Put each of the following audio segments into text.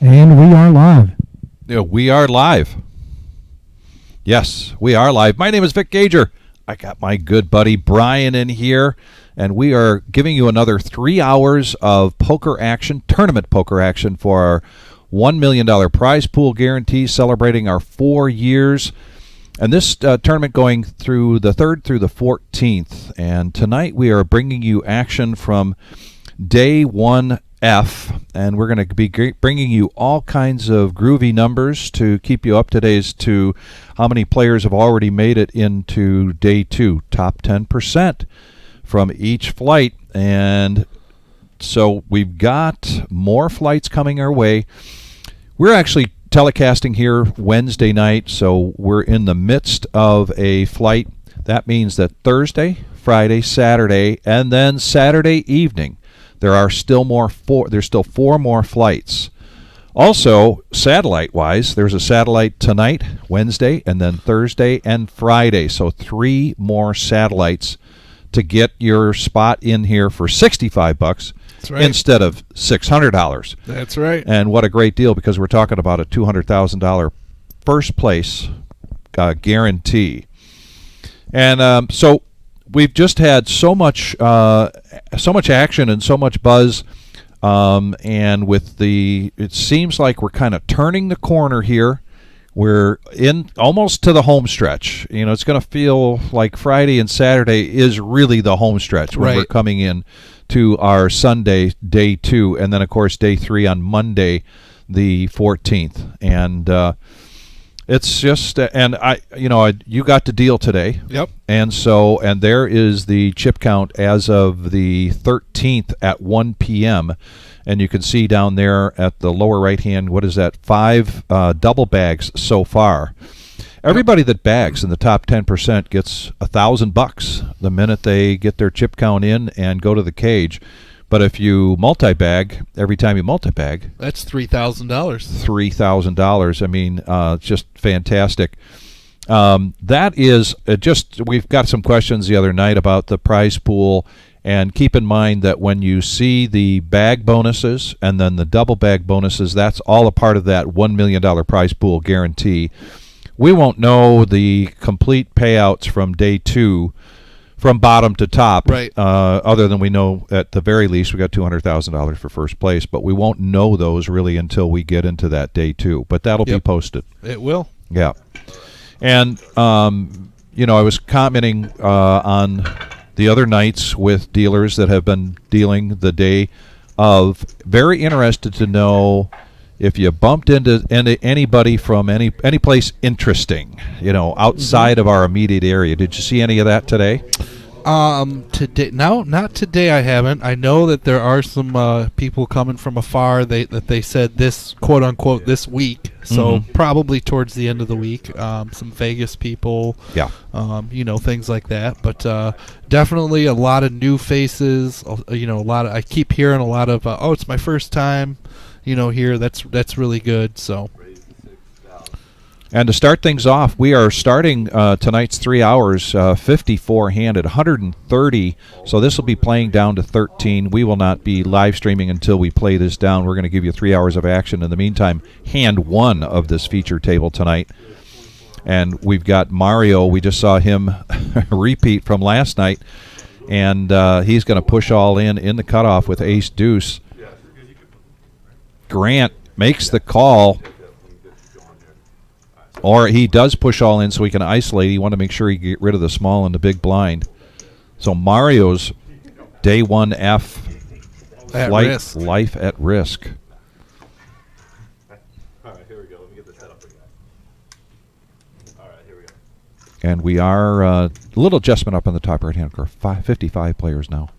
And we are live. Yeah, we are live. Yes, we are live. My name is Vic Gager. I got my good buddy Brian in here, and we are giving you another 3 hours of poker action, tournament poker action for our $1 million prize pool guarantee, celebrating our 4 years. And this tournament going through the 3rd through the 14th. And tonight we are bringing you action from day 1F, and we're going to be bringing you all kinds of groovy numbers to keep you up to date as to how many players have already made it into day 2, top 10% from each flight. And so we've got more flights coming our way. We're actually telecasting here Wednesday night, so we're in the midst of a flight. That means that Thursday, Friday, Saturday, and then Saturday evening, there's still 4 more flights. Also, satellite-wise, there's a satellite tonight, Wednesday, and then Thursday and Friday. So 3 more satellites to get your spot in here for $65 instead of $600. That's right. And what a great deal, because we're talking about a $200,000 first place guarantee. And so we've just had so much action and so much buzz, and it seems like we're kind of turning the corner here. We're in almost to the home stretch. You know, it's going to feel like Friday and Saturday is really the home stretch when we're coming in to our Sunday, day 2, and then, of course, day 3 on Monday, the 14th. And it's just, you got the deal today. Yep. And there is the chip count as of the 13th at 1 p.m., and you can see down there at the lower right-hand, what is that, 5 double bags so far. Everybody that bags in the top 10% gets $1,000 the minute they get their chip count in and go to the cage. But if you multi-bag, every time you multi-bag, that's $3,000. $3,000. I mean, it's just fantastic. That is we've got some questions the other night about the prize pool. And keep in mind that when you see the bag bonuses and then the double bag bonuses, that's all a part of that $1 million prize pool guarantee. We won't know the complete payouts from day 2 from bottom to top, other than we know at the very least we got $200,000 for first place, but we won't know those really until we get into that day 2. But that'll be posted. It will. Yeah. And, I was commenting on the other nights with dealers that have been dealing the day of. Very interested to know if you bumped into anybody from any place interesting, outside of our immediate area. Did you see any of that today? Today, no, not today. I haven't. I know that there are some people coming from afar. That they said this quote unquote this week. So probably towards the end of the week, some Vegas people. Yeah. Things like that. But definitely a lot of new faces. A lot of. I keep hearing a lot of. It's my first time. Here. That's really good. So. And to start things off, we are starting tonight's 3 hours, 54-handed, 130. So this will be playing down to 13. We will not be live streaming until we play this down. We're going to give you 3 hours of action. In the meantime, hand 1 of this feature table tonight. And we've got Mario. We just saw him repeat from last night. And he's going to push all in the cutoff with ace deuce. Grant makes the call. Or he does push all in so he can isolate. You want to make sure you get rid of the small and the big blind. So Mario's day 1F flight life at risk. All right, here we go. Let me get the setup again. All right, here we go. And we are a little adjustment up on the top right-hand corner. 55 players now.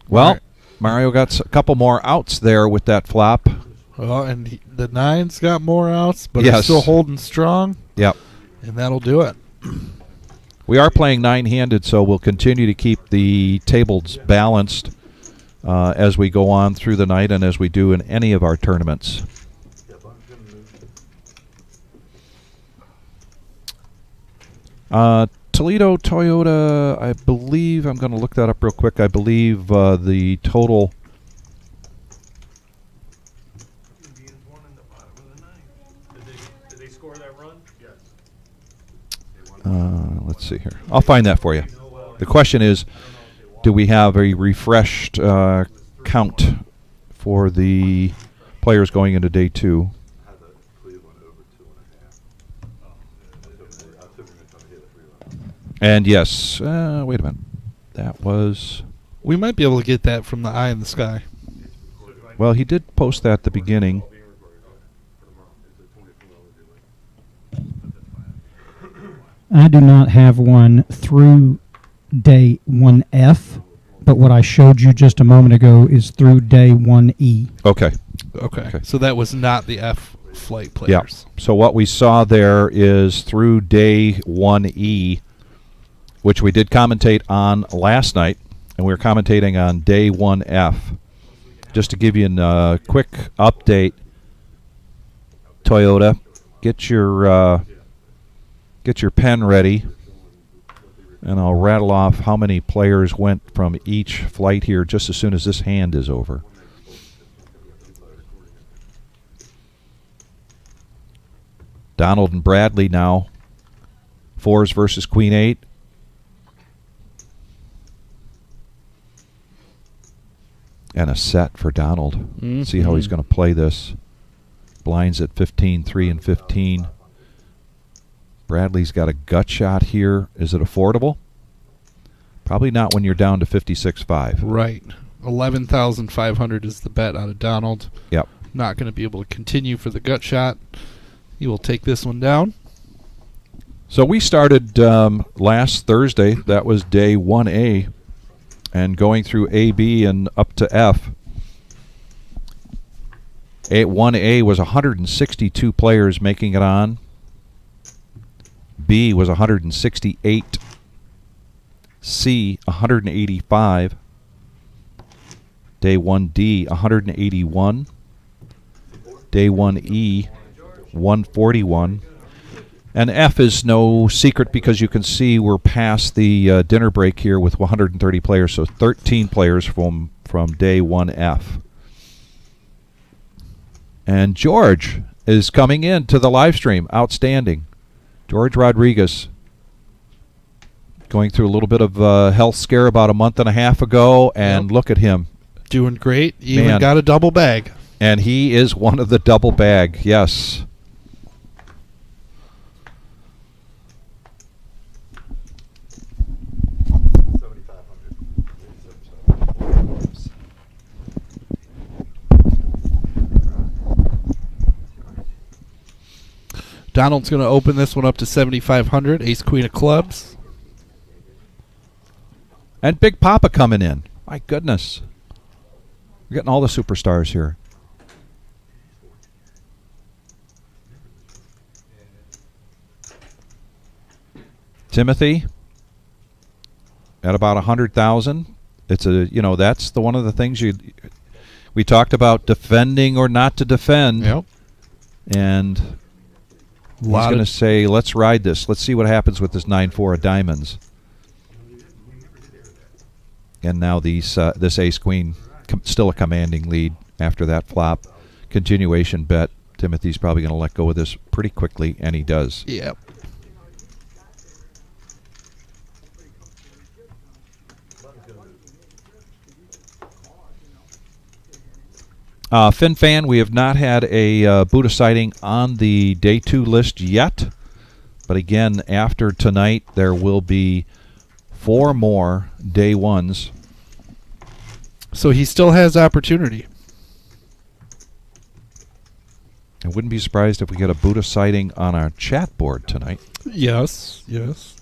Well, Mario got a couple more outs there with that flop. Well, and the 9's got more outs, but it's still holding strong. Yep. And that'll do it. We are playing 9-handed, so we'll continue to keep the tables balanced as we go on through the night and as we do in any of our tournaments. Toledo, Toyota, I believe, I'm going to look that up real quick. I believe the total Let's see here. I'll find that for you. The question is, do we have a refreshed count for the players going into day 2? And yes, wait a minute. That was... We might be able to get that from the eye in the sky. Well, he did post that at the beginning. I do not have one through day 1F, but what I showed you just a moment ago is through day 1E. Okay. Okay. So that was not the F flight Yeah. players. So what we saw there is through day 1E, which we did commentate on last night, and we were commentating on day 1F. Just to give you a quick update, Toyota, get your pen ready, and I'll rattle off how many players went from each flight here just as soon as this hand is over. Donald and Bradley now. 4s versus Queen 8. And a set for Donald. Mm-hmm. See how he's going to play this. Blinds at 15, 3 and 15. Bradley's got a gut shot here. Is it affordable? Probably not when you're down to 56.5. Right. 11,500 is the bet out of Donald. Yep. Not going to be able to continue for the gut shot. He will take this one down. So we started last Thursday. That was day 1A. And going through A, B, and up to F. 1A was 162 players making it on. B was 168. C, 185. Day 1D, 181. Day 1E, 141. And F is no secret because you can see we're past the dinner break here with 130 players, so 13 players from day 1F. And George is coming in to the live stream. Outstanding. George Rodriguez going through a little bit of a health scare about a month and a half ago, and look at him. Doing great. Even Man. got a double bag. And he is one of the double bag, yes. Donald's going to open this one up to 7,500. Ace Queen of Clubs. And Big Papa coming in. My goodness. We're getting all the superstars here. Timothy at about 100,000. It's that's one of the things we talked about, defending or not to defend. Yep. And he's going to say, let's ride this. Let's see what happens with this 9-4 of diamonds. And now this ace-queen, still a commanding lead after that flop. Continuation bet. Timothy's probably going to let go of this pretty quickly, and he does. Yep. FinFan, we have not had a Buddha sighting on the day 2 list yet. But again, after tonight, there will be 4 more day 1s. So he still has opportunity. I wouldn't be surprised if we get a Buddha sighting on our chat board tonight. Yes. Yes.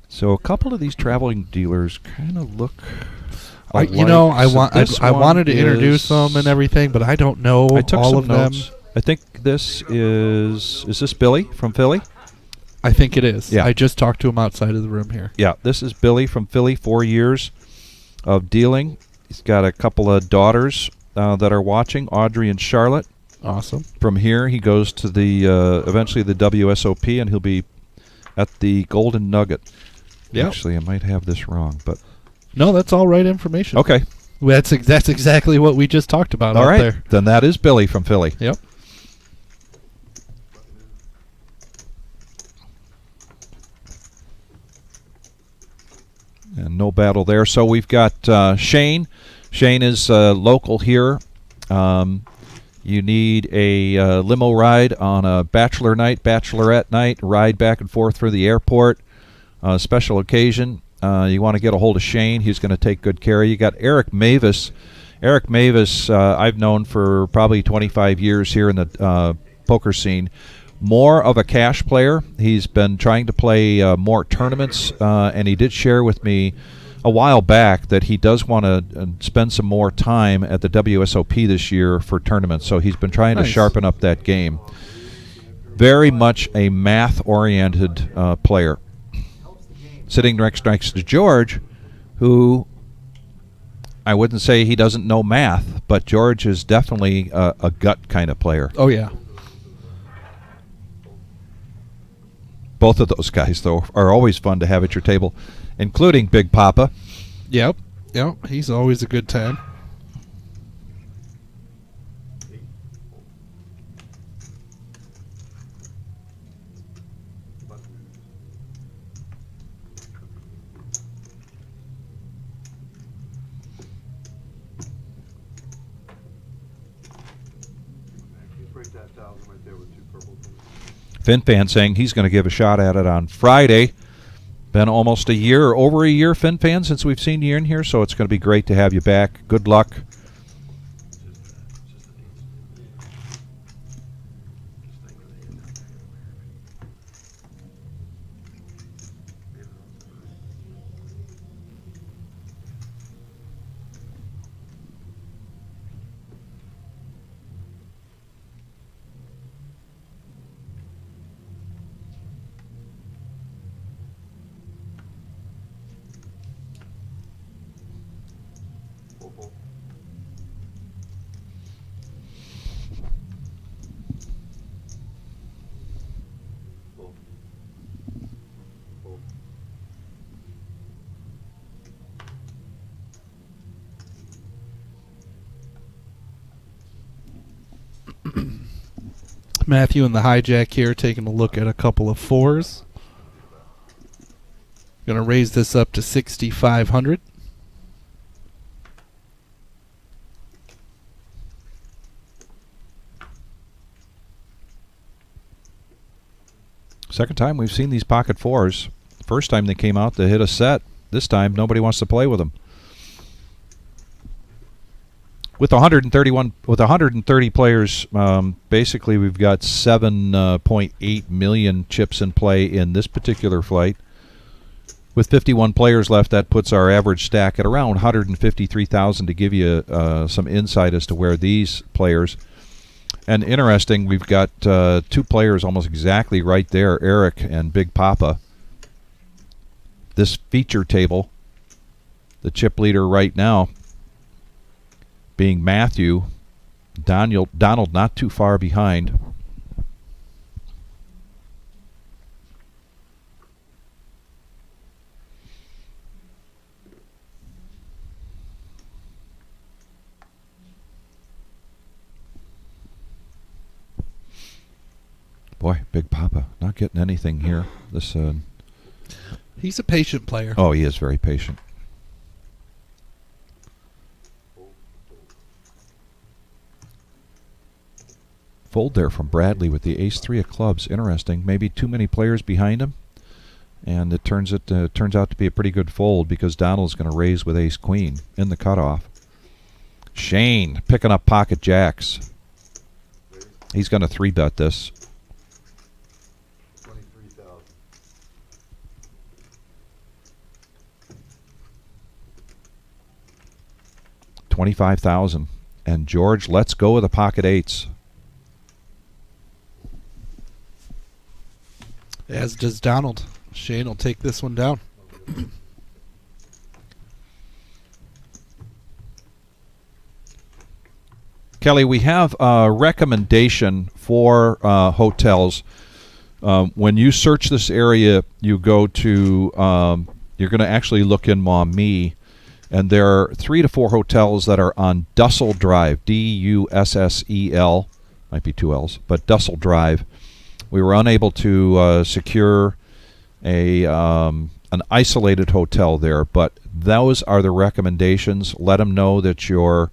So a couple of these traveling dealers kind of look I wanted to introduce them and everything, but I don't know I took all some of notes. them. I think this is this Billy from Philly? I think it is. Yeah. I just talked to him outside of the room here. Yeah, this is Billy from Philly, 4 years of dealing. He's got a couple of daughters that are watching, Audrey and Charlotte. Awesome. From here, he goes to the eventually the WSOP, and he'll be at the Golden Nugget. Yep. Actually, I might have this wrong, but No, that's all right information. okay. That's exactly what we just talked about All out right. there. Then that is Billy from Philly. Yep. And no battle there. So we've got Shane. Shane is local here. You need a limo ride on a bachelor night, bachelorette night, ride back and forth through the airport. Special occasion. You want to get a hold of Shane. He's going to take good care of you. You got Eric Mavis. Eric Mavis, I've known for probably 25 years here in the poker scene. More of a cash player. He's been trying to play more tournaments, and he did share with me a while back that he does want to spend some more time at the WSOP this year for tournaments. So he's been trying to sharpen up that game. Very much a math-oriented player. Sitting next to George, who I wouldn't say he doesn't know math, but George is definitely a gut kind of player. Oh, yeah. Both of those guys, though, are always fun to have at your table, including Big Papa. Yep. Yep. He's always a good time. Break that 1,000 right there with 2 purple things. FinFan saying he's going to give a shot at it on Friday. Been almost a year, over a year, FinFan, since we've seen you in here, so it's going to be great to have you back. Good luck. Matthew and the hijack here taking a look at a couple of 4s. Going to raise this up to 6,500. Second time we've seen these pocket 4s. First time they came out, they hit a set. This time, nobody wants to play with them. With 130 players, basically we've got 7.8 million chips in play in this particular flight. With 51 players left, that puts our average stack at around 153,000 to give you some insight as to where these players. And interesting, we've got 2 players almost exactly right there, Eric and Big Papa. This feature table, the chip leader right now, being Matthew, Donald not too far behind. Boy, Big Papa not getting anything here. This He's a patient player. oh, he is very patient. Fold there from Bradley with the ace-3 of clubs. Interesting. Maybe too many players behind him, and it turns out to be a pretty good fold because Donald's going to raise with ace-queen in the cutoff. Shane picking up pocket jacks. He's going to 3-bet this. 23,000. 25,000, and George lets go of the pocket 8s. As does Donald. Shane will take this one down. Kelly, we have a recommendation for hotels. When you search this area, you go to you're going to actually look in Maumee, and there are 3 to 4 hotels that are on Dussel Drive, Dussel, might be 2 L's, but Dussel Drive. We were unable to secure an isolated hotel there, but those are the recommendations. Let them know that you're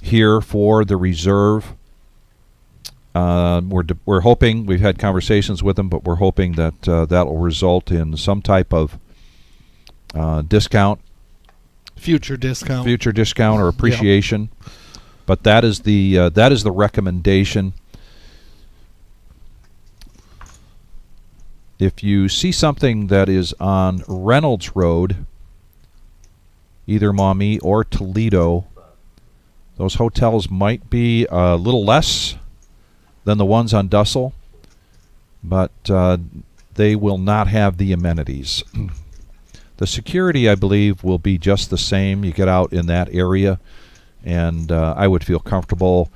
here for the reserve. We're hoping, we've had conversations with them, but we're hoping that that will result in some type of discount, Future discount. or appreciation. But that is the recommendation. If you see something that is on Reynolds Road, either Maumee or Toledo, those hotels might be a little less than the ones on Dussel, but they will not have the amenities. The security, I believe, will be just the same. You get out in that area, and I would feel comfortable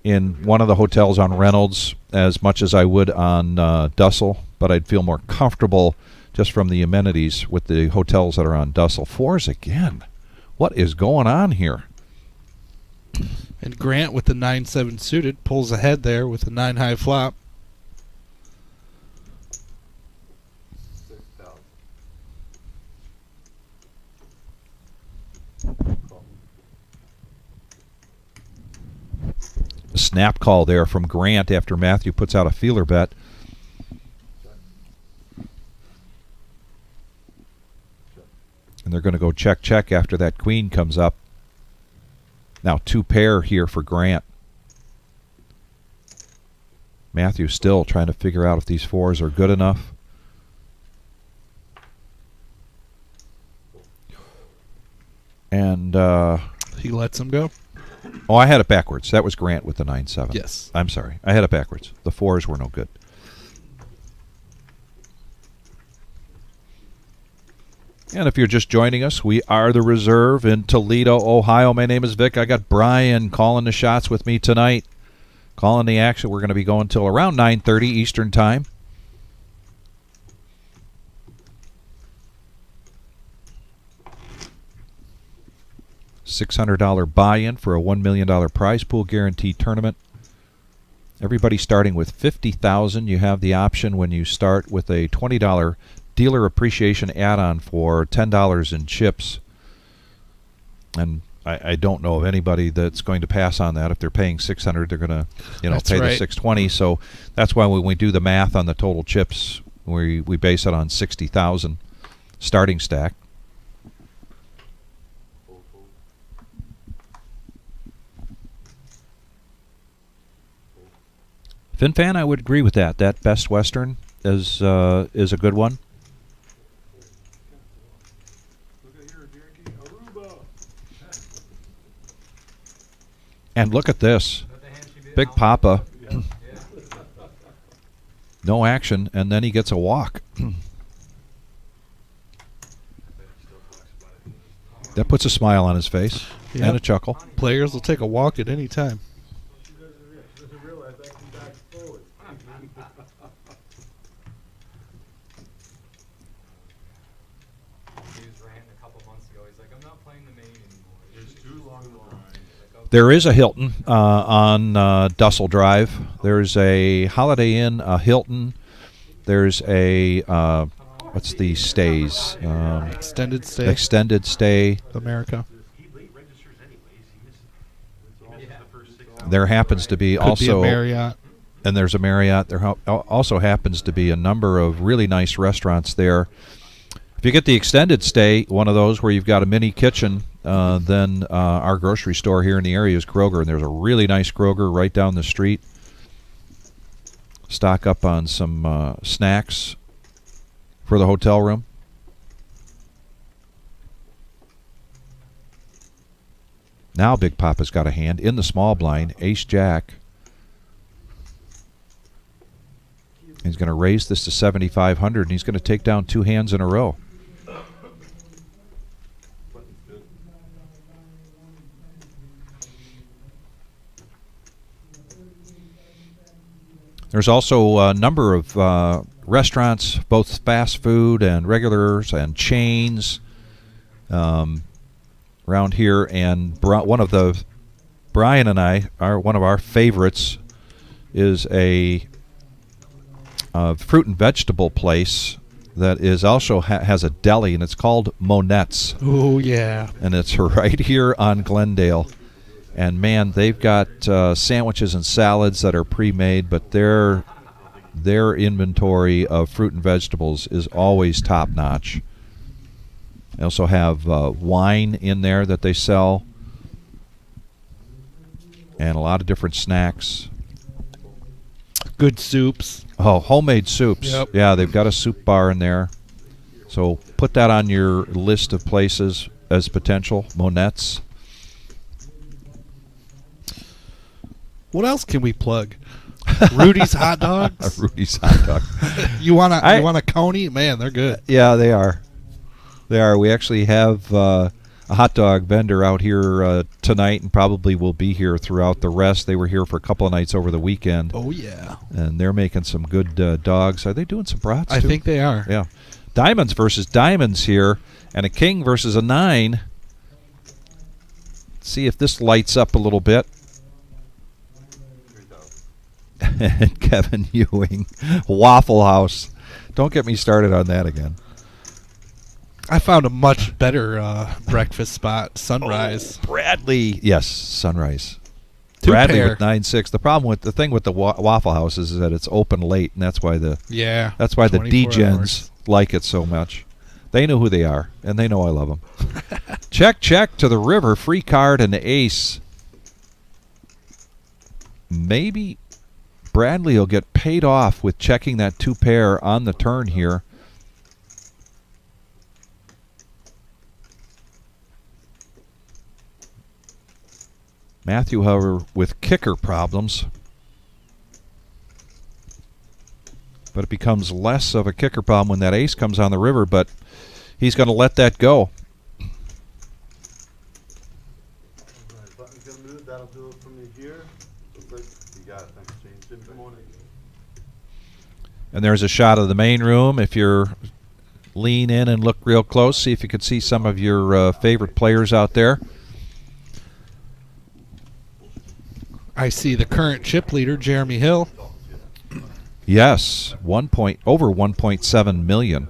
in one of the hotels on Reynolds as much as I would on Dussel, but I'd feel more comfortable just from the amenities with the hotels that are on Dussel. 4s again. What is going on here? And Grant with the 9-7 suited pulls ahead there with the 9 high flop. 6,000. A snap call there from Grant after Matthew puts out a feeler bet. And they're going to go check after that queen comes up. Now 2 pair here for Grant. Matthew still trying to figure out if these 4s are good enough. And He lets him go. oh, I had it backwards. That was Grant with the 9-7. Yes. I'm sorry. I had it backwards. The 4s were no good. And if you're just joining us, we are the Reserve in Toledo, Ohio. My name is Vic. I got Brian calling the shots with me tonight. Calling the action. We're going to be going till around 9:30 Eastern Time. $600 buy-in for a $1 million prize pool guarantee tournament. Everybody starting with $50,000. You have the option when you start with a $20 dealer appreciation add-on for $10 in chips. And I don't know of anybody that's going to pass on that. If they're paying $600, they're going to, That's pay right. the $620. So that's why when we do the math on the total chips, we base it on $60,000 starting stack. FinFan, I would agree with that. That Best Western is a good one. Look at here, Jerky. Aruba. And look at this. Big Papa. No action, and then he gets a walk. That puts a smile on his face Yep. and a chuckle. Players will take a walk at any time. She doesn't realize I can back forward. He was ranting a couple months ago. He's like, I'm not playing the main anymore. It's too long the line. There is a Hilton on Dussel Drive. There's a Holiday Inn, a Hilton. There's a, what's the stays? Extended stay. Extended stay. America. He late registers anyways. He misses the first 6 hours. There happens to be Could also, be a Marriott. and there's a Marriott. There also happens to be a number of really nice restaurants there. If you get the extended stay, one of those where you've got a mini kitchen, then our grocery store here in the area is Kroger, and there's a really nice Kroger right down the street. Stock up on some snacks for the hotel room. Now Big Papa's got a hand in the small blind, Ace-Jack. He's going to raise this to 7,500, and he's going to take down 2 hands in a row. There's also a number of restaurants, both fast food and regulars and chains around here. And one of the Brian and I, one of our favorites is a fruit and vegetable place that is also has a deli, and it's called Monette's. Oh, yeah. And it's right here on Glendale. And, man, they've got sandwiches and salads that are pre-made, but their inventory of fruit and vegetables is always top-notch. They also have wine in there that they sell and a lot of different snacks. Good soups. Oh, homemade soups. Yep. Yeah, they've got a soup bar in there. So put that on your list of places as potential. Monette's. What else can we plug? Rudy's hot dogs. Rudy's hot dog. You want a coney? Man, they're good. Yeah, they are. They are. We actually have a hot dog vendor out here tonight, and probably will be here throughout the rest. They were here for a couple of nights over the weekend. Oh, yeah. And they're making some good dogs. Are they doing some brats I too? think they are. Yeah. Diamonds versus diamonds here, and a king versus a 9. See if this lights up a little bit. And Kevin Ewing, Waffle House. Don't get me started on that again. I found a much better breakfast spot, Sunrise. Oh, Bradley. Yes, Sunrise. Two Bradley pair. with 9.6. The thing with the Waffle House is that it's open late, and that's why the 24 degens hours. like it so much. They know who they are, and they know I love them. check to the river. Free card and the ace. Maybe Bradley will get paid off with checking that 2 pair on the turn here. Matthew, however, with kicker problems. But it becomes less of a kicker problem when that ace comes on the river, but he's going to let that go. Button's gonna move. That'll do it for me here. Looks like you got it. Thanks, James. Jim, good morning. And there's a shot of the main room. If you're lean in and look real close, see if you can see some of your favorite players out there. I see the current chip leader, Jeremy Hill. Yes, over 1.7 million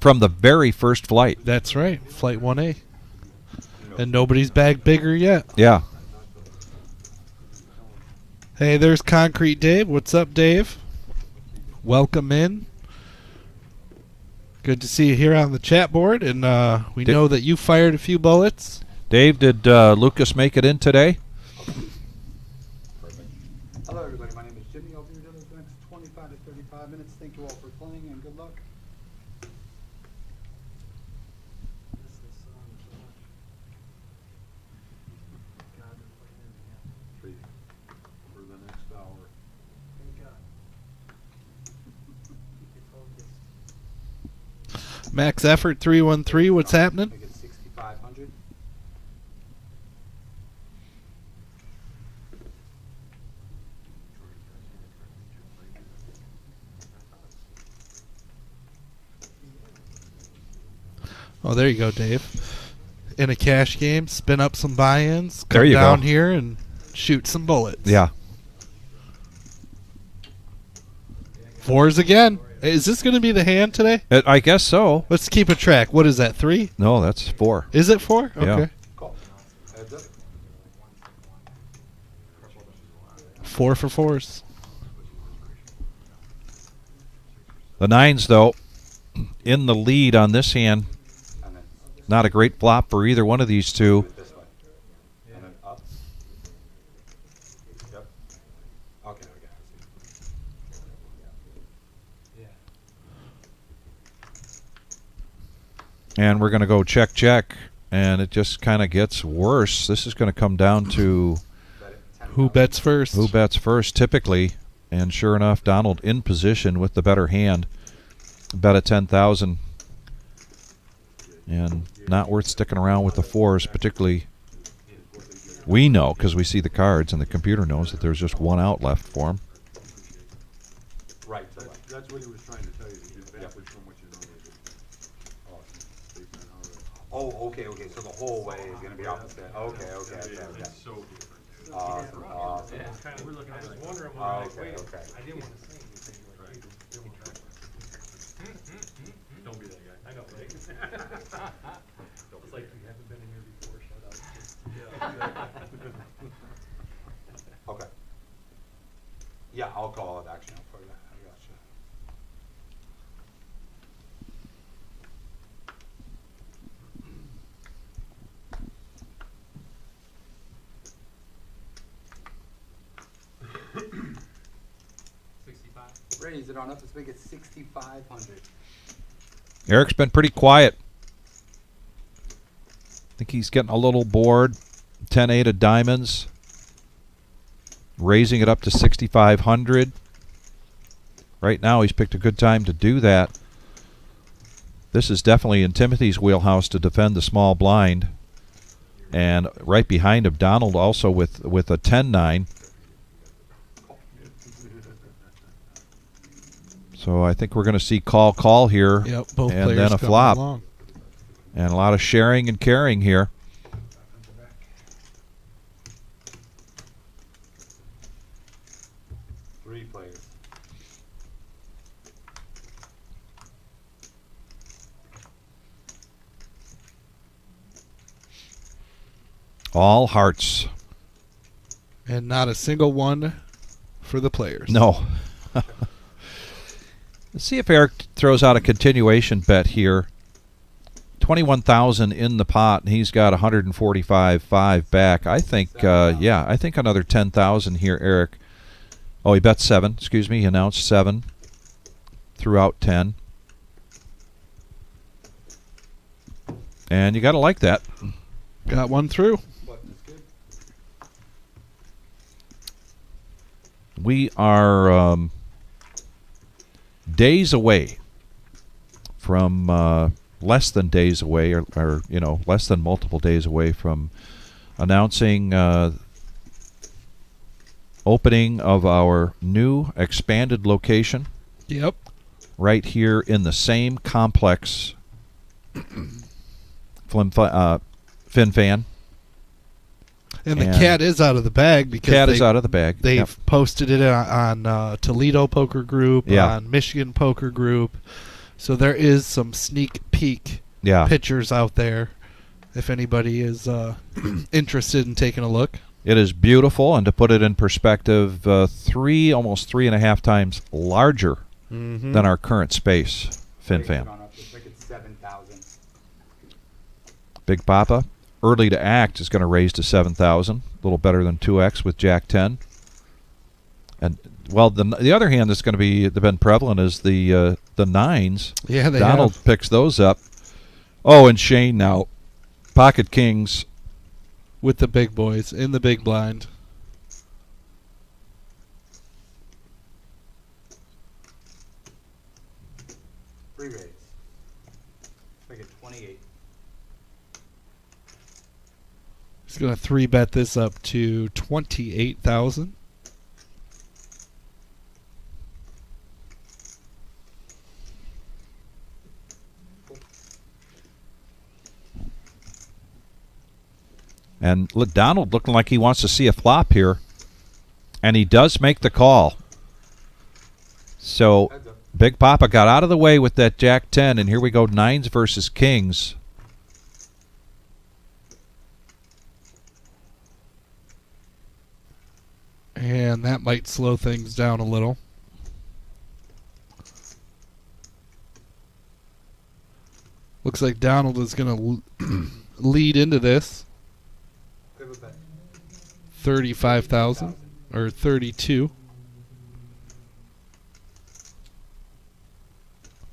from the very first flight. That's right, Flight 1A. And nobody's bagged bigger yet. Yeah. Hey, there's Concrete Dave. What's up, Dave? Welcome in. Good to see you here on the chat board, and we know that you fired a few bullets. Dave, did Lucas make it in today? Hello, everybody. My name is Jimmy. I'll be here for the next 25 to 35 minutes. Thank you all for playing, and good luck. For the next hour. Max Effort 313, what's happening? I get 6,500. Oh, there you go, Dave. In a cash game, spin up some buy-ins, There come you down go. here and shoot some bullets. Yeah. Fours again. Is this going to be the hand today? I guess so. Let's keep a track. What is that, 3? No, that's 4. Is it 4? Yeah. Okay. Call. Heads up. 4 for 4s. The 9s, though, in the lead on this hand. And then Not a great flop for either one of these two. do it this way. And then up. Yep. Okay, okay. And we're going to go check, and it just kind of gets worse. This is going to come down to Who bets first? who bets first, typically. And sure enough, Donald in position with the better hand. Bet at 10,000. And not worth sticking around with the 4s, particularly. We know, because we see the cards, and the computer knows that there's just one out left for him. Right to left. what he was trying to tell you, to do backwards from what you normally do. Based on how the- Oh, okay, so the whole way is gonna be opposite. Okay. It's so different. Awesome. Yeah, it's kind of, I was wondering Oh, why, okay. I didn't want to say anything, like, hey, don't track. Don't be that guy. I know, right? It's like, you haven't been in here before, shut up. Okay. Yeah, I'll call it action for you. I gotcha. Raise it on up, let's make it 6,500. Eric's been pretty quiet. I think he's getting a little bored. 10-8 of diamonds. Raising it up to 6,500. Right now he's picked a good time to do that. This is definitely in Timothy's wheelhouse to defend the small blind. And right behind him, Donald also with a 10-9. So I think we're going to see call here. Yep, both and players then a coming flop. along. And a lot of sharing and carrying here. Three players. All hearts. And not a single one for the players. No. Let's see if Eric throws out a continuation bet here. 21,000 in the pot, and he's got 145.5 back. I think, yeah, I think another 10,000 here, Eric. Oh, he bet 7. Excuse me, he announced 7. Threw out 10. And you got to like that. Got one through. We are days away from less than days away, or you know, less than multiple days away from announcing opening of our new expanded location. Yep. Right here in the same complex. FinFan. And the cat is out of the bag because cat is out of the bag. They've Yep. posted it on Toledo Poker Group, Yeah. on Michigan Poker Group. So there is some sneak peek pictures out there if anybody is interested in taking a look. It is beautiful, and to put it in perspective, almost 3.5 times larger than our current space. Raise it FinFan. on up, let's make it 7,000. Big Papa, early to act, is going to raise to 7,000. A little better than 2x with Jack 10. And well, the other hand that's going to be been prevalent is the nines. Yeah, they Donald have. picks those up. Oh, and Shane now, pocket kings. With the big boys in the big blind. Free raise. Let's make it 28. He's going to 3-bet this up to 28,000. And Donald looking like he wants to see a flop here. And he does make the call. So Heads up. Big Papa got out of the way with that Jack 10, and here we go, nines versus kings. And that might slow things down a little. Looks like Donald is going to lead into this. Pivot bet. 35,000 or 32.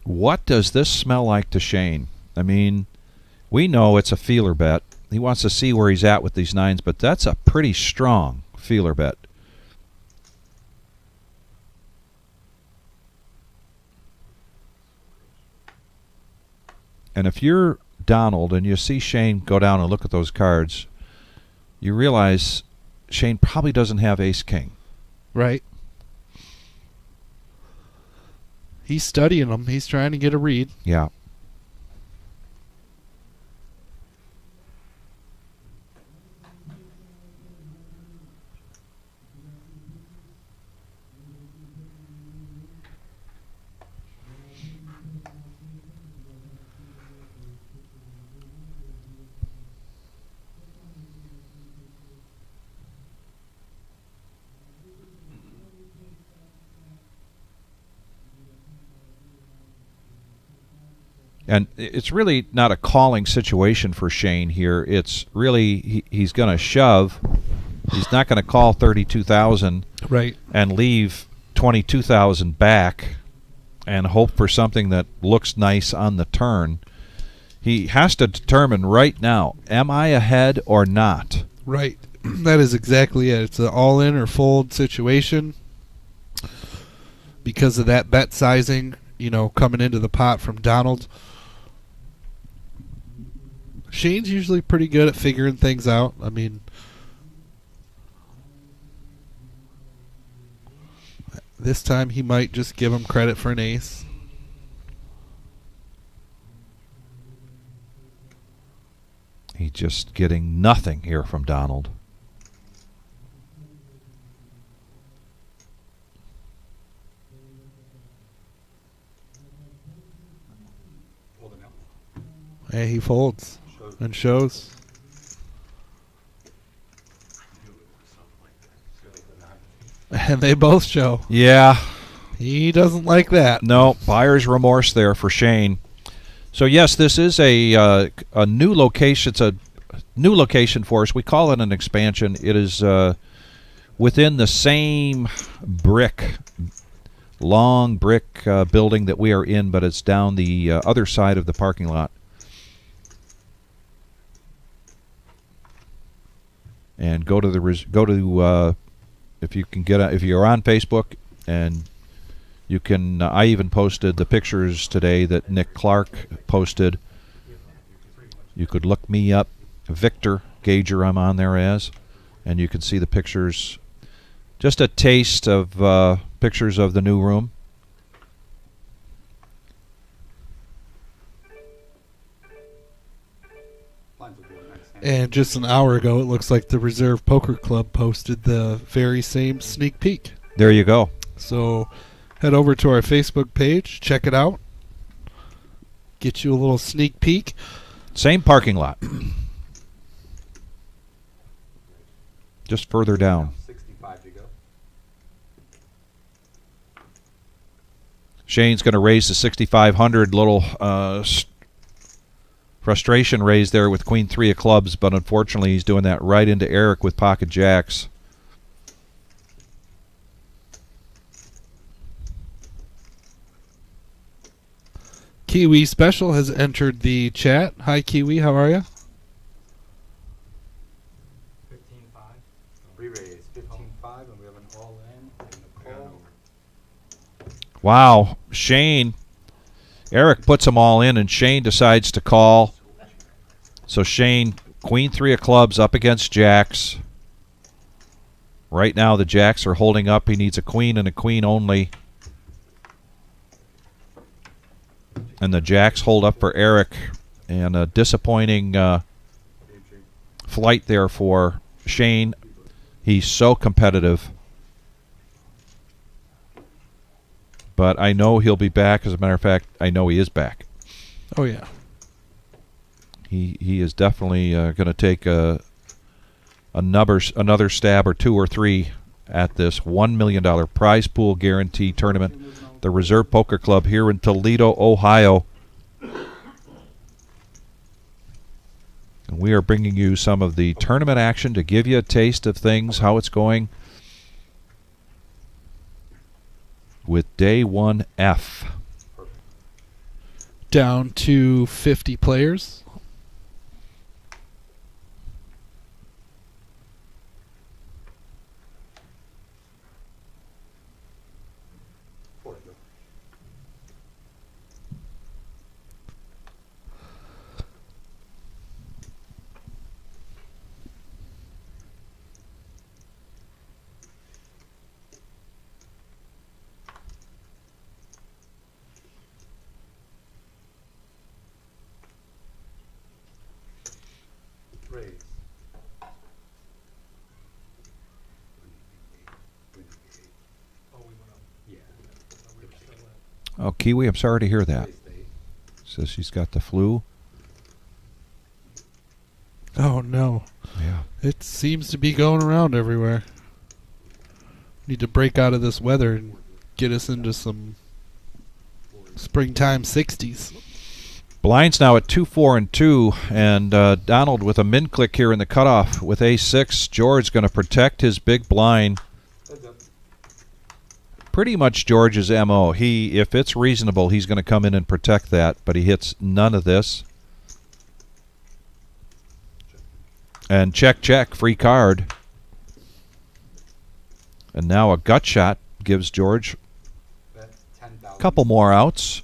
What does this smell like to Shane? I mean, we know it's a feeler bet. He wants to see where he's at with these nines, but that's a pretty strong feeler bet. And if you're Donald and you see Shane go down and look at those cards, you realize Shane probably doesn't have ace-king. Right. He's studying them. He's trying to get a read. Yeah. And it's really not a calling situation for Shane here. It's really he's going to shove. He's not going to call 32,000 Right. and leave 22,000 back and hope for something that looks nice on the turn. He has to determine right now, am I ahead or not? Right. That is exactly it. It's an all-in or fold situation because of that bet sizing, coming into the pot from Donald. Shane's usually pretty good at figuring things out. I mean, this time he might just give him credit for an ace. He's just getting nothing here from Donald. Hold it now. And he folds and shows. And they both show. Yeah. He doesn't like that. No, buyer's remorse there for Shane. So yes, this is a new location. It's a new location for us. We call it an expansion. It is within the same long brick building that we are in, but it's down the other side of the parking lot. And go to if you can if you're on Facebook, and you can. I even posted the pictures today that Nick Clark posted. You could look me up, Victor Gager. I'm on there as, and you can see the pictures. Just a taste of pictures of the new room. And just an hour ago, it looks like the Reserve Poker Club posted the very same sneak peek. There you go. So head over to our Facebook page, check it out, get you a little sneak peek. Same parking lot. Just further down. 65 to go. Shane's going to raise the 6,500. Little frustration raised there with Queen 3 of clubs, but unfortunately he's doing that right into Eric with pocket jacks. Kiwi Special has entered the chat. Hi, Kiwi. How are you? 15-5. Re-raise 15.5, and we have an all-in and a call. Wow, Shane. Eric puts them all in, and Shane decides to call. So Shane, Queen 3 of clubs up against jacks. Right now the jacks are holding up. He needs a queen and a queen only. And the jacks hold up for Eric. And a disappointing flight there for Shane. He's so competitive. But I know he'll be back. As a matter of fact, I know he is back. Oh, yeah. He is definitely going to take another stab or two or three at this $1 million prize pool guarantee tournament, the Reserve Poker Club here in Toledo, Ohio. And we are bringing you some of the tournament action to give you a taste of things, how it's going with day 1F. Down to 50 players. Raise. Oh, we went up. Yeah. We were still at. Oh, Kiwi, I'm sorry to hear that. Raise the 8. Says she's got the flu. Oh no. Yeah. It seems to be going around everywhere. Need to break out of this weather and get us into some springtime 60s. Blinds now at 2, 4, and 2, and Donald with a min click here in the cutoff with ace-6. George going to protect his big blind. Heads up. Pretty much George's MO. If it's reasonable, he's going to come in and protect that, but he hits none of this. And check, check, free card. And now a gut shot gives George Bet 10,000. a couple more outs.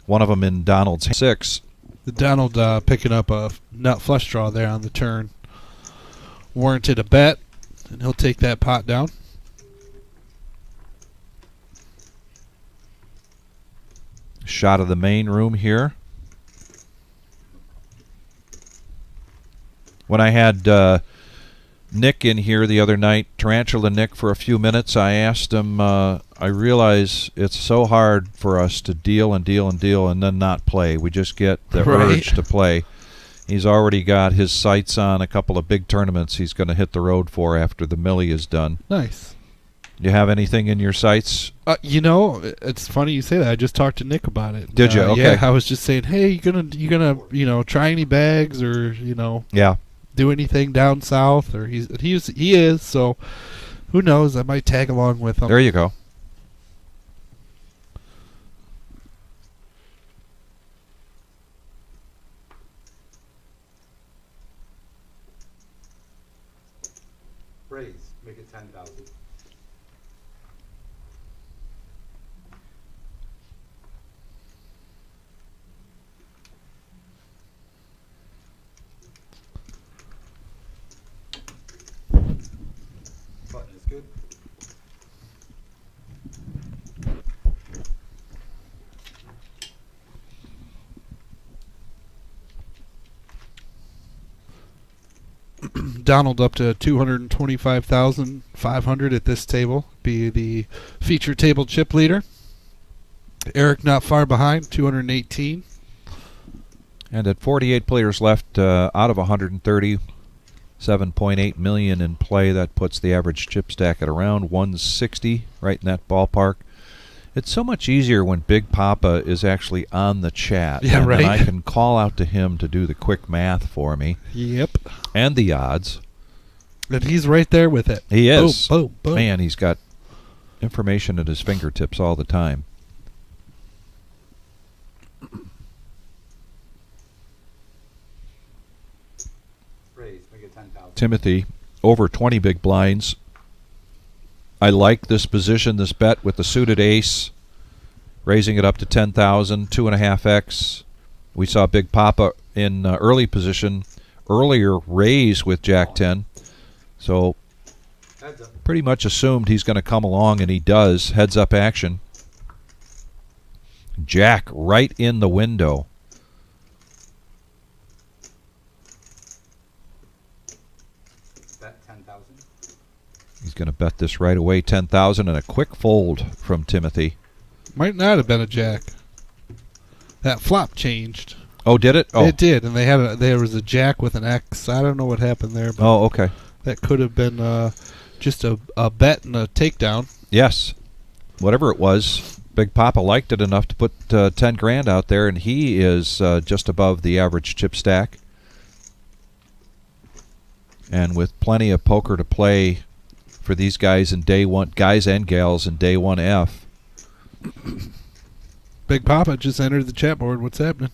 One of them in Donald's 6. The Donald picking up a nut flush draw there on the turn. Warranted a bet, and he'll take that pot down. Shot of the main room here. When I had Nick in here the other night, Tarantula Nick, for a few minutes, I asked him, I realize it's so hard for us to deal and deal and deal and then not play. We just get the Right. urge to play. He's already got his sights on a couple of big tournaments he's going to hit the road for after the Millie is done. Nice. You have anything in your sights? You know, it's funny you say that. I just talked to Nick about it. Did you? Okay. Yeah, I was just saying, hey, you gonna try any bags or Yeah. do anything down south? Or he is. So who knows? I might tag along with him. There you go. Raise. Make it 10,000. Button is good. Donald up to 225,500 at this table. Be the feature table chip leader. Eric not far behind, 218. And at 48 players left out of 130, 7.8 million in play. That puts the average chip stack at around 160, right in that ballpark. It's so much easier when Big Papa is actually on the chat. Yeah, and right. then I can call out to him to do the quick math for me Yep. and the odds. And he's right there with it. He is. Boom, boom, boom. Man, he's got information at his fingertips all the time. Raise. Make it 10,000. Timothy, over 20 big blinds. I like this position, this bet with the suited ace, raising it up to 10,000, 2.5x. We saw Big Papa in early position, earlier raise with Jack 10. So Heads up. pretty much assumed he's going to come along, and he does. Heads up action. Jack right in the window. Bet 10,000. He's going to bet this right away, 10,000, and a quick fold from Timothy. Might not have been a jack. That flop changed. Oh, did it? Oh, It did, and there was a jack with an X. I don't know what happened there, but oh, okay. that could have been just a bet and a takedown. Yes. Whatever it was, Big Papa liked it enough to put 10 grand out there, and he is just above the average chip stack. And with plenty of poker to play for these guys in day one, guys and gals in day 1F. Big Papa just entered the chat board. What's happening?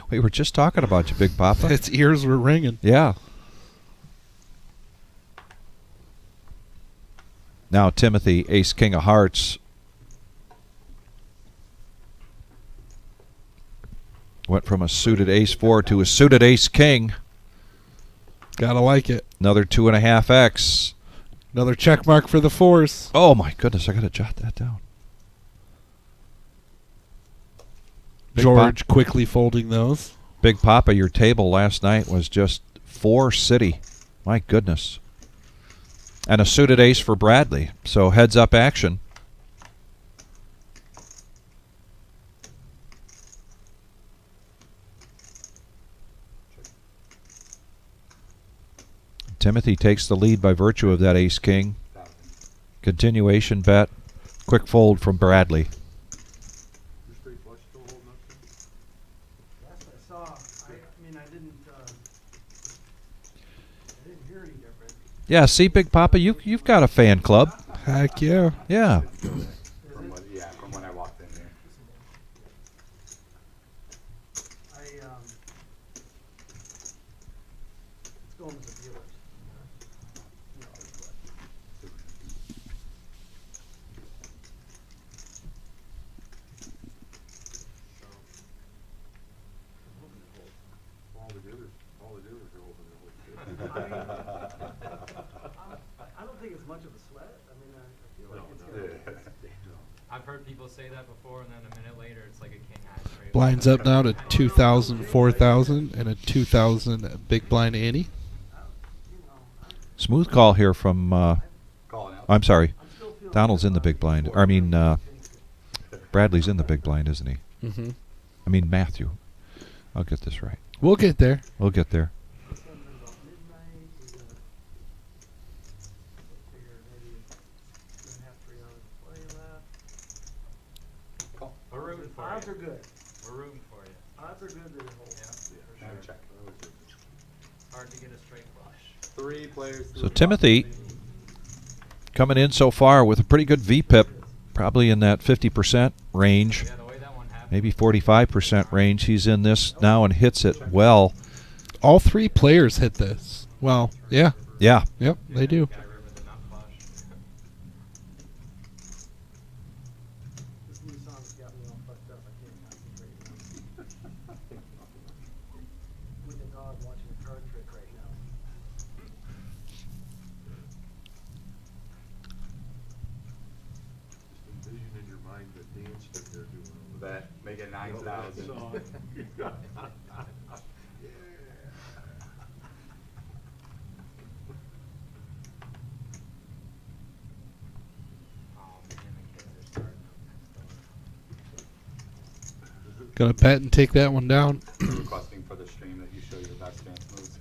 We were just talking about you, Big Papa. Its ears were ringing. Yeah. Now Timothy, ace king of hearts. Went from a suited ace 4 to a suited ace king. Gotta like it. Another 2.5x. Another check mark for the force. Oh my goodness, I gotta jot that down. George quickly folding those. Big Papa, your table last night was just 4 city. My goodness. And a suited ace for Bradley. So heads up action. Timothy takes the lead by virtue of that ace king. Continuation bet. Quick fold from Bradley. Your straight flush still holding up? Last I saw, I mean, I didn't hear any different. Yeah, see, Big Papa, you've got a fan club. Heck yeah. Yeah. From when I walked in there. It's going to the dealers. You know, but All the dealers are hoping to hold it. I don't think it's much of a sweat. I mean, I feel like it's gonna. I've heard people say that before, and then a minute later, it's like a king high straight. Blinds up now to 2,000, 4,000, and a 2,000 big blind Anny. Smooth call here from, Calling out. I'm sorry, Donald's in the big blind. Or, I mean, Bradley's in the big blind, isn't he? Mm-hmm. I mean, Matthew. I'll get this right. We'll get there. We'll get there. We're rooting for Odds you. are good. We're rooting for you. Odds are good that it holds. Yeah. Now check. Hard to get a straight flush. 3 players. So Timothy coming in so far with a pretty good VPIP, probably in that 50% range, Yeah, the way that one happened. maybe 45% range. He's in this now and hits it well. All 3 players hit this. Well, yeah. Yeah. Yep, they do. Got rid of the nut flush. This new song's got me all fucked up. I can't concentrate now. With the dog watching a card trick right now. Just envision in your mind the dance that they're doing. Bet. Make it 9,000. Oh man, the kids are starting up Gonna bet and take that one down. Requesting for the stream that you show your best dance moves.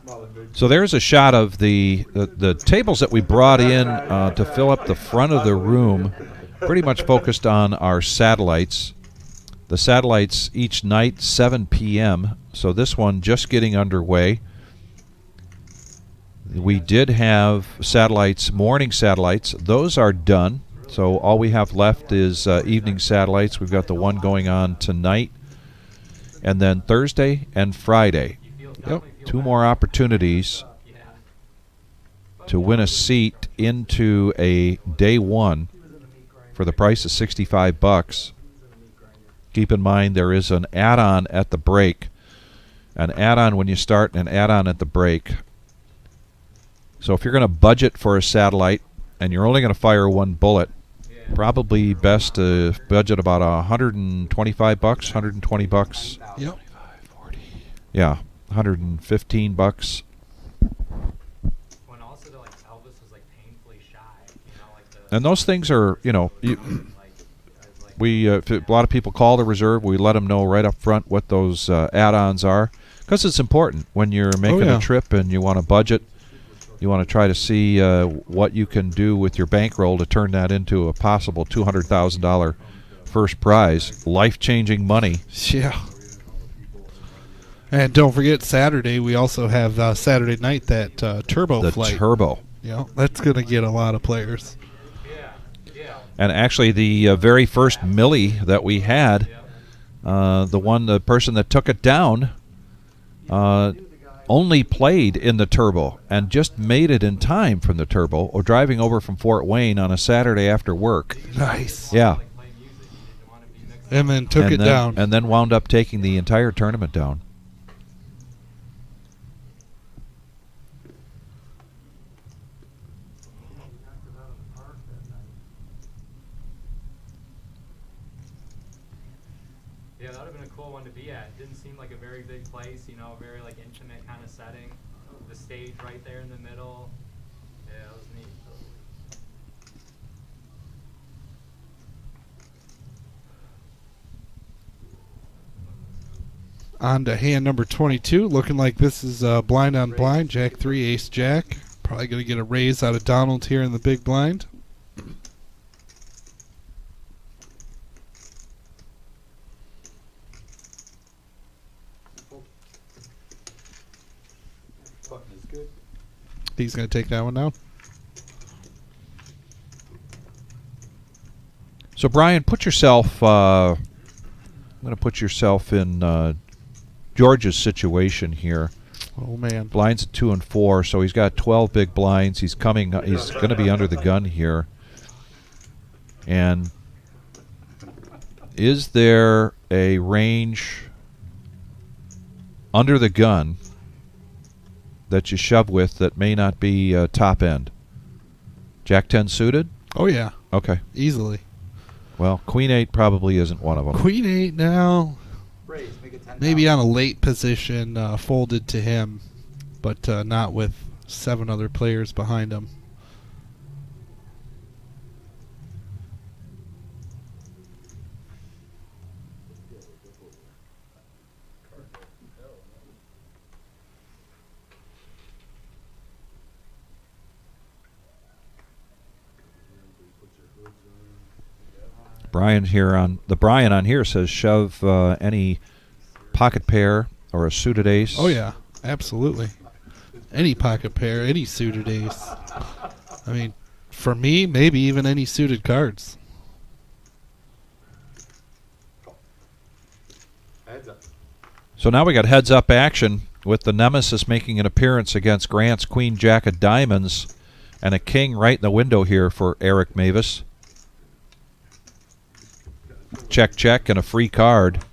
Small and big. So there's a shot of the tables that we brought in to fill up the front of the room, pretty much focused on our satellites. The satellites each night, 7 p.m., so this one just getting underway. We did have satellites, morning satellites. Those are done. So all we have left is evening satellites. We've got the one going on tonight. And then Thursday and Friday. Yep. 2 more opportunities to win a seat into a day one for the price of $65. Keep in mind there is an add-on at the break. An add-on when you start and an add-on at the break. So if you're going to budget for a satellite and you're only going to fire one bullet, probably best to budget about $125, $120. Yep. Yeah, $115. When also like Elvis was like painfully shy, you know, like the. And those things are, you know, like, we if a lot of people call the reserve, we let them know right up front what those add-ons are, because it's important when you're making yeah. a trip and you want to budget. You want to try to see what you can do with your bankroll to turn that into a possible $200,000 first prize, life-changing money. Yeah. And don't forget Saturday. We also have Saturday night that turbo The flight. turbo. Yeah, that's gonna get a lot of players. And actually, the very first Millie that we had, the person that took it down, only played in the turbo and just made it in time from the turbo, or driving over from Fort Wayne on a Saturday after work. Nice. Yeah. And then took it then, down. And then wound up taking the entire tournament down. be at. It didn't seem like a very big place, you know, a very like intimate kind of setting. The stage right there in the middle. Yeah, it was neat. On to hand number 22. Looking like this is blind on blind. Jack 3, ace jack. Probably going to get a raise out of Donald here in the big blind. Button is good. He's going to take that one down. So Brian, put yourself. I'm going to put yourself in George's situation here. Oh, man. Blinds at 2 and 4, so he's got 12 big blinds. He's coming. He's going to be under the gun here. And is there a range under the gun that you shove with that may not be top end? Jack 10 suited? Oh, yeah. Okay. Easily. Well, Queen 8 probably isn't one of them. Queen 8 now. Raise, make it 10. Maybe on a late position, folded to him, but not with 7 other players behind him. Brian on here says shove any pocket pair or a suited ace. Oh, yeah. Absolutely. Any pocket pair, any suited ace. I mean, for me, maybe even any suited cards. Heads up. So now we got heads up action with the nemesis making an appearance against Grant's Queen Jack of Diamonds and a king right in the window here for Eric Mavis. Check, check, and a free card.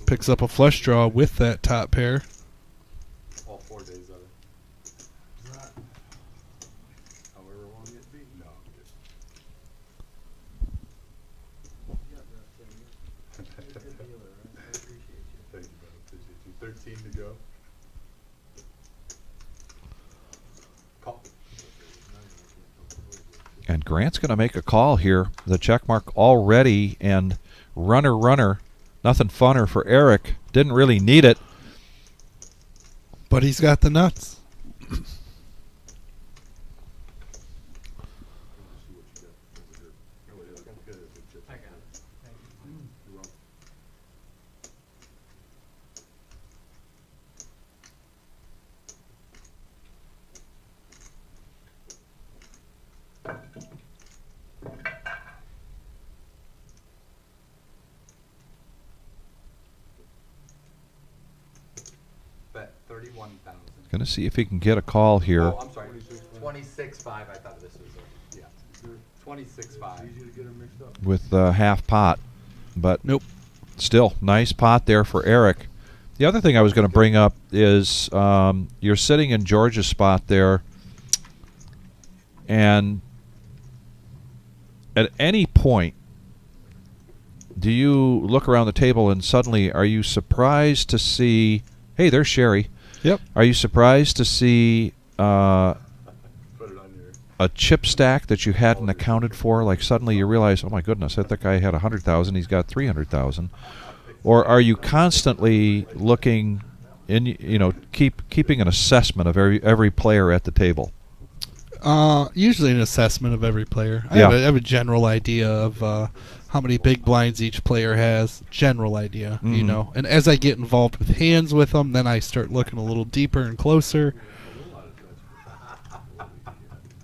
Picks up a flush draw with that top pair. All 4 days of it. However long it be. No, I'm just. Thank you, man. Appreciate you. 13 to go. Call. And Grant's going to make a call here. The check mark already, and runner. Nothing funner for Eric. Didn't really need it. But he's got the nuts. I got it. Thank you. Bet 31,000. Going to see if he can get a call here. Oh, I'm sorry. 26.5. I thought this was a. Yeah. 26.5. Easy to get them mixed up. With half pot, but Nope. still nice pot there for Eric. The other thing I was going to bring up is you're sitting in George's spot there, and at any point do you look around the table and suddenly are you surprised to see, hey, there's Sherry. Yep. Are you surprised to see Put it on your. a chip stack that you hadn't accounted for? Like suddenly you realize, oh my goodness, that guy had 100,000, he's got 300,000. Or are you constantly looking in, keeping an assessment of every player at the table? Usually an assessment of every player. I Yeah. have a general idea of how many big blinds each player has. General idea, you Mhm. know. And as I get involved with hands with them, then I start looking a little deeper and closer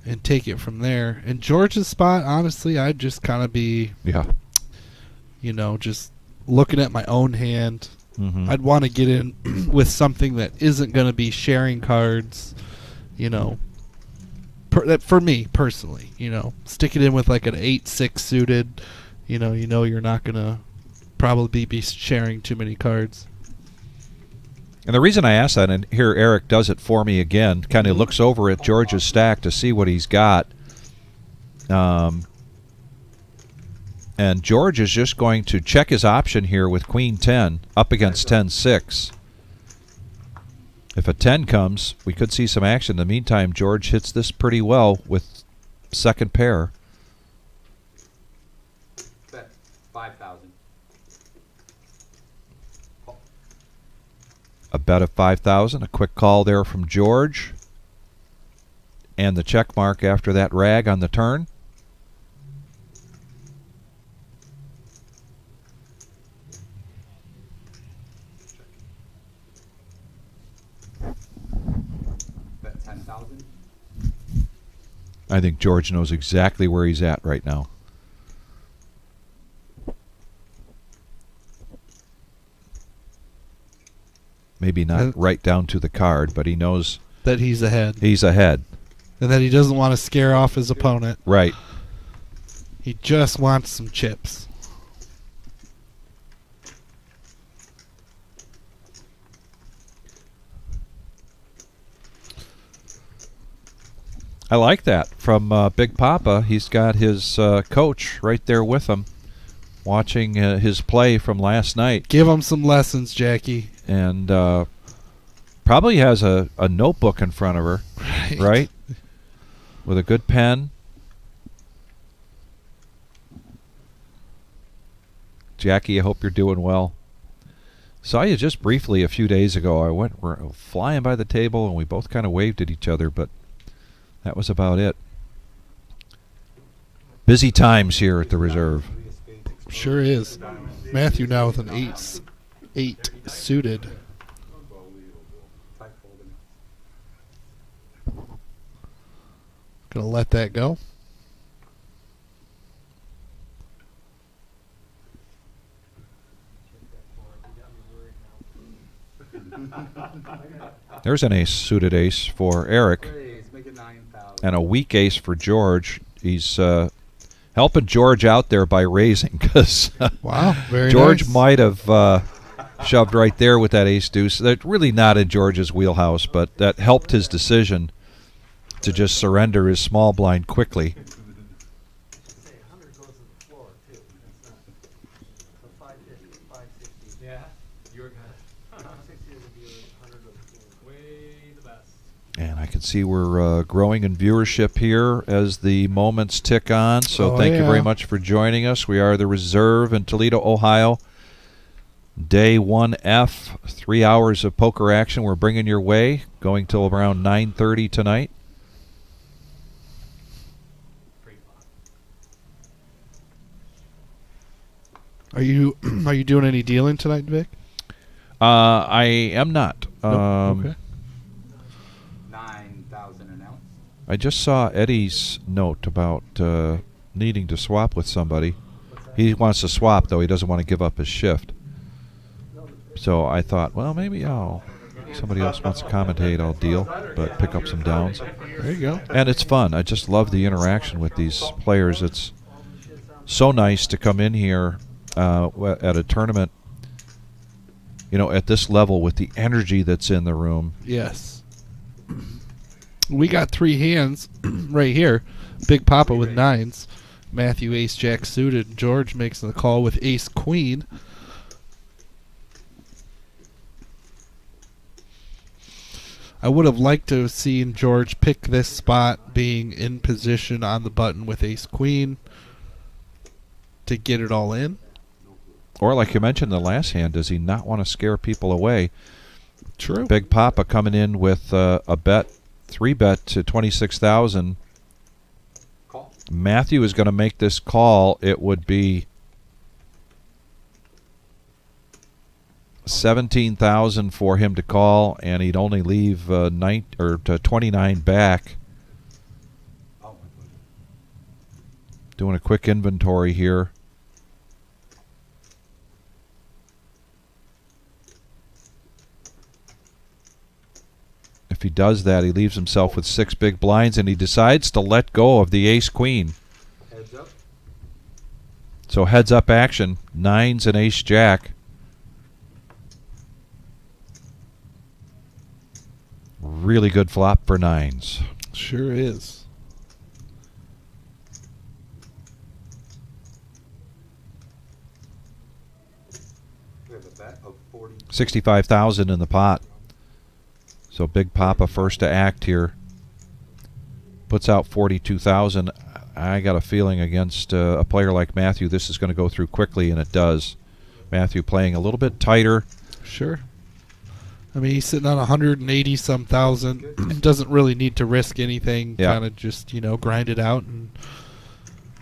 and take it from there. In George's spot, honestly, I'd just kind of be, Yeah. just looking at my own hand. Mm-hmm. I'd want to get in with something that isn't going to be sharing cards, for me personally, stick it in with like an 8-6 suited, you're not going to probably be sharing too many cards. And the reason I ask that, and here Eric does it for me again, kind of looks over at George's stack to see what he's got. And George is just going to check his option here with Queen 10 up against 10-6. If a 10 comes, we could see some action. In the meantime, George hits this pretty well with second pair. Bet 5,000. A bet of 5,000. A quick call there from George. And the check mark after that rag on the turn. Bet 10,000. I think George knows exactly where he's at right now. Maybe not right down to the card, but he knows That he's ahead. he's ahead. And that he doesn't want to scare off his opponent. Right. He just wants some chips. I like that from Big Papa. He's got his coach right there with him, watching his play from last night, Give him some lessons, Jackie. and probably has a notebook in front of her, right? With a good pen. Jackie, I hope you're doing well. Saw you just briefly a few days ago. I went flying by the table, and we both kind of waved at each other, but that was about it. Busy times here at the reserve. Sure is. Matthew now with an eight suited. Gonna let that go. There's an ace, suited ace for Eric, Raise, make it 9,000. and a weak ace for George. He's helping George out there by raising, because Wow, very George nice. might have shoved right there with that ace deuce. That's really not in George's wheelhouse, but that helped his decision to just surrender his small blind quickly. Say 100 goes to the floor too. That's not. So 550, 560. Yeah, you're good. 560 would be 100 goes to the floor. Way the best. And I can see we're growing in viewership here as the moments tick on. So Oh, thank you very yeah. much for joining us. We are the Reserve in Toledo, Ohio. Day 1F, 3 hours of poker action we're bringing your way, going till around 9:30 tonight. Great luck. Are you doing any dealing tonight, Vic? I am not. Okay. 9,000 an ounce. I just saw Eddie's note about needing to swap with somebody. He wants to swap, though. He doesn't want to give up his shift. So I thought, well, maybe somebody else wants to commentate, I'll deal, but pick up some downs. There you go. And it's fun. I just love the interaction with these players. It's so nice to come in here at a tournament, at this level with the energy that's in the room. Yes. We got three hands right here. Big Papa with nines. Matthew ace jack suited. George makes the call with ace queen. I would have liked to have seen George pick this spot, being in position on the button with ace queen to get it all in. Or like you mentioned in the last hand, does he not want to scare people away? True. Big Papa coming in with a bet, 3-bet to 26,000. Call. Matthew is going to make this call. It would be 17,000 for him to call, and he'd only leave 29 back. Oh, my goodness. Doing a quick inventory here. If he does that, he leaves himself with 6 big blinds, and he decides to let go of the ace-queen. Heads up. So heads-up action, 9s and ace-jack. Really good flop for 9s. Sure is. have a bet of 40. 65,000 in the pot. So Big Papa first to act here. Puts out 42,000. I got a feeling against a player like Matthew, this is going to go through quickly, and it does. Matthew playing a little bit tighter. Sure. I mean, he's sitting on 180-some thousand. Doesn't really need to risk anything. Yeah. Kind of just, grind it out.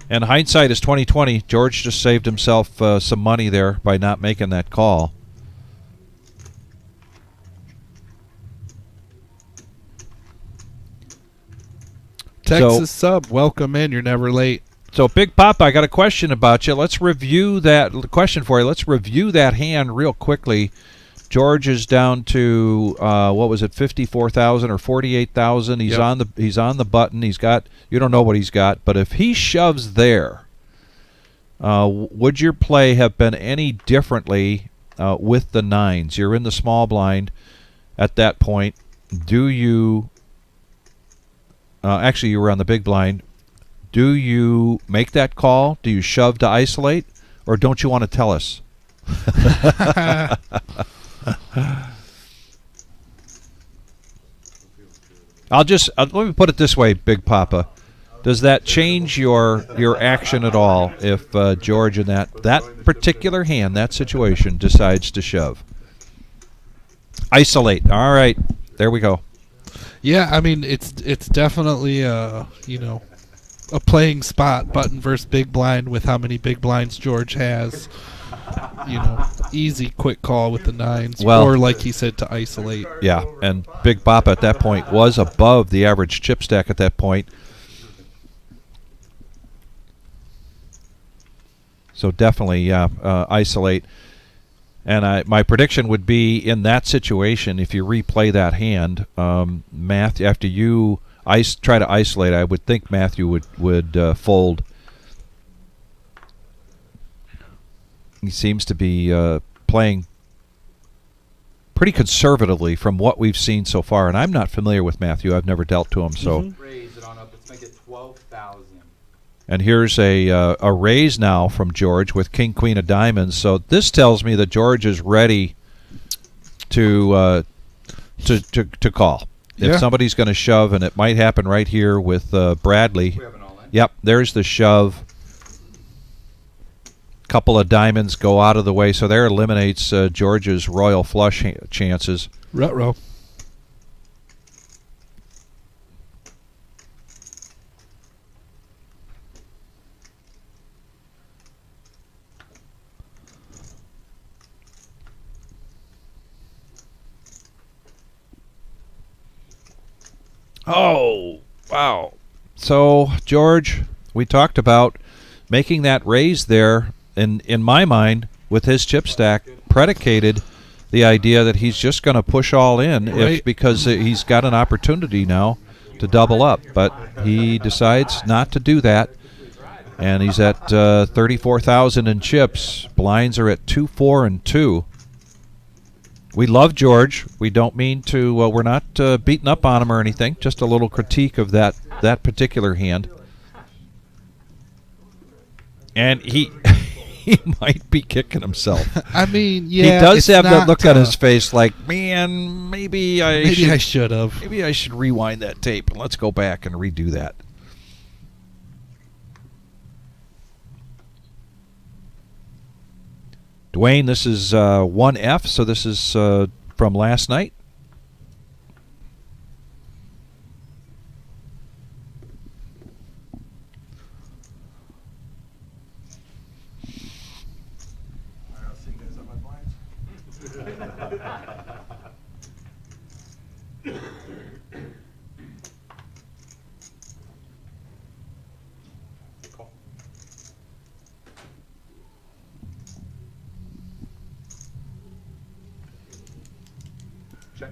And hindsight is 20/20. George just saved himself some money there by not making that call. Texas sub, welcome in. You're never late. So, Big Papa, I got a question about you. Let's review that question for you. Let's review that hand real quickly. George is down to what was it, 54,000 or 48,000? He's Yep. on the button. He's got, you don't know what he's got, but if he shoves there, would your play have been any differently with the nines? You're in the small blind at that point. Do you? Actually, you were on the big blind. Do you make that call? Do you shove to isolate, or don't you want to tell us? Let me put it this way, Big Papa. Does that change your action at all if George in that particular hand, that situation, decides to shove? Isolate. All right, there we go. Yeah, I mean, it's definitely a playing spot, button versus big blind with how many big blinds George has. Easy, quick call with the nines. Well, or like he said, to isolate. Yeah, and Big Papa at that point was above the average chip stack at that point. So definitely, isolate. And my prediction would be in that situation, if you replay that hand, Matthew, after you try to isolate, I would think Matthew would fold. He seems to be playing pretty conservatively from what we've seen so far, and I'm not familiar with Matthew. I've never dealt to him, so. Raise it on up. Let's make it 12,000. And here's a raise now from George with King Queen of Diamonds. So this tells me that George is ready to call. Yeah. If somebody's going to shove, and it might happen right here with Bradley. We have an all-in. Yep, there's the shove. Couple of diamonds go out of the way, so there eliminates George's royal flush chances. Ruh-roh. Oh, wow. So, George, we talked about making that raise there, and in my mind, with his chip stack, predicated the idea that he's just going to push all in Right. because he's got an opportunity now to double up. But he decides not to do that, and he's at 34,000 in chips. Blinds are at 2, 4, and 2. We love George. We don't mean to. We're not beating up on him or anything. Just a little critique of that particular hand. And he he might be kicking himself. I mean, yeah. he does it's have that not, look on his face, like, man, maybe I should have. Maybe I should rewind that tape and let's go back and redo that. Dwayne, this is 1F, so this is from last night. Check.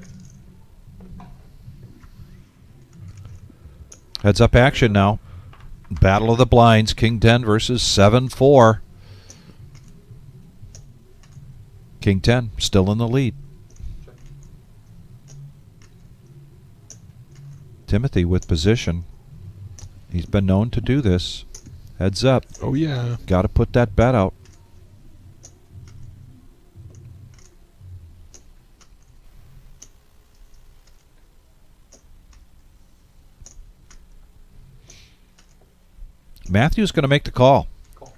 Heads up action now. Battle of the blinds, King 10 versus 7-4. King 10 still in the lead. Timothy with position. He's been known to do this. Heads up. Oh, yeah. Got to put that bet out. Matthew's going to make the call.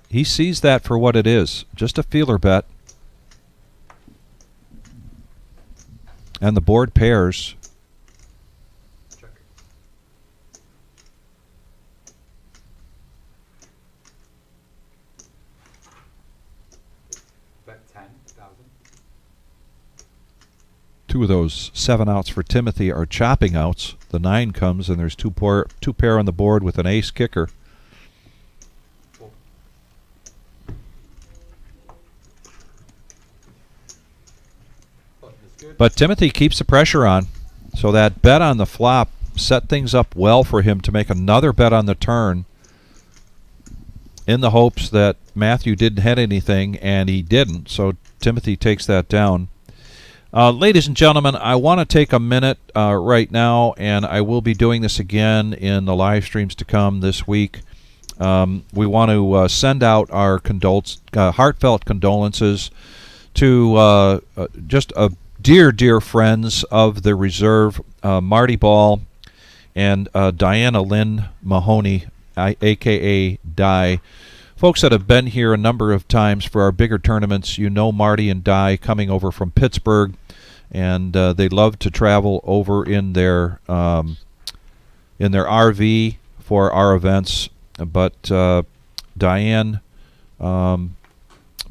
He sees that for what it is, just a feeler bet. And the board pairs. Check. Bet 10,000. Two of those 7 outs for Timothy are chopping outs. The 9 comes, and there's two pair on the board with an ace kicker. Fold. Button is good. But Timothy keeps the pressure on. So that bet on the flop set things up well for him to make another bet on the turn in the hopes that Matthew didn't hit anything, and he didn't. So Timothy takes that down. Ladies and gentlemen, I want to take a minute right now, and I will be doing this again in the live streams to come this week. We want to send out our heartfelt condolences to just dear friends of the reserve, Marty Ball and Diana Lynn Mahoney, a.k.a. Di. Folks that have been here a number of times for our bigger tournaments, you know Marty and Di coming over from Pittsburgh, and they love to travel over in their RV for our events. But Diane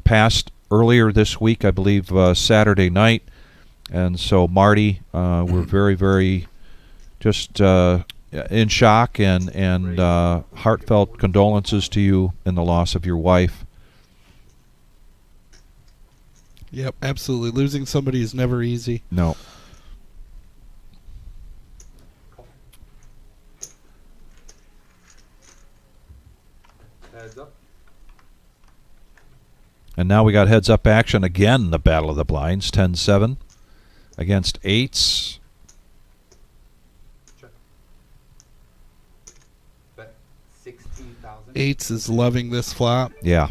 passed earlier this week, I believe Saturday night, and so Marty, we're very just in shock and heartfelt condolences to you in the loss of your wife. Yep, absolutely. Losing somebody is never easy. No. Heads up. And now we got heads up action again. The Battle of the Blinds, 10-7 against 8s. Check. Bet 16,000. Eights is loving this flop. Yeah.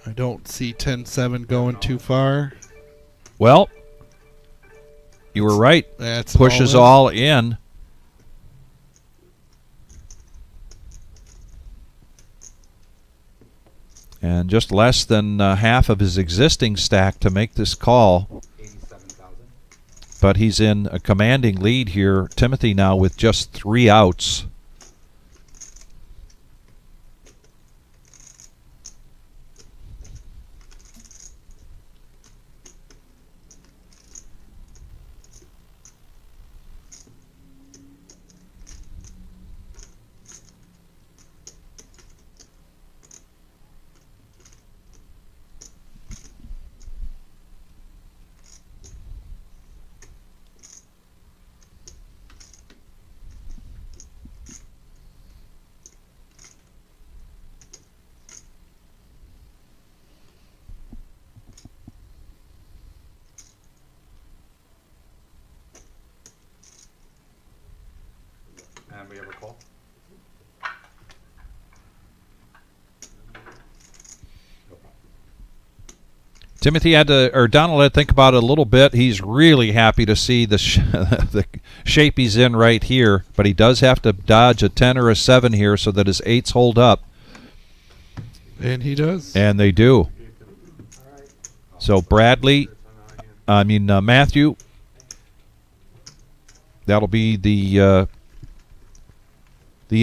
I don't see 10-7 going too far. Well, you were right. That's Pushes all in. And just less than half of his existing stack to make this call. 87,000. But he's in a commanding lead here. Timothy now with just 3 outs. And we have a call. No problem. Timothy Donald had to think about it a little bit. He's really happy to see the the shape he's in right here, but he does have to dodge a 10 or a 7 here so that his 8s hold up. And he does. And they do. So Matthew, that'll be the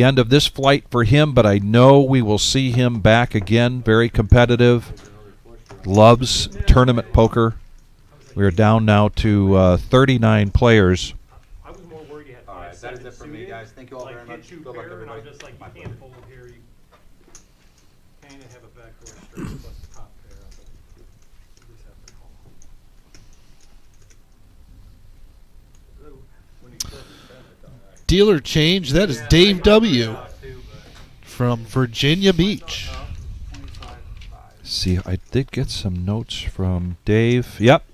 end of this flight for him, but I know we will see him back again. Very competitive. Loves tournament poker. We are down now to 39 players. I was more worried you had All right, that is it for me, guys. Thank you all like very hit much. you Good luck, paired, and everybody. I'm just like, My you can't pleasure. fold here. You Kind of have a backdoor straight plus the top pair of it. You just have to call. When you click, it done right. Dealer change. That is Yeah, Dave I got W. too, but from Virginia Beach. 25-5. See, I did get some notes from Dave. Yep,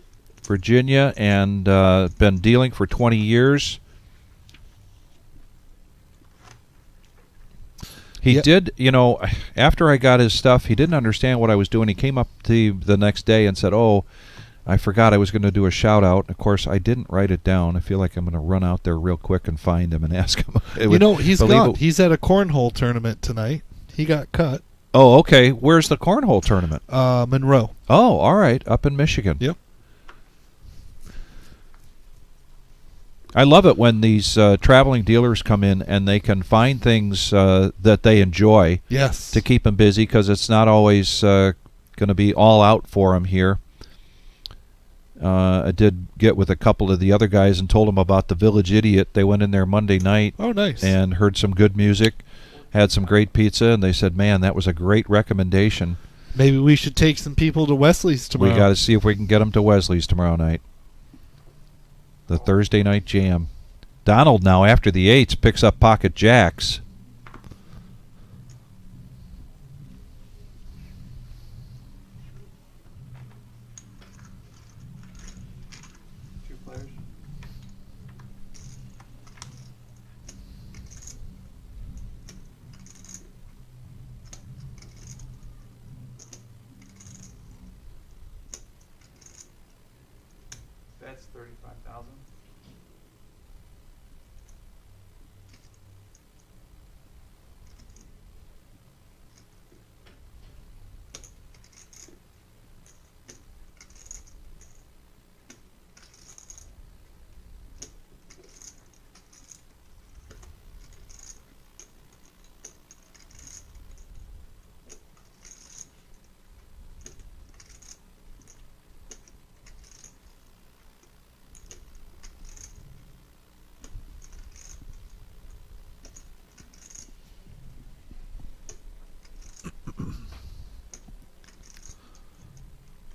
Virginia, and been dealing for 20 years. He Yep. did, after I got his stuff, he didn't understand what I was doing. He came up to the next day and said, "Oh, I forgot I was going to do a shout out." Of course, I didn't write it down. I feel like I'm going to run out there real quick and find him and ask him. He's gone. He's at a cornhole tournament tonight. He got cut. Oh, okay. Where's the cornhole tournament? Monroe. Oh, all right. Up in Michigan. Yep. I love it when these traveling dealers come in and they can find things that they enjoy Yes. to keep them busy, because it's not always going to be all out for them here. I did get with a couple of the other guys and told them about the Village Idiot. They went in there Monday night Oh, nice. and heard some good music, had some great pizza, and they said, man, that was a great recommendation. Maybe we should take some people to Wesley's tomorrow. We got to see if we can get them to Wesley's tomorrow night. The Thursday night jam. Donald now, after the eights, picks up pocket jacks. Two players. That's 35,000.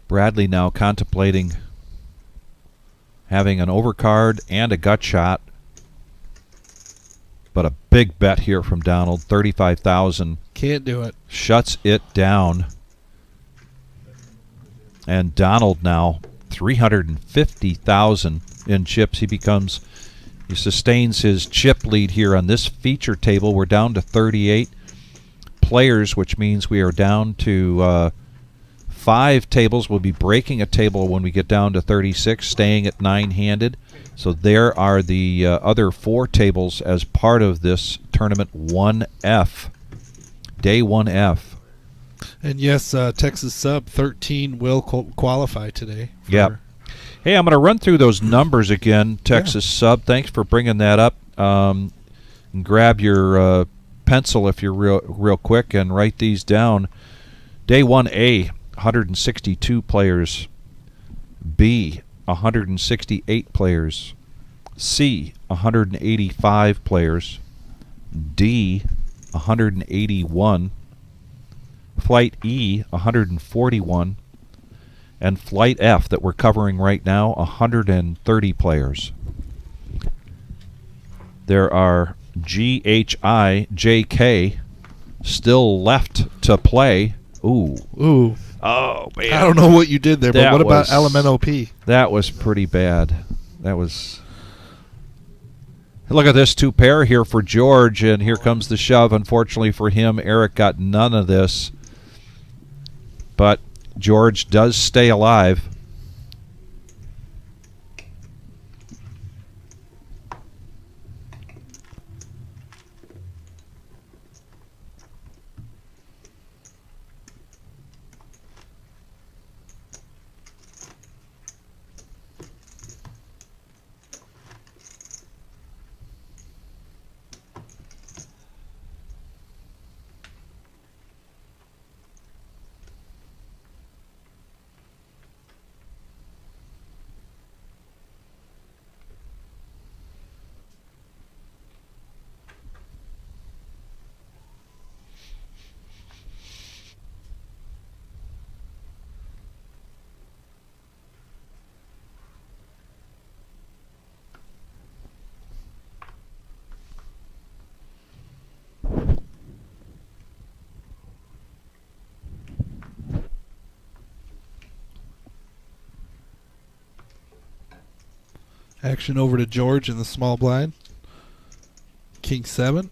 Bradley now contemplating having an overcard and a gut shot. But a big bet here from Donald, 35,000. Can't do it. Shuts it down. And Donald now 350,000 in chips. He sustains his chip lead here on this feature table. We're down to 38 players, which means we are down to 5 tables. We'll be breaking a table when we get down to 36, staying at 9-handed. So there are the other 4 tables as part of this tournament 1F. Day 1F. And yes, Texas Sub 13 will qualify today. Yep. Hey, I'm going to run through those numbers again, Texas Sub. Thanks for bringing that up. And grab your pencil if you're real quick and write these down. Day 1A, 162 players. B, 168 players. C, 185 players. D, 181. Flight E, 141. And Flight F, that we're covering right now, 130 players. There are G, H, I, J, K still left to play. Ooh. Ooh. Oh, man. I don't know what you did there, but That what about was- LMNOP? That was pretty bad. That was... Look at this 2 pair here for George, and here comes the shove. Unfortunately for him, Eric got none of this. But George does stay alive. Action over to George in the small blind. King 7.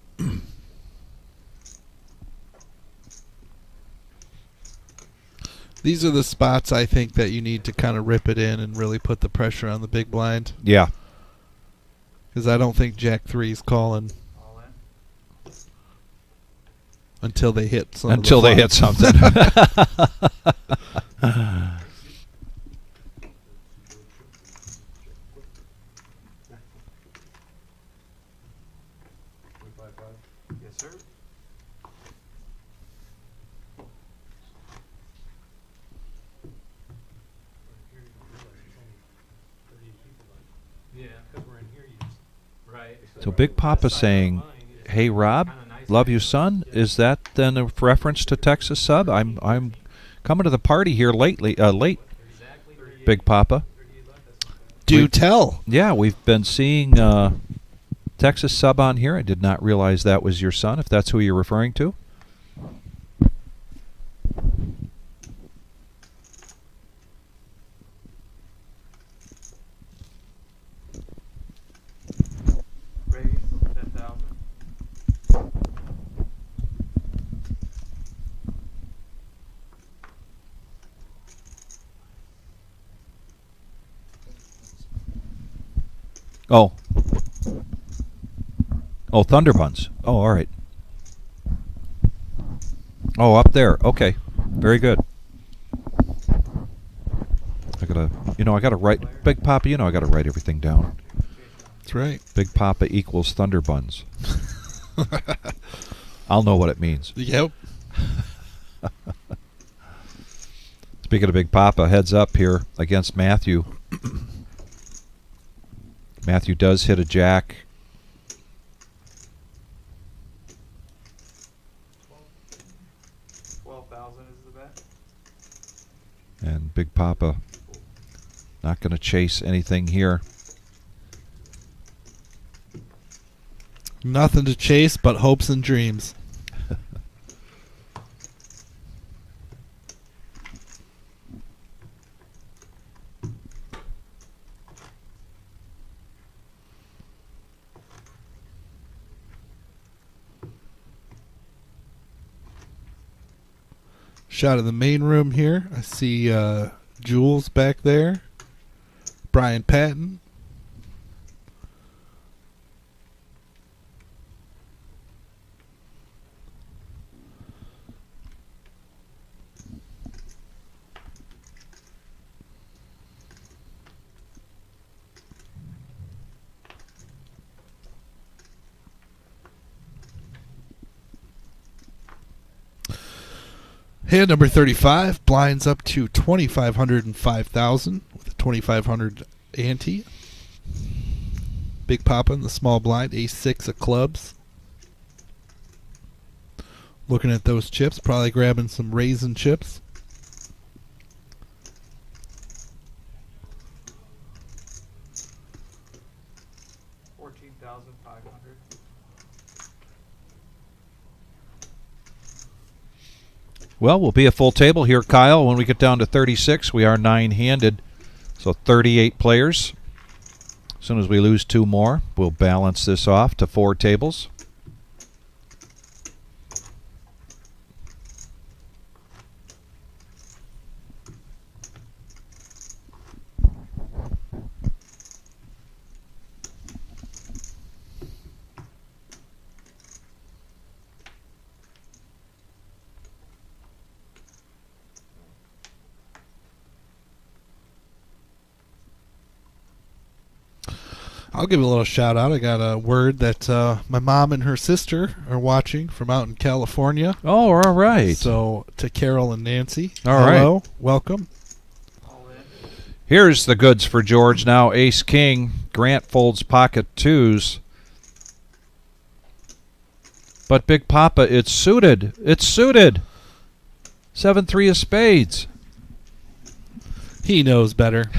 These are the spots I think that you need to kind of rip it in and really put the pressure on the big blind. Yeah. Because I don't think Jack 3 is calling. All in. Until they hit some. Until they hit something. Yes, sir. Yeah. Because we're in here, you just. Right. So Big Papa saying, "Hey Rob, love you, son." Is that then a reference to Texas Sub? I'm coming to the party here lately. Late, Exactly. Big Papa. Do tell. Yeah, we've been seeing Texas Sub on here. I did not realize that was your son. If that's who you're referring to. Raise 10,000. Oh. Oh, Thunder Buns. Oh, all right. Oh, up there. Okay. Very good. I gotta write, Big Papa, I gotta write everything down. That's right. Big Papa equals Thunder Buns. I'll know what it means. Yep. Speaking of Big Papa, heads up here against Matthew. Matthew does hit a jack. 12,000 is the bet. And Big Papa not going to chase anything here. Nothing to chase but hopes and dreams. Shot of the main room here. I see Jules back there. Brian Patton. Hand number 35 blinds up to 2,500 and 5,000 with a 2,500 ante. Big Papa in the small blind, ace-6 of clubs. Looking at those chips, probably grabbing some raisin chips. $14,500. Well, we'll be a full table here, Kyle. When we get down to 36, we are 9-handed. So 38 players. As soon as we lose 2 more, we'll balance this off to 4 tables. I'll give a little shout out. I got a word that my mom and her sister are watching from out in California. Oh, all right. So to Carol and Nancy, All right. hello, welcome. All in. Here's the goods for George now. Ace King. Grant folds pocket 2s. But Big Papa, it's suited. It's suited. 7-3 of spades. He knows better.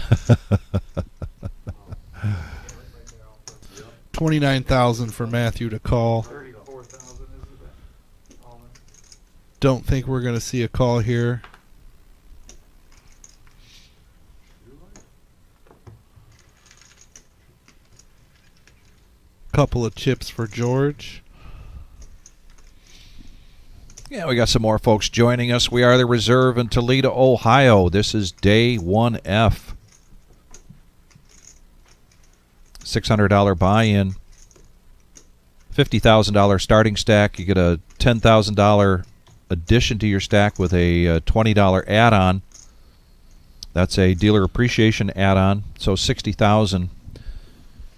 29,000 for Matthew to call. 34,000 is the bet. All in. Don't think we're going to see a call here. Couple of chips for George. Yeah, we got some more folks joining us. We are the Reserve in Toledo, Ohio. This is day 1F. $600 buy-in. $50,000 starting stack. You get a $10,000 addition to your stack with a $20 add-on. That's a dealer appreciation add-on, so $60,000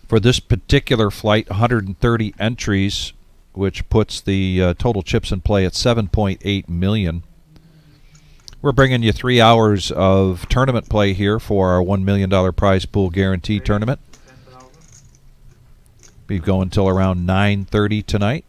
for this particular flight. 130 entries, which puts the total chips in play at 7.8 million. We're bringing you 3 hours of tournament play here for our $1 million prize pool guarantee tournament. Be going until around 9:30 tonight.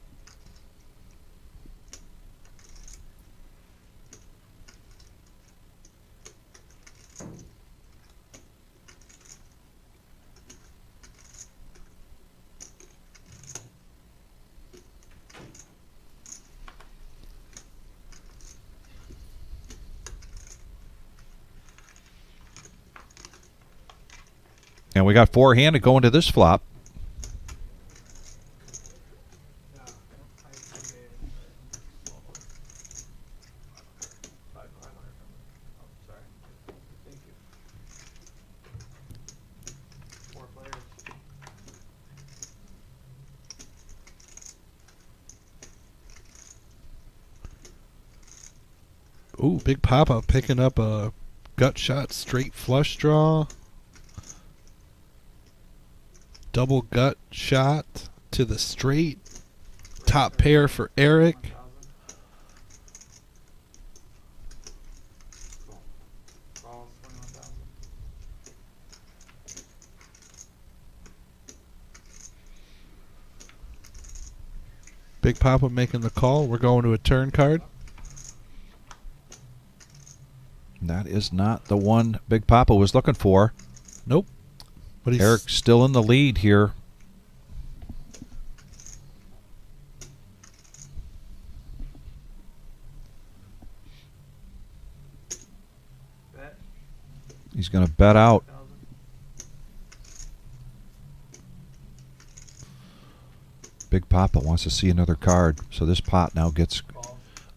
And we got four-handed going to this flop. Ooh, Big Papa picking up a gut shot straight flush draw. Double gut shot to the straight. Top pair for Eric. Big Papa making the call. We're going to a turn card. That is not the one Big Papa was looking for. Nope. But Eric's still in the lead here. He's going to bet out. Big Papa wants to see another card, so this pot now gets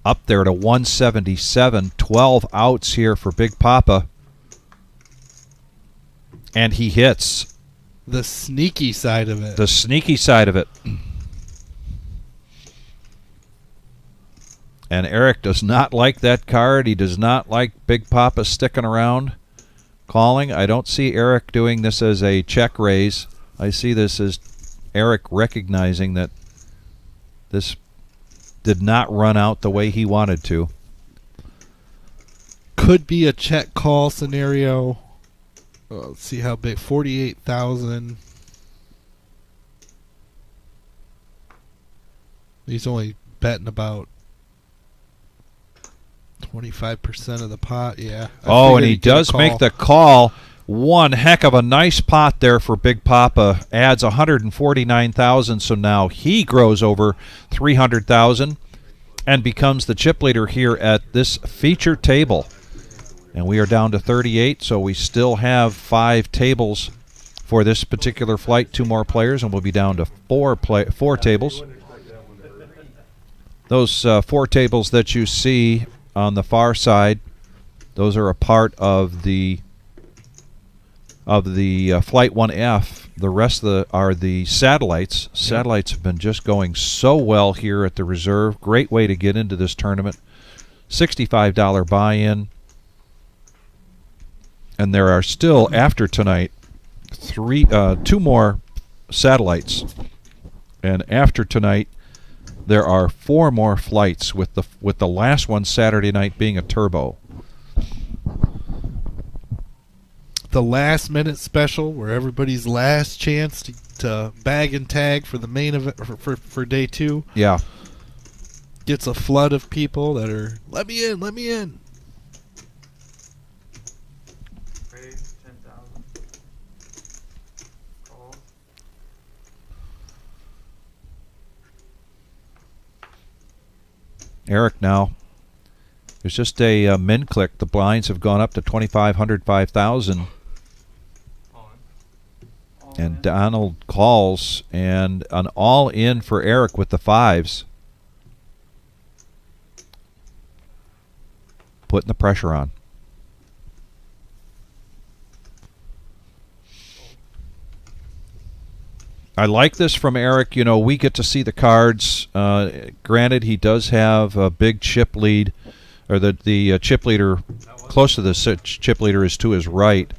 up there to 177. 12 outs here for Big Papa. And he hits. The sneaky side of it. The sneaky side of it. And Eric does not like that card. He does not like Big Papa sticking around, calling. I don't see Eric doing this as a check raise. I see this as Eric recognizing that this did not run out the way he wanted to. Could be a check call scenario. Let's see how big. 48,000. He's only betting about 25% of the pot. Yeah. Oh, and he does make the call. One heck of a nice pot there for Big Papa. Adds 149,000, so now he grows over 300,000 and becomes the chip leader here at this feature table. And we are down to 38, so we still have 5 tables for this particular flight. 2 more players, and we'll be down to 4 tables. Those 4 tables that you see on the far side, those are a part of the Flight 1F. The rest are the satellites. Satellites have been just going so well here at the reserve. Great way to get into this tournament. $65 buy-in. And there are still, after tonight, 2 more satellites. And after tonight, there are 4 more flights, with the last one Saturday night being a turbo. The last minute special, where everybody's last chance to bag and tag for the main event for day 2. Yeah. Gets a flood of people that are, let me in, let me in. Eric now. There's just a min click. The blinds have gone up to 2,500, 5,000. And Donald calls, and an all-in for Eric with the 5s. Putting the pressure on. I like this from Eric. You know, we get to see the cards Granted, he does have a big chip lead, or the chip leader, close to the chip leader is to his right.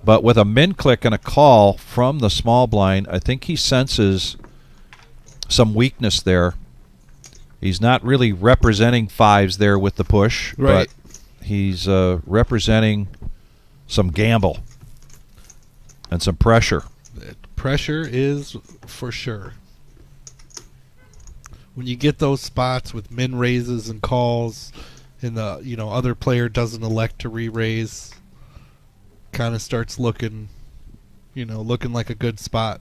But with a min click and a call from the small blind, I think he senses some weakness there. He's not really representing fives there with the push, Right. but he's representing some gamble and some pressure. Pressure is for sure. When you get those spots with min raises and calls, and the other player doesn't elect to re-raise, kind of starts looking like a good spot.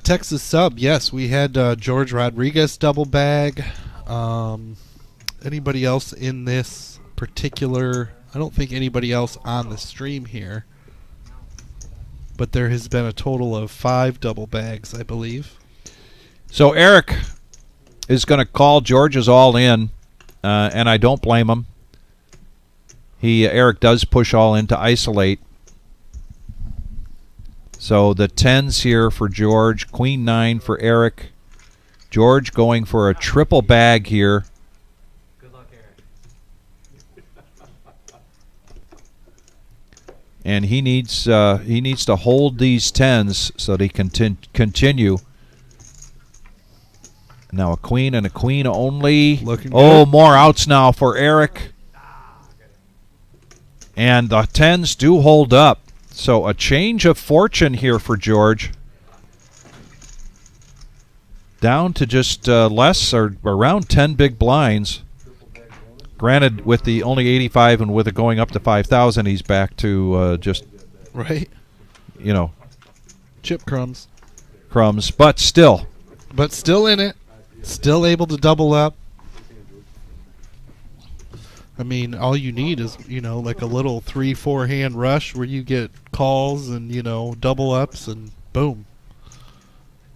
Texas sub, yes, we had George Rodriguez double bag. Anybody else in this particular? I don't think anybody else on the stream here. But there has been a total of 5 double bags, I believe. So Eric is going to call George's all in, and I don't blame him. Eric does push all in to isolate. So the 10s here for George, Queen 9 for Eric. George going for a triple bag here. Good luck, Eric. And he needs to hold these 10s so that he can continue. Now a queen and a queen only. Looking good. More outs now for Eric. And the 10s do hold up. So a change of fortune here for George. Down to just less or around 10 big blinds. Granted, with the only 85 and with it going up to 5,000, he's back to just, Right. Chip crumbs. But still. But still in it. Still able to double up. I mean, all you need is, like a little 3-4 hand rush where you get calls and, double ups and boom.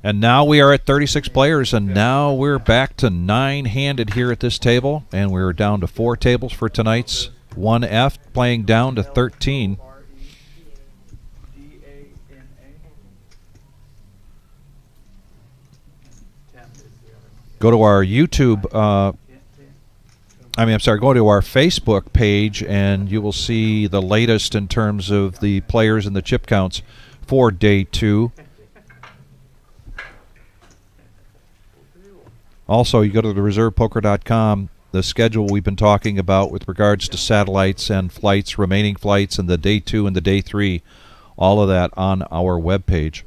And now we are at 36 players, and now we're back to 9-handed here at this table, and we're down to 4 tables for tonight's 1F, playing down to 13. Go to our YouTube, go to our Facebook page, and you will see the latest in terms of the players and the chip counts for day 2. Also, you go to the reservepoker.com, the schedule we've been talking about with regards to satellites and flights, remaining flights, and the day 2 and the day 3, all of that on our webpage.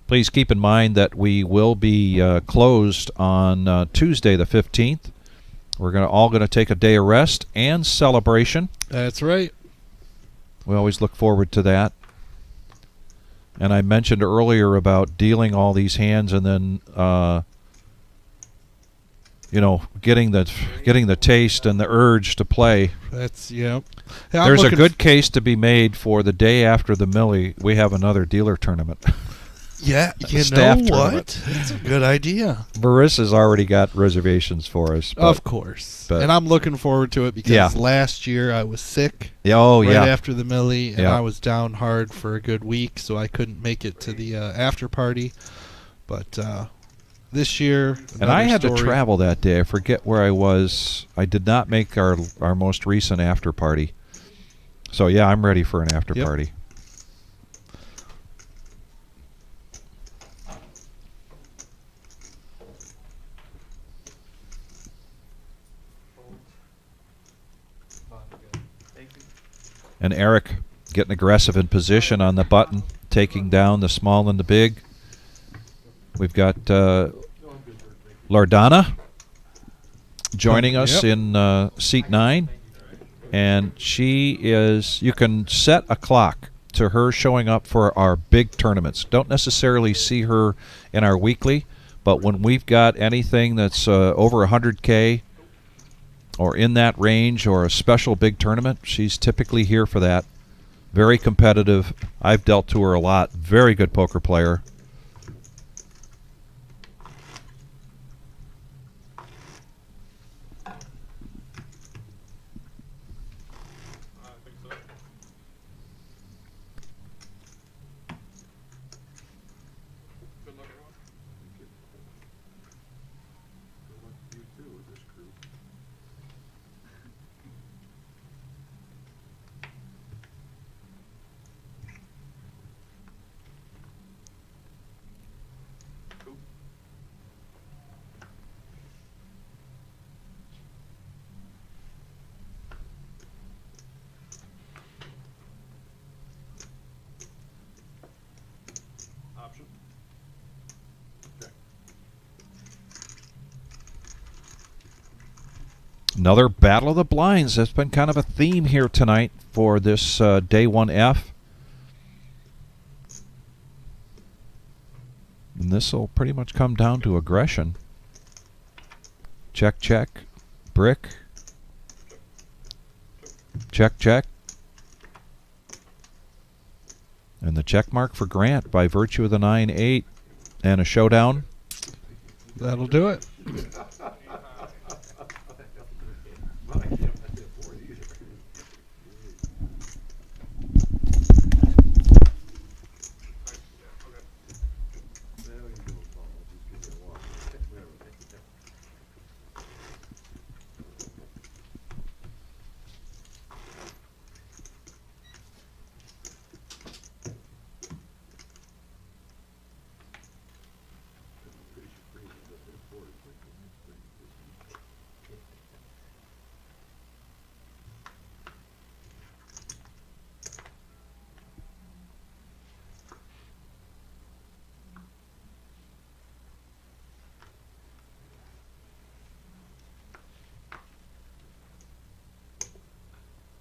Please keep in mind that we will be closed on Tuesday the 15th. We're all going to take a day of rest and celebration. That's right. We always look forward to that. And I mentioned earlier about dealing all these hands and then, getting the taste and the urge to play. That's, yeah. There's a good case to be made for the day after the Millie. We have another dealer tournament. Yeah, you Staff know tournament. what? That's a good idea. Marissa's already got reservations for us. Of course. And I'm looking forward to it because last year I was sick. Right after the Millie, and I was down hard for a good week, so I couldn't make it to the after party. But this year, and I had to travel that day. I forget where I was. I did not make our most recent after party. So yeah, I'm ready for an after party. And Eric getting aggressive in position on the button, taking down the small and the big. We've got Lardana joining us in seat 9. And she is, you can set a clock to her showing up for our big tournaments. Don't necessarily see her in our weekly, but when we've got anything that's over 100K, or in that range, or a special big tournament, she's typically here for that. Very competitive. I've dealt to her a lot. Very good poker player. You too with this crew. Option. Check. Another Battle of the Blinds. That's been kind of a theme here tonight for this day 1F. And this will pretty much come down to aggression. Check, check. Brick. Check, check. And the check mark for Grant by virtue of the 9-8 and a showdown. That'll do it.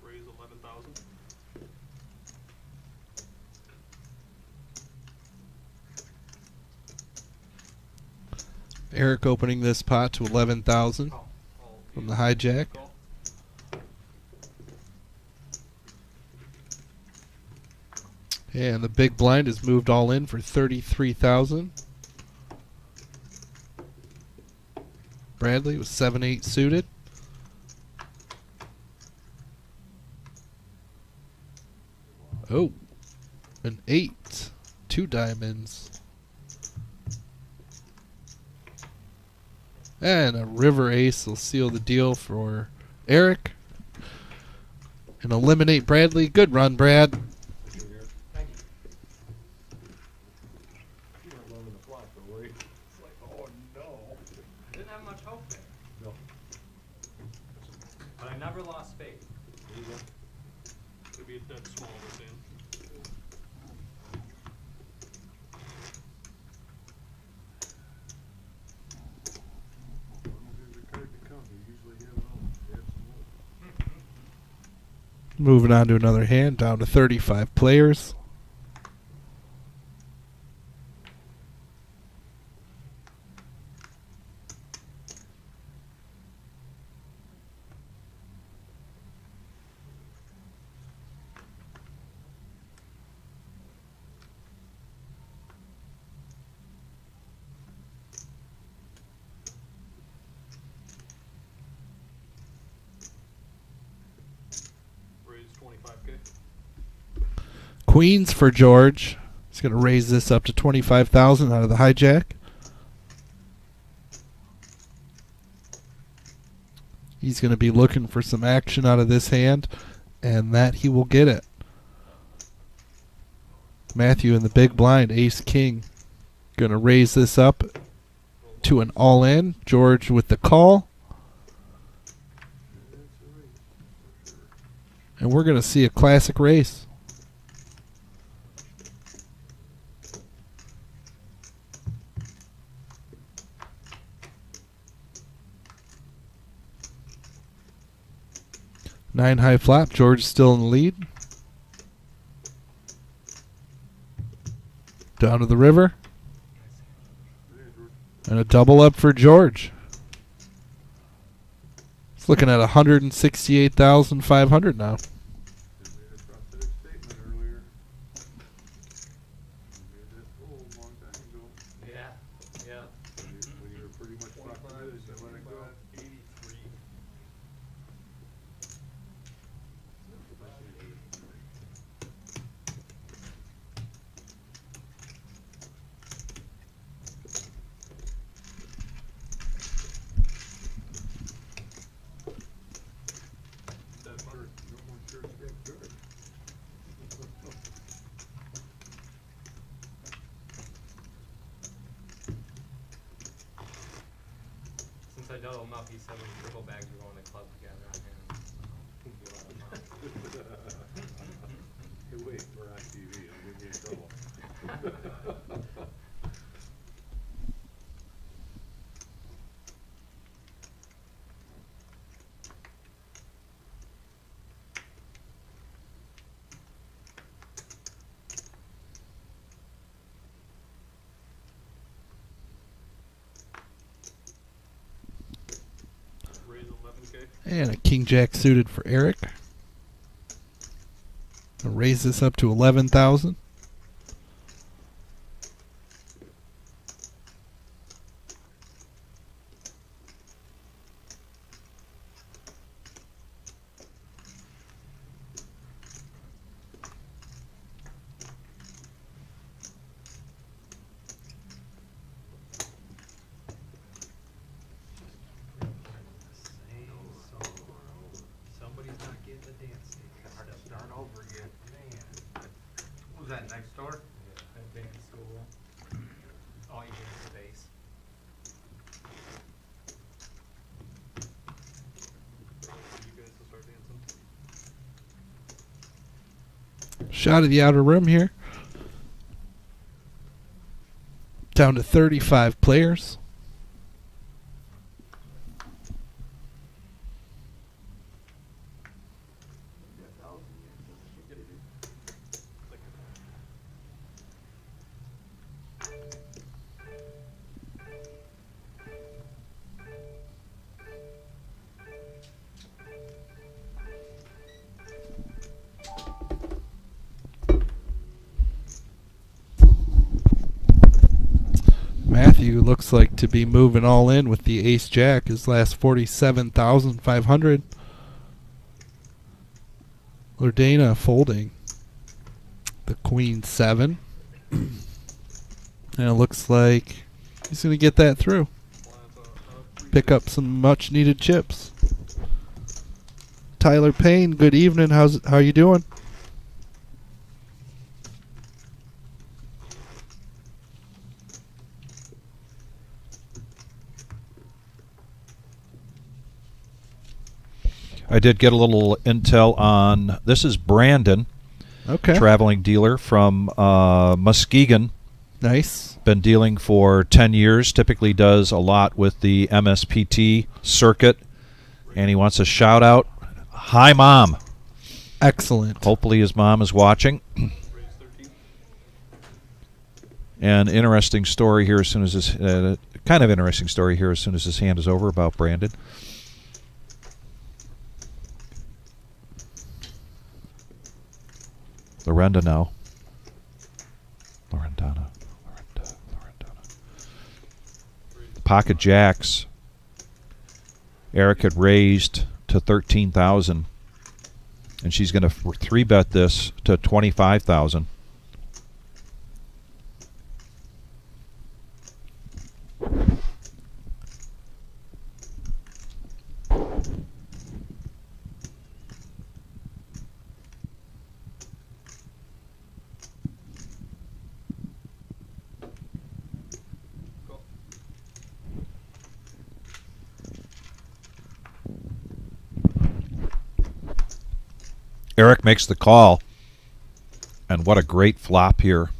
Raise 11,000. Eric opening this pot to 11,000 from the hijack. And the big blind is moved all in for 33,000. Bradley with 7-8 suited. Oh, an 8. 2 diamonds. And a river ace will seal the deal for Eric. And eliminate Bradley. Good run, Brad. Thank you. You weren't loving the flop, though, were you? It's like, oh no. Didn't have much hope there, No. but I never lost faith. There you go. Maybe a dead small this in. There's a card to come. You usually have it all. You have some more. Moving on to another hand, down to 35 players. Raise 25K. Queens for George. He's going to raise this up to 25,000 out of the hijack. He's going to be looking for some action out of this hand, and that he will get it. Matthew in the big blind, ace king. Going to raise this up to an all-in. George with the call. And we're going to see a classic race. Nine high flop. George still in the lead. Down to the river. And a double up for George. It's looking at 168,500 now. They made a prophetic statement anecdotal enough. He said when triple bags were going to club together on him. He let him know. Hey, wait, we're on TV. I'm gonna get in trouble. Raise 11K. And a king jack suited for Eric. I'll raise this up to 11,000. Somebody's not getting the dance. Gotta start over again. Man. What was that, next door? Yeah, advanced school. All you get is space. You guys will start dancing. Shot of the outer rim here. Down to 35 players. Matthew looks like to be moving all in with the ace jack. His last 47,500. Lordana folding the queen 7. And it looks like he's going to get that through. Pick up some much needed chips. Tyler Payne, good evening. How are you doing? I did get a little intel on this. Is Brandon, Okay. traveling dealer from Muskegon. Nice. Been dealing for 10 years. Typically does a lot with the MSPT circuit. And he wants a shout out. Hi, Mom. Excellent. Hopefully his mom is watching. Raise 13. And interesting story here as soon as this, kind of interesting story here as soon as this hand is over about Brandon. Lorenda now. Lorendana. Pocket jacks. Eric had raised to 13,000, and she's going to 3-bet this to 25,000. Eric makes the call, and what a great flop here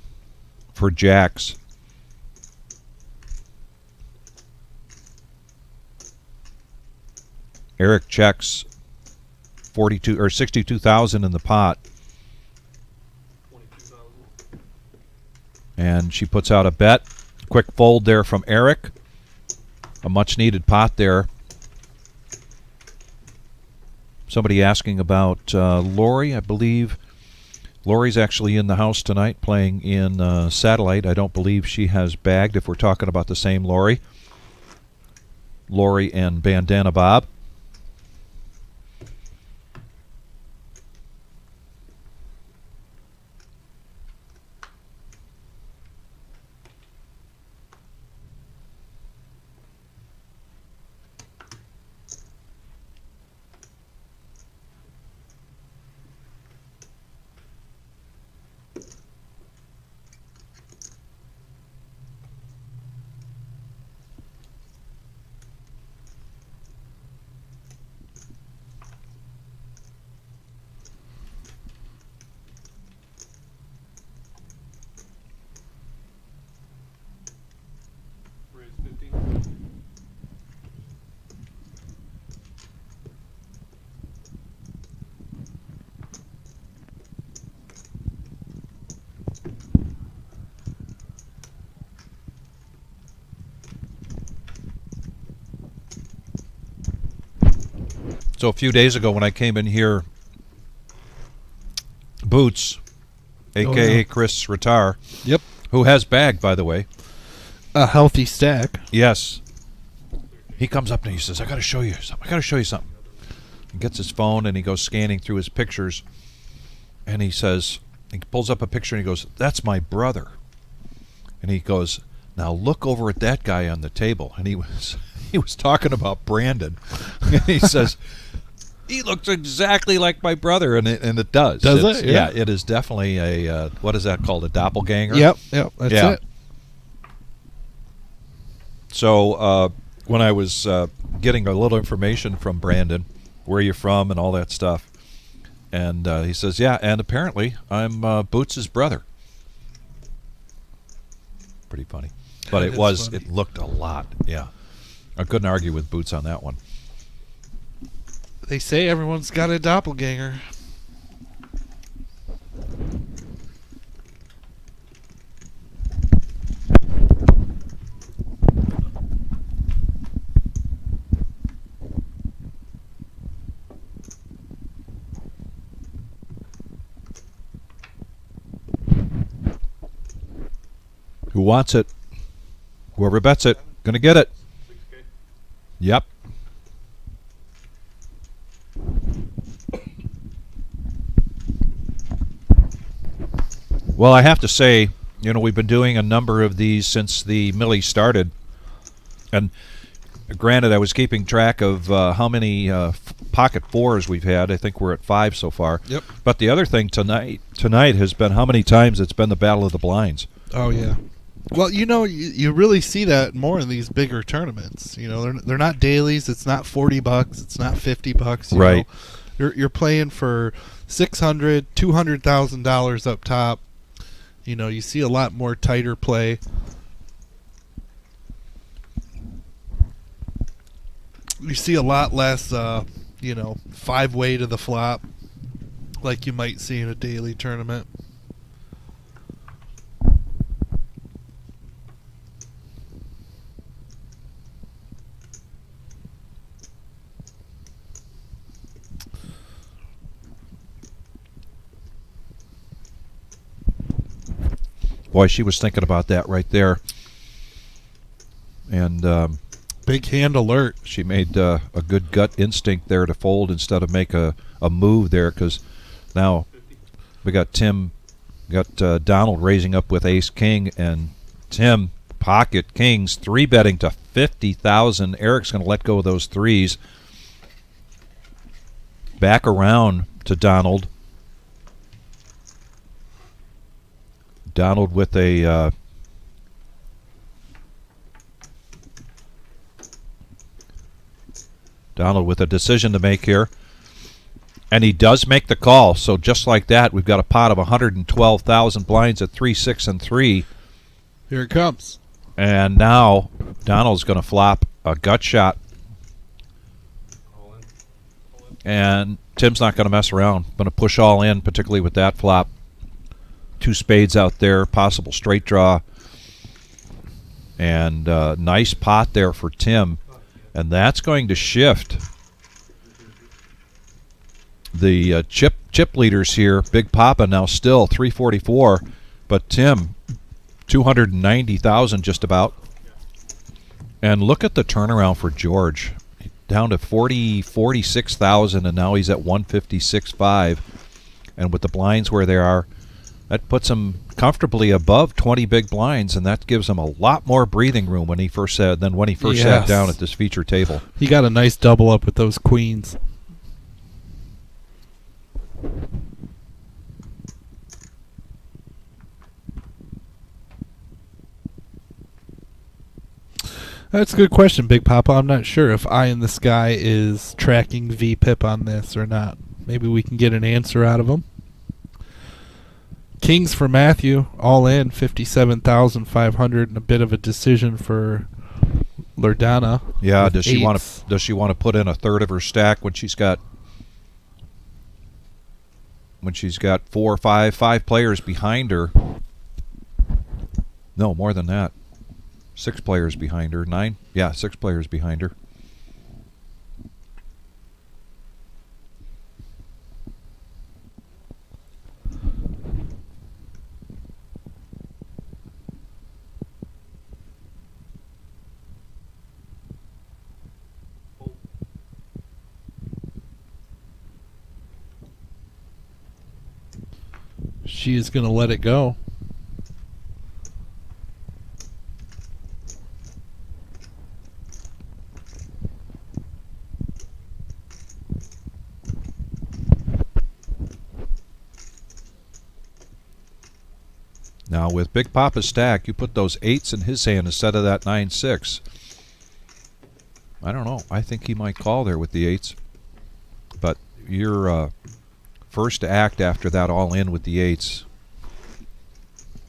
for jacks. Eric checks 42 or 62,000 in the pot, 22,000. and she puts out a bet. Quick fold there from Eric. A much needed pot there. Somebody asking about Lori. I believe Lori's actually in the house tonight playing in Satellite. I don't believe she has bagged, if we're talking about the same Lori. Lori and Bandana Bob. So a few days ago when I came in here, Boots, a.k.a. Chris Ratar, Yep. who has bagged, by the way. A healthy stack. Yes. He comes up and he says, I got to show you something. I got to show you something. He gets his phone and he goes scanning through his pictures. And he says, he pulls up a picture and he goes, that's my brother. And he goes, now look over at that guy on the table. And he was talking about Brandon. And he says, he looks exactly like my brother, and it does. Does It's- it? Yeah. it is definitely a, what is that called, a doppelganger? Yep, that's Yeah. it. So when I was getting a little information from Brandon, where you're from and all that stuff, and he says, yeah, and apparently I'm Boots' brother. Pretty funny. But That is funny. it looked a lot, yeah. I couldn't argue with Boots on that one. They say everyone's got a doppelganger. Who wants it? Whoever bets it, gonna get it. Yep. Well, I have to say, we've been doing a number of these since the Millie started. And granted, I was keeping track of how many pocket fours we've had. I think we're at 5 so far. Yep. But the other thing tonight has been how many times it's been the Battle of the Blinds. Oh, yeah. Well, you really see that more in these bigger tournaments. They're not dailies. It's not $40. It's not $50. you Right. know. You're playing for $600,000, $200,000 up top. You see a lot more tighter play. You see a lot less, 5-way to the flop, like you might see in a daily tournament. Boy, she was thinking about that right there. And Big hand alert. she made a good gut instinct there to fold instead of make a move there, because now we got Donald raising up with ace king, and Tim pocket kings 3-betting to 50,000. Eric's going to let go of those threes. Back around to Donald. Donald with a decision to make here. And he does make the call. So just like that, we've got a pot of 112,000 blinds at 3, 6, and 3. Here it comes. And now Donald's going to flop a gut shot. And Tim's not going to mess around. Going to push all in, particularly with that flop. 2 spades out there, possible straight draw. And nice pot there for Tim. And that's going to shift the chip leaders here. Big Papa now still 344, but Tim 290,000 just about. And look at the turnaround for George, down to 46,000, and now he's at 156.5. And with the blinds where they are, that puts him comfortably above 20 big blinds, and that gives him a lot more breathing room when he first sat down at this feature table. He got a nice double up with those queens. That's a good question, Big Papa. I'm not sure if Eye in the Sky is tracking VPIP on this or not. Maybe we can get an answer out of him. Kings for Matthew, all in 57,500, and a bit of a decision for Loredana. Yeah, with does she want eights. to put in a third of her stack when she's got 4 or 5 players behind her? No, more than that. 6 players behind her. 9? Yeah, 6 players behind her. She is going to let it go. Now, with Big Papa's stack, you put those 8s in his hand instead of that 9-6. I don't know. I think he might call there with the 8s. But your first act after that all in with the 8s,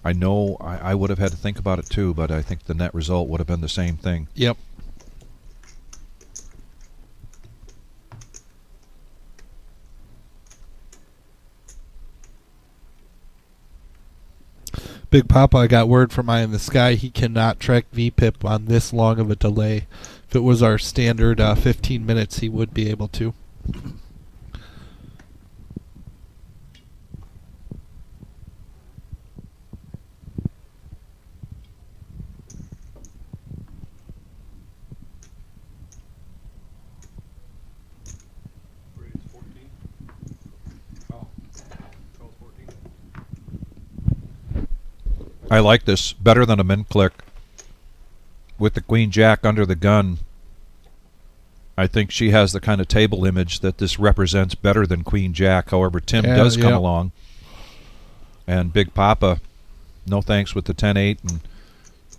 I know I would have had to think about it too, but I think the net result would have been the same thing. Yep. Big Papa, I got word from Eye in the Sky. He cannot track VPIP on this long of a delay. If it was our standard 15 minutes, he would be able to. Raise 14. Oh, 12, 14. I like this better than a min click. With the Queen Jack under the gun, I think she has the kind of table image that this represents better than Queen Jack. However, Tim does come along. And Big Papa, no thanks with the 10-8. And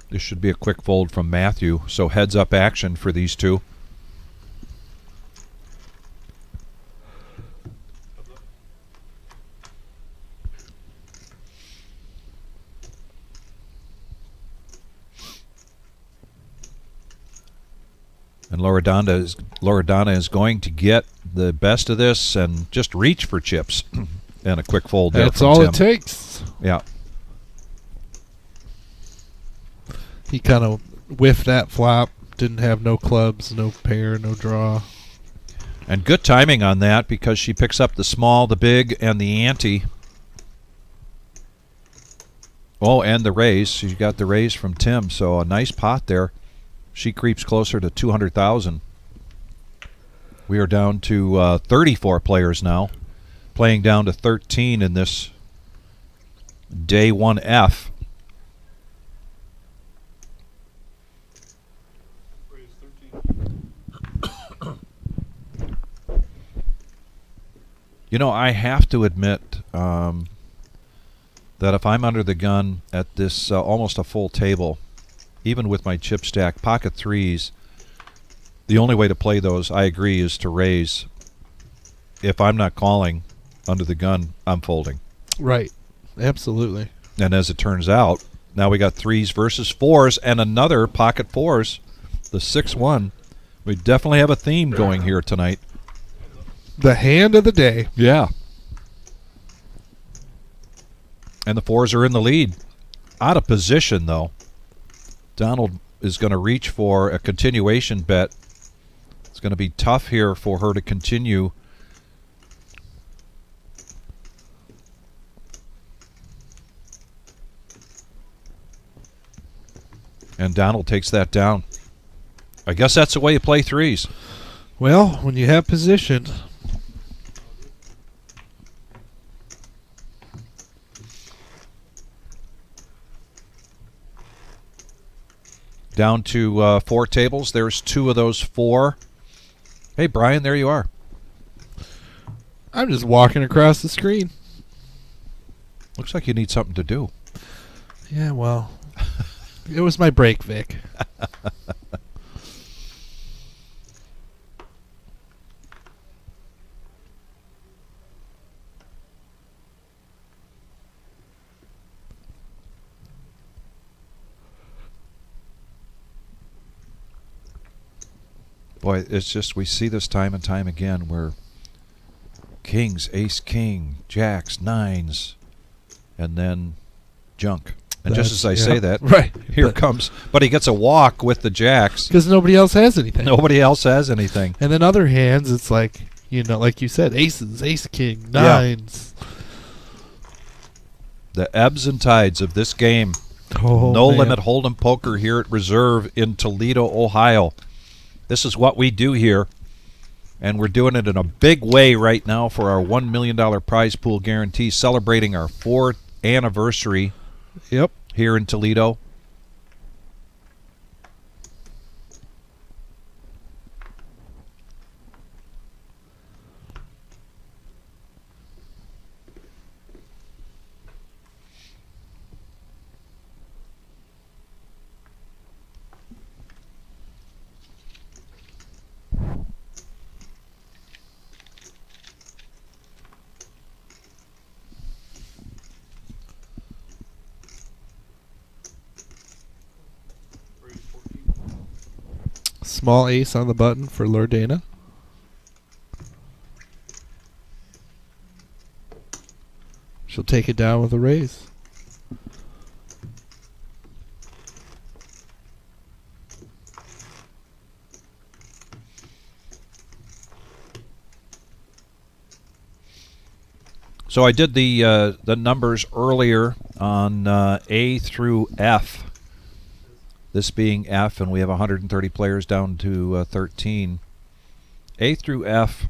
this should be a quick fold from Matthew. So heads up action for these two. And Loredana is going to get the best of this and just reach for chips. And a quick fold there. That's all Tim. it takes. Yeah. He kind of whiffed that flop. Didn't have no clubs, no pair, no draw. And good timing on that because she picks up the small, the big, and the ante. Oh, and the raise. She got the raise from Tim, so a nice pot there. She creeps closer to 200,000. We are down to 34 players now, playing down to 13 in this day 1F. Raise 13. You know, I have to admit that if I'm under the gun at this almost a full table, even with my chip stack, pocket threes, the only way to play those, I agree, is to raise. If I'm not calling under the gun, I'm folding. Right. Absolutely. And as it turns out, now we got 3s versus 4s and another pocket 4s, the 6-1. We definitely have a theme going here tonight. The hand of the day. Yeah. And the 4s are in the lead. Out of position, though. Donald is going to reach for a continuation bet. It's going to be tough here for her to continue. And Donald takes that down. I guess that's the way you play 3s. Well, when you have position. Down to 4 tables. There's 2 of those 4. Hey, Brian, there you are. I'm just walking across the screen. Looks like you need something to do. Yeah, well, it was my break, Vic. Boy, it's just we see this time and time again where kings, ace, king, jacks, 9s, and then junk. And just as I say that, right, here comes. But he gets a walk with the jacks. Because nobody else has anything. Nobody else has anything. And then other hands, it's like, you know, like you said, aces, ace, king, 9s. Yeah. The ebbs and tides of this game. Oh, No man. Limit Hold'em Poker here at Reserve in Toledo, Ohio. This is what we do here. And we're doing it in a big way right now for our $1 million prize pool guarantee, celebrating our 4th anniversary Yep. here in Toledo. Small ace on the button for Lordana. She'll take it down with a raise. So I did the numbers earlier on A through F. This being F, and we have 130 players down to 13. A through F,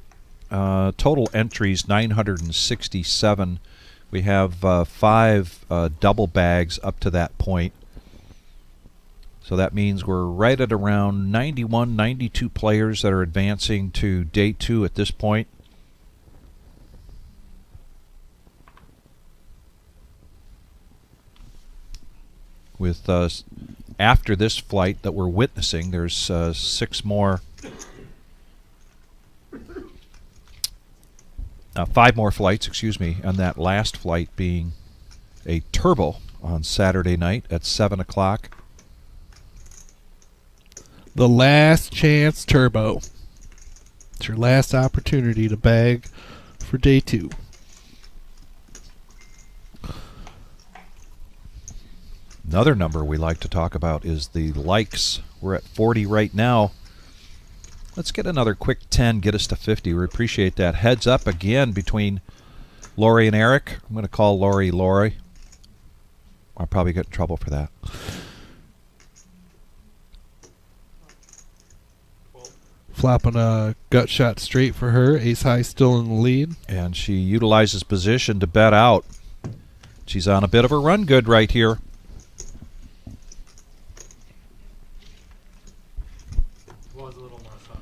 total entries 967. We have 5 double bags up to that point. So that means we're right at around 91, 92 players that are advancing to day 2 at this point. With after this flight that we're witnessing, there's 6 more, 5 more flights, excuse me, and that last flight being a turbo on Saturday night at 7 o'clock. The last chance turbo. It's your last opportunity to bag for day 2. Another number we like to talk about is the likes. We're at 40 right now. Let's get another quick 10, get us to 50. We appreciate that. Heads up again between Lori and Eric. I'm going to call Lori. I'll probably get in trouble for that. Flopping a gut shot straight for her. Ace high still in the lead. And she utilizes position to bet out. She's on a bit of a run good right here. Was a little more subtle.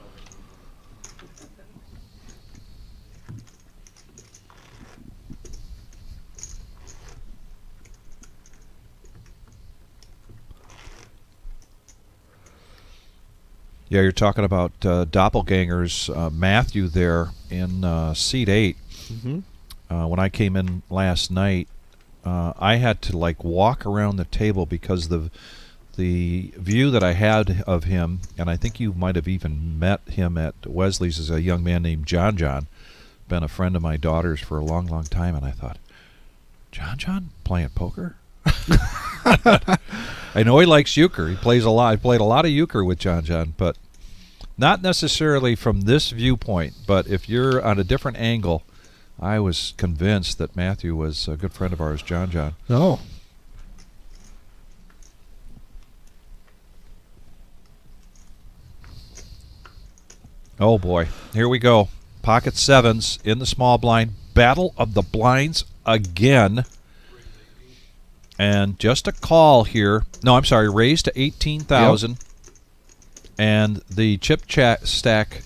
Yeah, you're talking about doppelgangers. Matthew there in seat 8. Mm-hmm. When I came in last night, I had to like walk around the table because the view that I had of him, and I think you might have even met him at Wesley's, is a young man named John. Been a friend of my daughter's for a long, long time, and I thought, John playing poker? I know he likes euchre. He plays a lot. I played a lot of euchre with John, but not necessarily from this viewpoint. But if you're on a different angle, I was convinced that Matthew was a good friend of ours, John. No. Oh boy, here we go. Pocket 7s in the small blind. Battle of the blinds again. And just a call here. No, I'm sorry, raised to 18,000. Yep. And the chip stack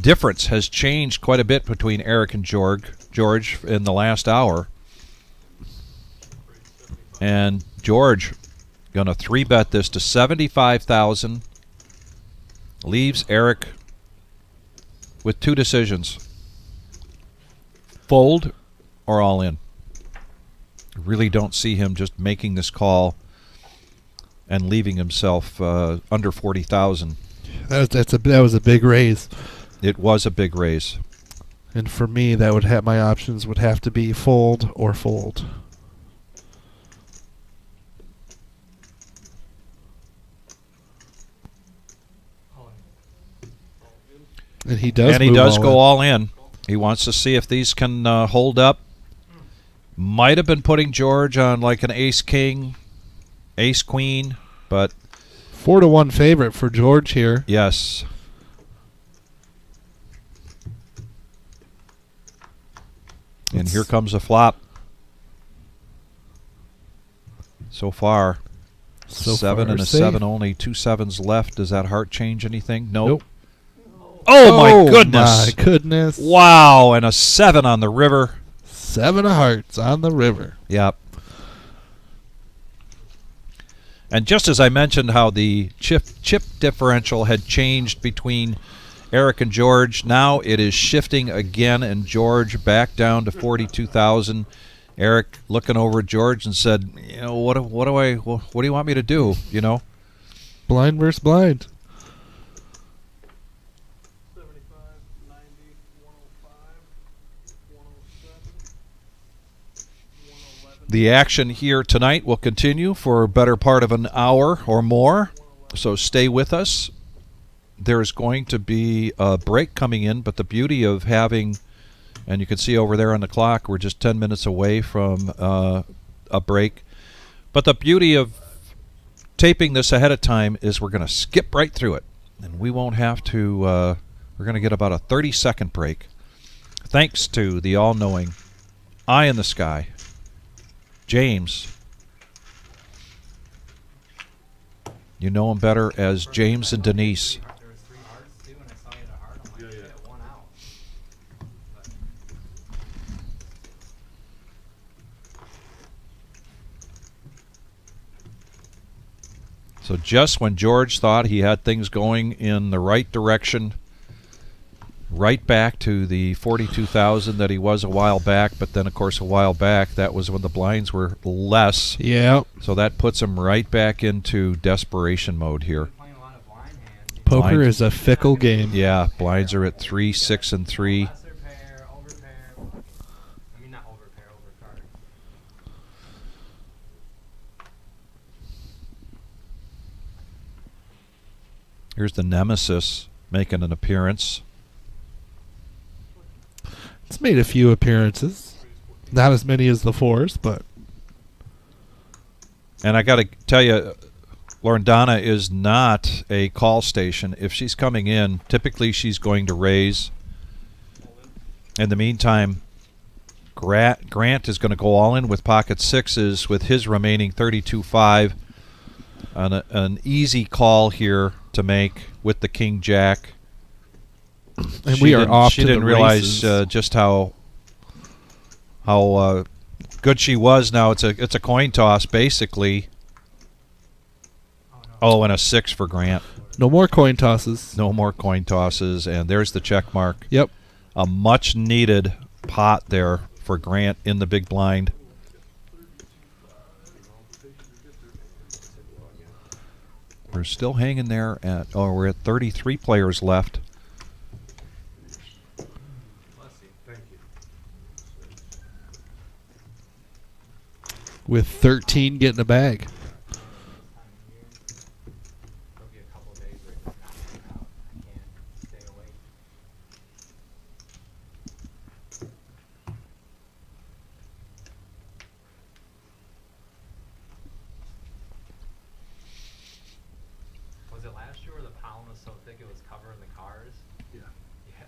difference has changed quite a bit between Eric and George in the last hour. And George going to 3-bet this to 75,000. Leaves Eric with 2 decisions. Fold or all in. Really don't see him just making this call and leaving himself under 40,000. That was a big raise. It was a big raise. And for me, that would have my options would have to be fold or fold. And he does. And he does go all in. He wants to see if these can hold up. Might have been putting George on like an ace-king, ace-queen, but 4-1 favorite for George here. yes. And here comes a flop. So far, So 7 far and a safe. 7, only 2 sevens left. Does that heart change anything? Nope. Nope. Oh, my goodness. My goodness. Wow, and a 7 on the river. 7 of hearts on the river. Yep. And just as I mentioned how the chip differential had changed between Eric and George, now it is shifting again, and George back down to 42,000. Eric looking over at George and said, "You know, what do you want me to do? You know." Blind versus blind. 75, 90, 105, 107, 111. The action here tonight will continue for a better part of an hour or more, so stay with us. There's going to be a break coming in, but the beauty of having, and you can see over there on the clock, we're just 10 minutes away from a break. But the beauty of taping this ahead of time is we're going to skip right through it, and we won't have to, we're going to get about a 30-second break. Thanks to the all-knowing eye in the sky, James. You know him better as James and Denise. There was 3 hearts too, and I saw you had a heart. I'm like, Yeah, yeah. shit, 1 out. But So just when George thought he had things going in the right direction, right back to the 42,000 that he was a while back, but then, of course, a while back, that was when the blinds were less. Yeah. So that puts him right back into desperation mode here. playing a lot of blind hands. Poker Blind. is a fickle game. Yeah, blinds are at 3, 6, and 3. Lesser pair, overpair. I mean, not overpair, overcard. Here's the Nemesis making an appearance. It's made a few appearances. Not as many as the 4s, but And I got to tell you, Lorendana is not a call station. If she's coming in, typically she's going to raise. In the meantime, Grant is going to go all in with pocket sixes with his remaining 32.5. An easy call here to make with the King Jack. and we are off She to didn't the realize races. just how good she was. Now it's a coin toss basically. Oh, and a 6 for Grant. No more coin tosses. No more coin tosses, and there's the check mark. Yep. A much needed pot there for Grant in the big blind. We're still hanging there at, we're at 33 players left. Bless you. Thank you. With 13 getting a bag. Time of year. There'll be a couple of days where it's not working out. I can't stay awake. Was it last year where the pollen was so thick it was covering the cars? Yeah. Yeah.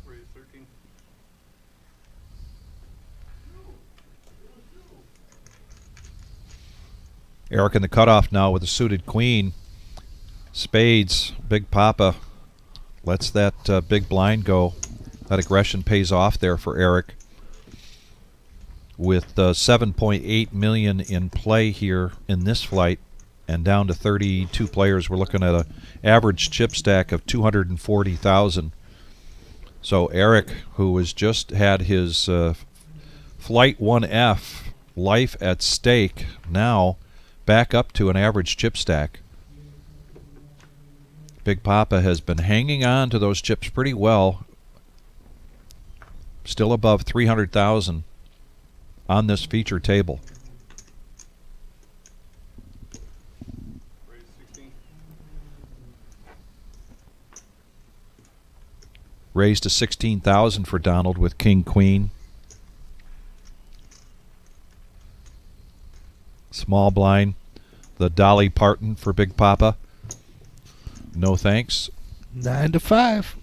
Raise 13. Eric in the cutoff now with a suited queen. Spades, Big Papa lets that big blind go. That aggression pays off there for Eric. With 7.8 million in play here in this flight, and down to 32 players, we're looking at an average chip stack of 240,000. So Eric, who has just had his flight 1F life at stake, now back up to an average chip stack. Big Papa has been hanging on to those chips pretty well. Still above 300,000 on this feature table. raised to 16,000 for Donald with King Queen. Small blind, the Dolly Parton for Big Papa. No thanks. 9 to 5.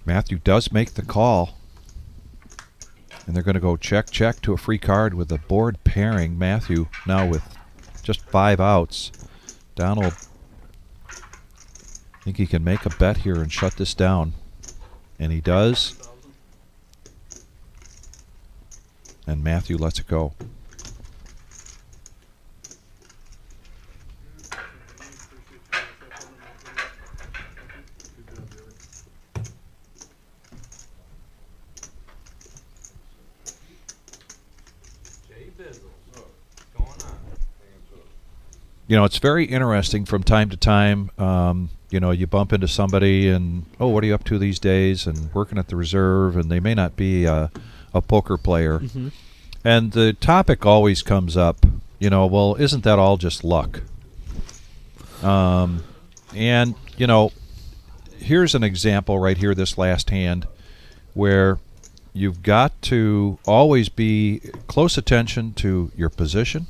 Matthew does make the call. And they're going to go check, check to a free card with the board pairing. Matthew now with just 5 outs. Donald, I think he can make a bet here and shut this down. And he does. And Matthew lets it go. You know, it's very interesting from time to time. You know, you bump into somebody and, oh, what are you up to these days? And working at the reserve, and they may not be a poker player. Mm-hmm. And the topic always comes up, you know, well, isn't that all just luck? And, you know, here's an example right here, this last hand, where you've got to always be close attention to your position,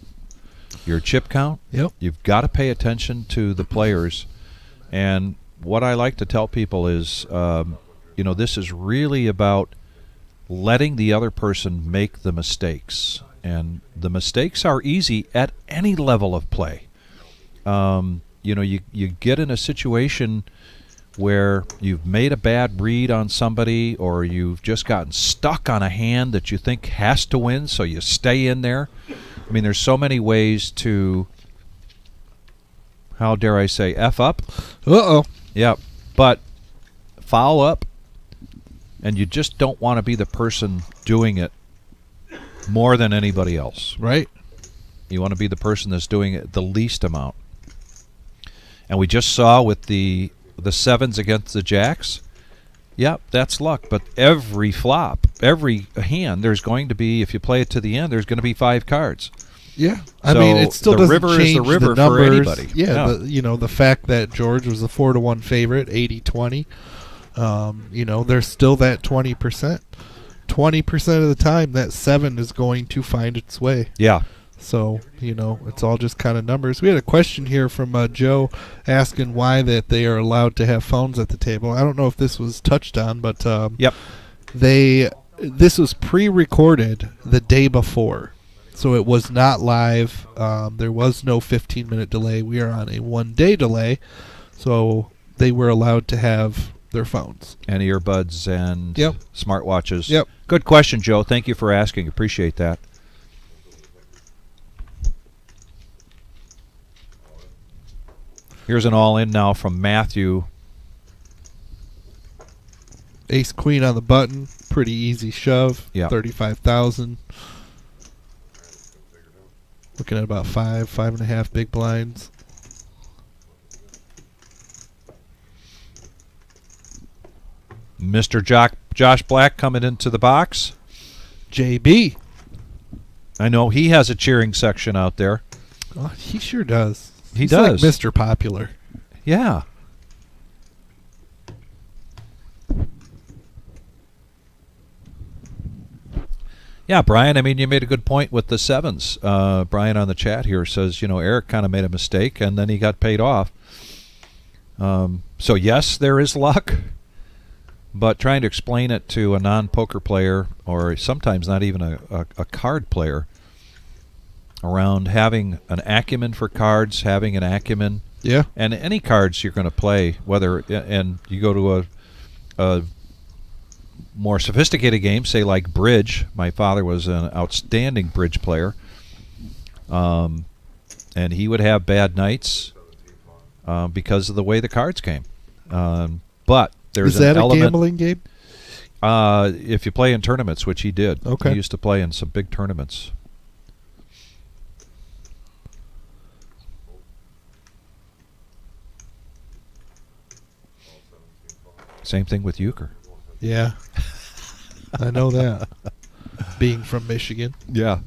your chip count. Yep. You've got to pay attention to the players. And what I like to tell people is, you know, this is really about letting the other person make the mistakes. And the mistakes are easy at any level of play. You know, you get in a situation where you've made a bad read on somebody, or you've just gotten stuck on a hand that you think has to win, so you stay in there. I mean, there's so many ways to, how dare I say, F up. Uh-oh. Yeah, but foul up, and you just don't want to be the person doing it more than anybody else. Right. You want to be the person that's doing it the least amount. And we just saw with the sevens against the jacks, yep, that's luck. But every flop, every hand, there's going to be, if you play it to the end, there's going to be 5 cards. Yeah, I So mean, it still the doesn't river is the change river the for numbers. anybody. Yeah, Yeah. you know, the fact that George was a 4-1 favorite, 80-20. You know, there's still that 20%. 20% of the time, that 7 is going to find its way. Yeah. So, you know, it's all just kind of numbers. We had a question here from Joe asking why that they are allowed to have phones at the table. I don't know if this was touched on, but Yep. this was pre-recorded the day before. So it was not live. There was no 15-minute delay. We are on a 1-day delay. So they were allowed to have their phones. And earbuds and Yep. smartwatches. Yep. Good question, Joe. Thank you for asking. Appreciate that. Here's an all-in now from Matthew. Ace queen on the button. Pretty easy shove. Yeah. 35,000. Looking at about 5.5 big blinds. Mr. Josh Black coming into the box. JB. I know he has a cheering section out there. Oh, he sure does. He He's does. like Mr. Popular. Yeah. Yeah, Brian, I mean, you made a good point with the sevens. Brian on the chat here says, you know, Eric kind of made a mistake, and then he got paid off. So, yes, there is luck, but trying to explain it to a non-poker player, or sometimes not even a card player, around having an acumen for cards, having an acumen, Yeah. and any cards you're going to play, whether, and you go to a more sophisticated game, say like bridge. My father was an outstanding bridge player, and he would have bad nights because of the way the cards came. But there's Is that an a element. gambling game? If you play in tournaments, which he did. Okay. He used to play in some big tournaments. Same thing with euchre. Yeah. I know that. Being from Michigan. Yeah.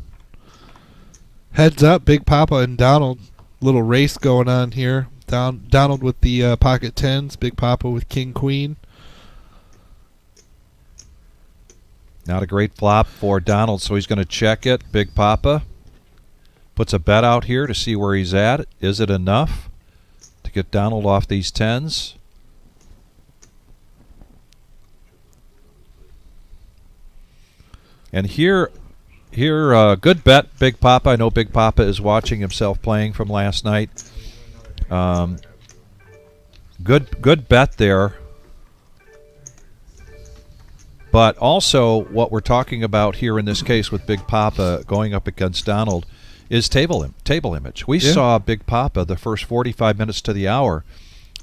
Heads up, Big Papa and Donald. Little race going on here. Donald with the pocket tens. Big Papa with king queen. Not a great flop for Donald, so he's going to check it. Big Papa puts a bet out here to see where he's at. Is it enough to get Donald off these tens? And here, good bet, Big Papa. I know Big Papa is watching himself playing from last night. Good bet there. But also, what we're talking about here in this case with Big Papa going up against Donald is table image. We saw Big Papa the first 45 minutes to the hour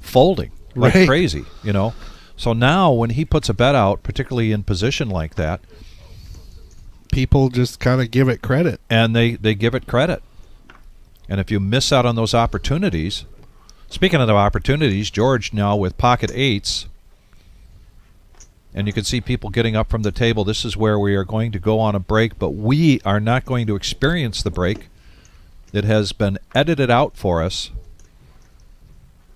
folding like crazy, you know. So now when he puts a bet out, particularly in position like that, people just kind of give it credit. And they give it credit. And if you miss out on those opportunities, speaking of the opportunities, George now with pocket eights, and you can see people getting up from the table. This is where we are going to go on a break, but we are not going to experience the break. It has been edited out for us.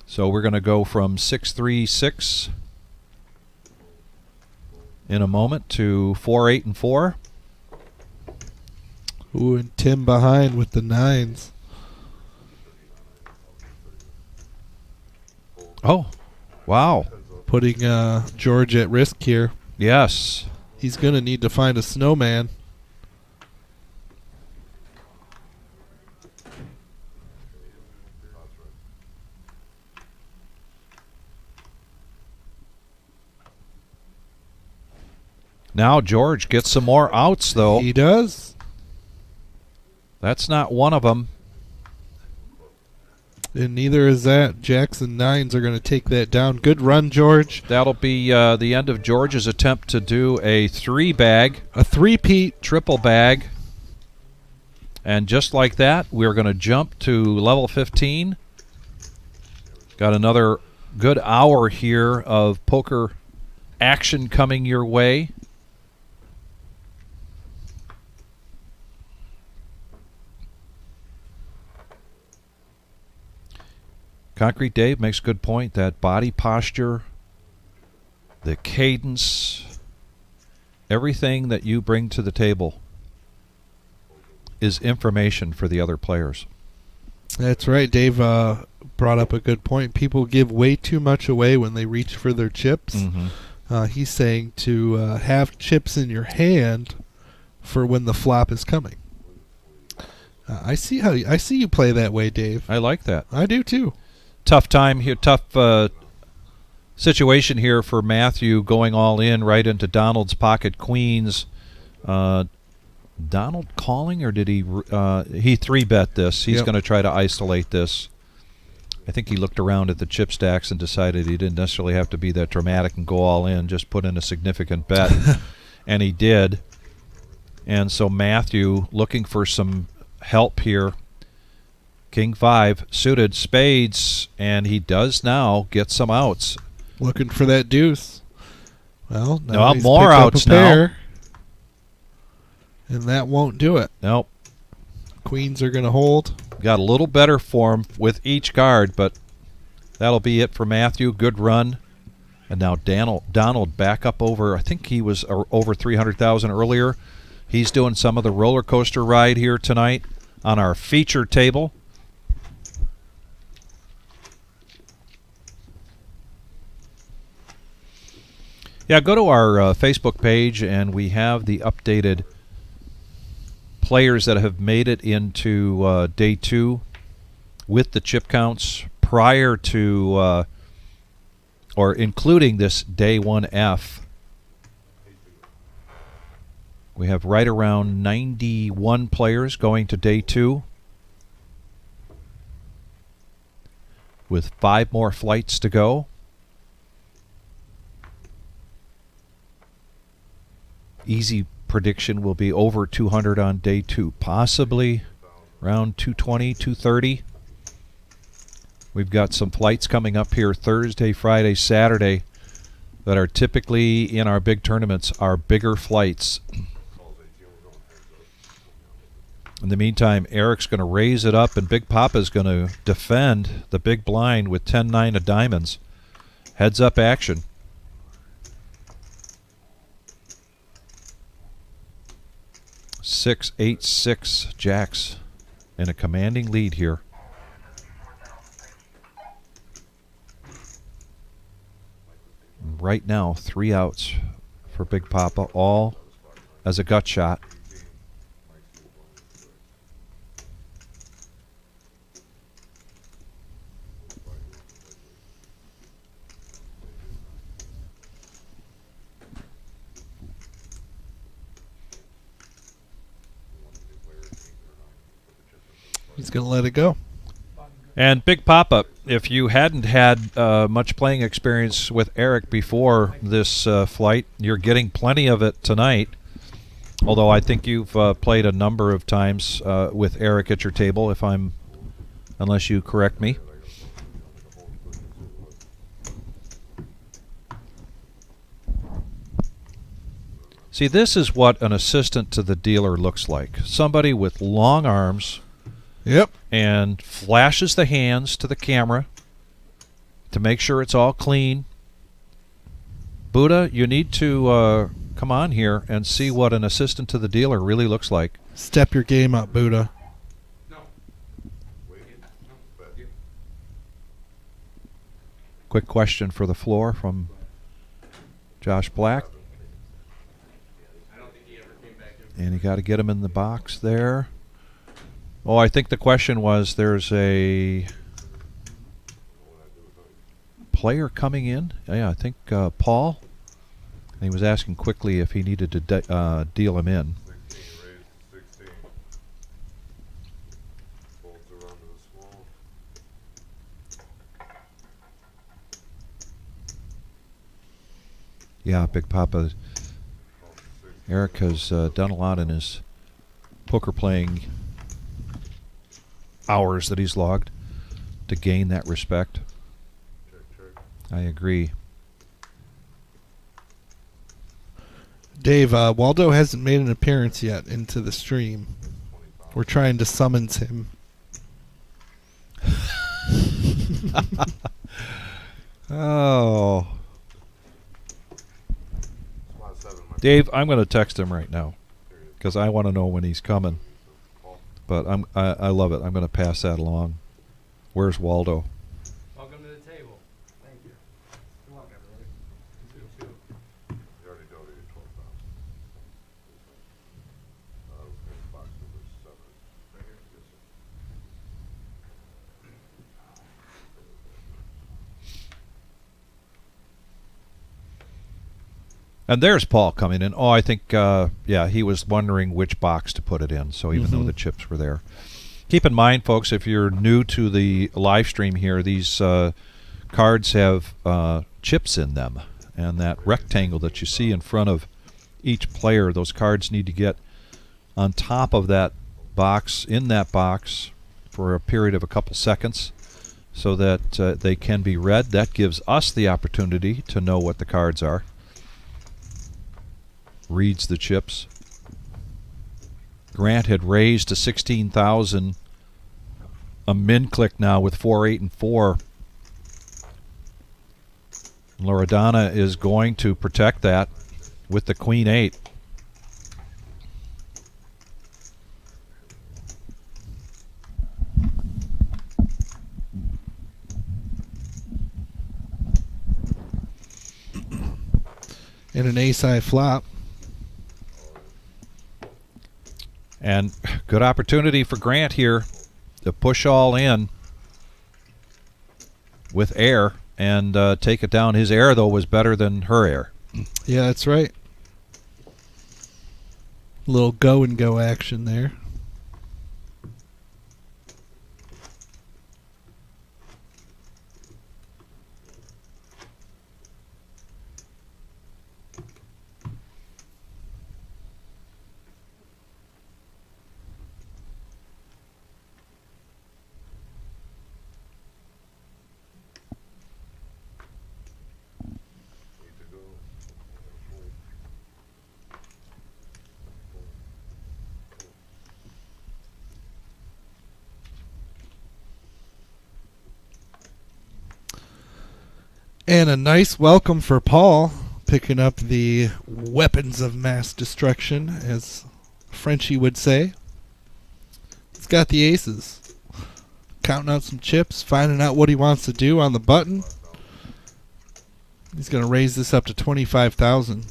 So we're going to go from 6-3-6 in a moment to 4-8-4. Ooh, and Tim behind with the nines. Oh, wow. Putting George at risk here. Yes. He's going to need to find a snowman. Now George gets some more outs, though. He does. That's not one of them. And neither is that. Jackson nines are going to take that down. Good run, George. That'll be the end of George's attempt to do a three-bag. A three-peat. Triple bag. And just like that, we're going to jump to level 15. Got another good hour here of poker action coming your way. Concrete Dave makes a good point. That body posture, the cadence, everything that you bring to the table is information for the other players. That's right. Dave brought up a good point. People give way too much away when they reach for their chips. Mm-hmm. He's saying to have chips in your hand for when the flop is coming. I see you play that way, Dave. I like that. I do too. Tough time here, tough situation here for Matthew going all in right into Donald's pocket queens. Donald calling, or did he 3-bet this? He's going to try to isolate this. I think he looked around at the chip stacks and decided he didn't necessarily have to be that dramatic and go all in, just put in a significant bet. And he did. And so Matthew looking for some help here. King 5 suited spades, and he does now get some outs. Looking for that deuce. Well, no, he's more picked up outs a pair, and that won't do it. Nope. Queens are going to hold. Got a little better form with each card, but that'll be it for Matthew. Good run. And now Donald back up over, I think he was over 300,000 earlier. He's doing some of the roller coaster ride here tonight on our feature table. Yeah, go to our Facebook page, and we have the updated players that have made it into day 2 with the chip counts prior to or including this day 1F. We have right around 91 players going to day 2 with 5 more flights to go. Easy prediction will be over 200 on day 2, possibly around 220, 230. We've got some flights coming up here Thursday, Friday, Saturday. that are typically in our big tournaments are bigger flights. In the meantime, Eric's going to raise it up, and Big Papa's going to defend the big blind with 10-9 of diamonds. Heads up action. Six, 8, 6 jacks in a commanding lead here. Right now, 3 outs for Big Papa, all as a gut shot. He's going to let it go. And Big Papa, if you hadn't had much playing experience with Eric before this flight, you're getting plenty of it tonight. Although I think you've played a number of times with Eric at your table, unless you correct me. See, this is what an assistant to the dealer looks like. Somebody with long arms. Yep. And flashes the hands to the camera to make sure it's all clean. Buddha, you need to come on here and see what an assistant to the dealer really looks like. Step your game up, Buddha. Quick question for the floor from Josh Black. And you got to get him in the box there. Oh, I think the question was, there's a player coming in. Yeah, I think Paul. And he was asking quickly if he needed to deal him in. 16, raised 16. Folds around to the small. Yeah, Big Papa. Eric has done a lot in his poker playing hours that he's logged to gain that respect. Check, check. I agree. Dave, Waldo hasn't made an appearance yet into the stream. We're trying to summons him. Oh. Spot 7, my Dave, I'm going to text him right now because I want to know when he's coming. But I love it. I'm going to pass that along. Where's Waldo? Welcome to the table. Thank you. Good luck, everybody. You too. You already donated 12,000. Box number 7. Right here? Yes, sir. And there's Paul coming in. Oh, I think, yeah, he was wondering which box to put it in, so even though the chips were there. Keep in mind, folks, if you're new to the live stream here, these cards have chips in them. And that rectangle that you see in front of each player, those cards need to get on top of that box, in that box, for a period of a couple seconds so that they can be read. That gives us the opportunity to know what the cards are. Reads the chips. Grant had raised to 16,000. A min click now with 4, 8, and 4. Loredana is going to protect that with the Queen 8. And an ace-high flop. And good opportunity for Grant here to push all in with air and take it down. His air, though, was better than her air. Yeah, that's right. Little go-and-go action there. Need to go. And a nice welcome for Paul, picking up the weapons of mass destruction, as Frenchie would say. He's got the aces. Counting out some chips, finding out what he wants to do on the button. He's going to raise this up to 25,000.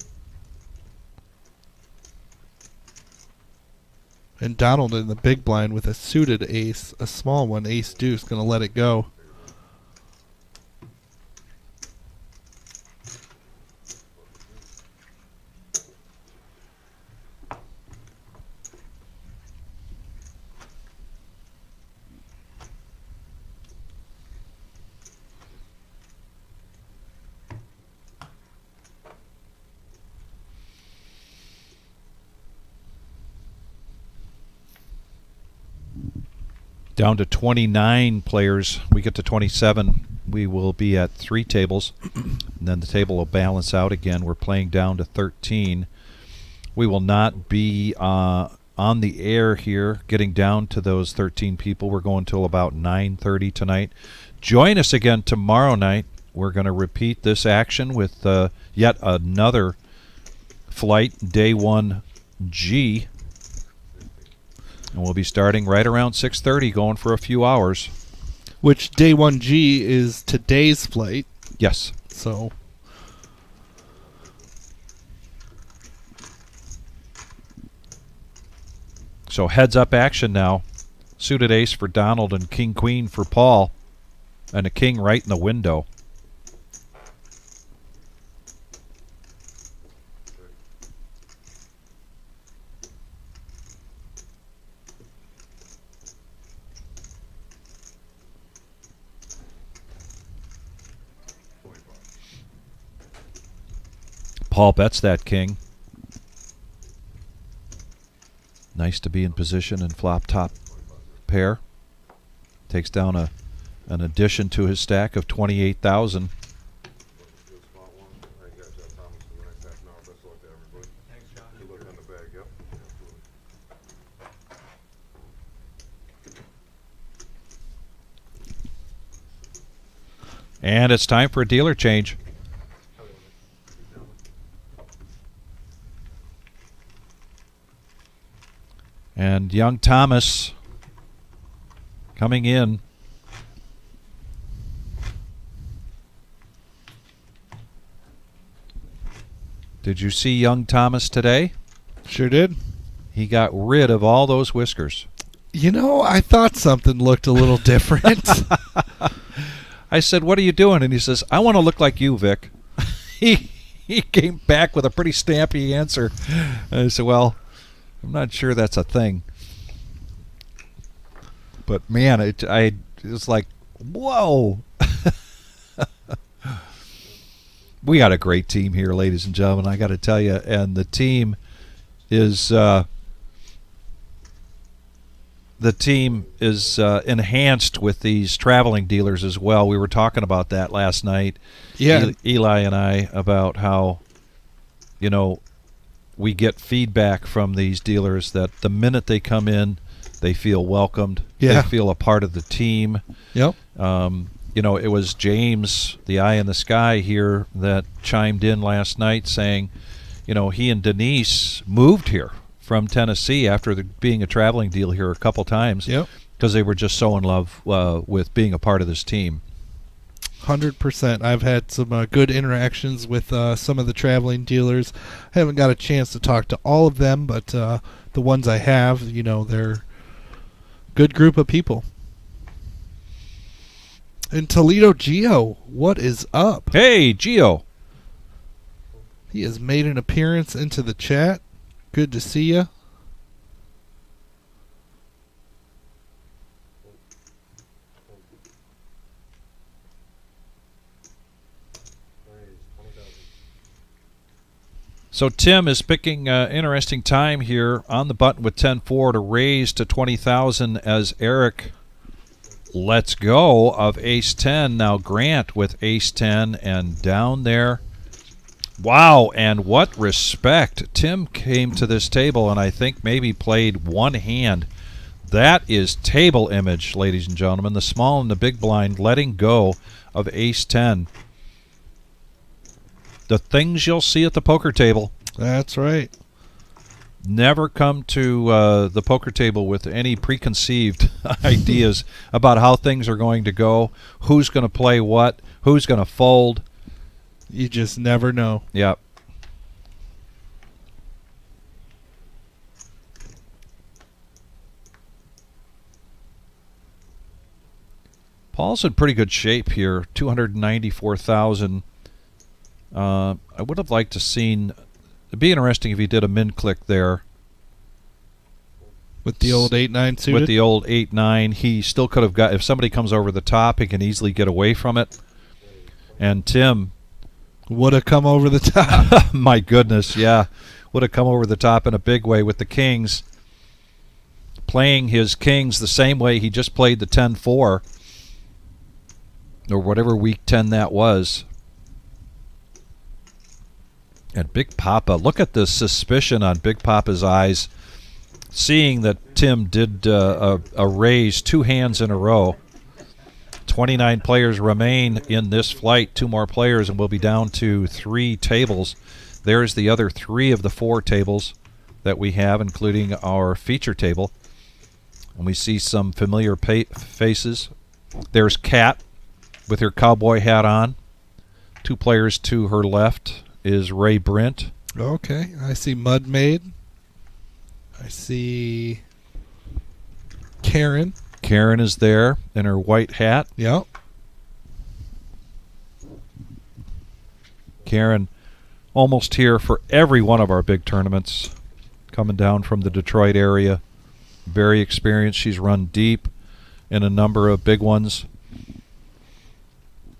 And Donald in the big blind with a suited ace, a small one, ace deuce, going to let it go. Down to 29 players. We get to 27. We will be at 3 tables. And then the table will balance out again. We're playing down to 13. We will not be on the air here getting down to those 13 people. We're going till about 9:30 tonight. Join us again tomorrow night. We're going to repeat this action with yet another flight, day 1G. And we'll be starting right around 6:30, going for a few hours. Which day 1G is today's flight. Yes. So heads up action now. Suited ace for Donald and king queen for Paul. And a king right in the window. Paul bets that king. Nice to be in position and flop top pair. Takes down an addition to his stack of 28,000. Thanks, John. Good luck on the bag, yep. And it's time for a dealer change. And young Thomas coming in. Did you see young Thomas today? sure did. He got rid of all those whiskers. You know, I thought something looked a little different. I said, "What are you doing?" And he says, "I want to look like you, Vic." He came back with a pretty stampy answer. And I said, "Well, I'm not sure that's a thing." But man, it was like, whoa. We got a great team here, ladies and gentlemen, I got to tell you. And the team is enhanced with these traveling dealers as well. We were talking about that last night. Yeah. Eli and I, about how, we get feedback from these dealers that the minute they come in, they feel welcomed. Yeah. They feel a part of the team. Yep. It was James, the eye in the sky here, that chimed in last night saying, he and Denise moved here from Tennessee after being a traveling deal here a couple times. Yep. Because they were just so in love with being a part of this team. 100%. I've had some good interactions with some of the traveling dealers. I haven't got a chance to talk to all of them, but the ones I have, they're a good group of people. And Toledo Geo, what is up? Hey, Gio. He has made an appearance into the chat. Good to see you. So Tim is picking interesting time here on the button with 10-4 to raise to 20,000 as Eric lets go of ace-10. Now Grant with ace-10 and down there. Wow, and what respect. Tim came to this table and I think maybe played one hand. That is table image, ladies and gentlemen. The small and the big blind letting go of ace-10. The things you'll see at the poker table. That's right. Never come to the poker table with any preconceived ideas about how things are going to go, who's going to play what, who's going to fold. You just never know. Yep. Paul's in pretty good shape here, 294,000. I would have liked to seen. It'd be interesting if he did a min click there With the old 8-9 suited? with the old 8-9. He still could have got. If somebody comes over the top, he can easily get away from it. And Tim, would have come over the top. my goodness, yeah, would have come over the top in a big way with the kings. Playing his kings the same way he just played the 10-4. Or whatever week 10 that was. And Big Papa, look at the suspicion on Big Papa's eyes, seeing that Tim did a raise 2 hands in a row. 29 players remain in this flight, 2 more players, and we'll be down to 3 tables. There's the other 3 of the 4 tables that we have, including our feature table. And we see some familiar faces. There's Kat with her cowboy hat on. 2 players to her left is Ray Brent. Okay. I see Mud Maid. I see Karen. Karen is there in her white hat. Yep. Karen almost here for every one of our big tournaments. Coming down from the Detroit area. Very experienced. She's run deep in a number of big ones.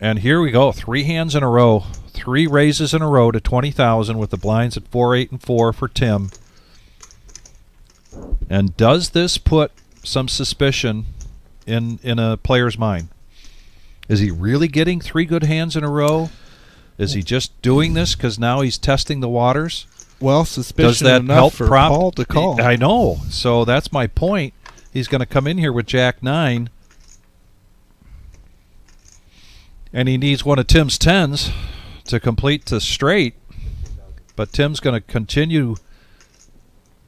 And here we go, 3 hands in a row, 3 raises in a row to 20,000 with the blinds at 4, 8, and 4 for Tim. And does this put some suspicion in a player's mind? Is he really getting 3 good hands in a row? Is he just doing this because now he's testing the waters? Well, Does suspicion that enough help for prompt? Paul to call. I know. So that's my point. He's going to come in here with Jack 9. And he needs one of Tim's 10s to complete the straight. But Tim's going to continue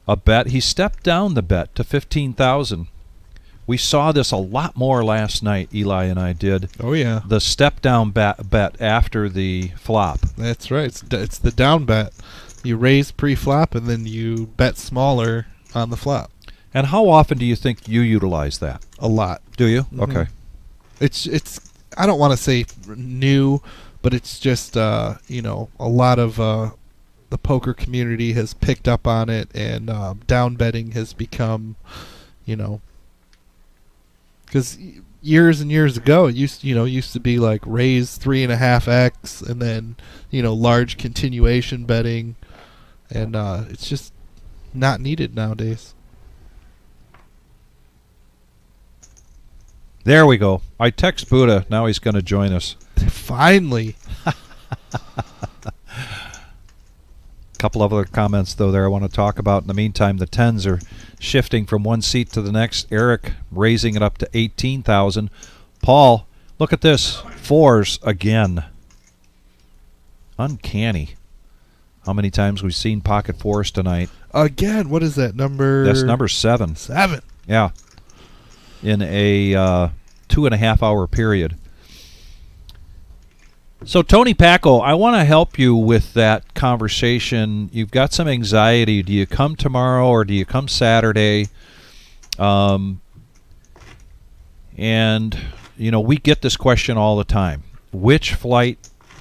a bet. He stepped down the bet to 15,000. We saw this a lot more last night, Eli and I did. Oh, yeah. The step down bet after the flop. That's right. It's the down bet. You raise pre-flop and then you bet smaller on the flop. And how often do you think you utilize that? A lot. Do you? Mhm. Okay. It's I don't want to say new, but it's just a lot of the poker community has picked up on it, and down betting has become, because years and years ago it used to be like raise 3.5x and then large continuation betting, and it's just not needed nowadays. There we go. I text Buddha. Now he's going to join us. Finally. Couple of other comments, though, there I want to talk about. In the meantime, the 10s are shifting from one seat to the next. Eric raising it up to 18,000. Paul, look at this. 4s again. Uncanny. How many times we've seen pocket 4s tonight? Again, what is that number? That's number 7. 7. Yeah. In a 2.5 hour period. So, Tony Pacco, I want to help you with that conversation. You've got some anxiety. Do you come tomorrow or do you come Saturday? And, we get this question all the time. Which flight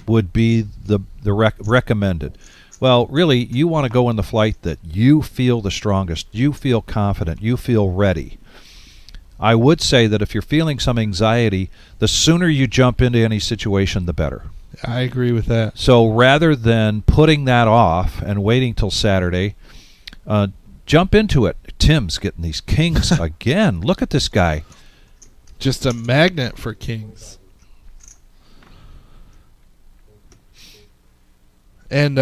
would be the recommended? Well, really, you want to go in the flight that you feel the strongest. You feel confident. You feel ready. I would say that if you're feeling some anxiety, the sooner you jump into any situation, the better. I agree with that. So rather than putting that off and waiting till Saturday, jump into it. Tim's getting these kings again. Look at this guy. Just a magnet for kings. And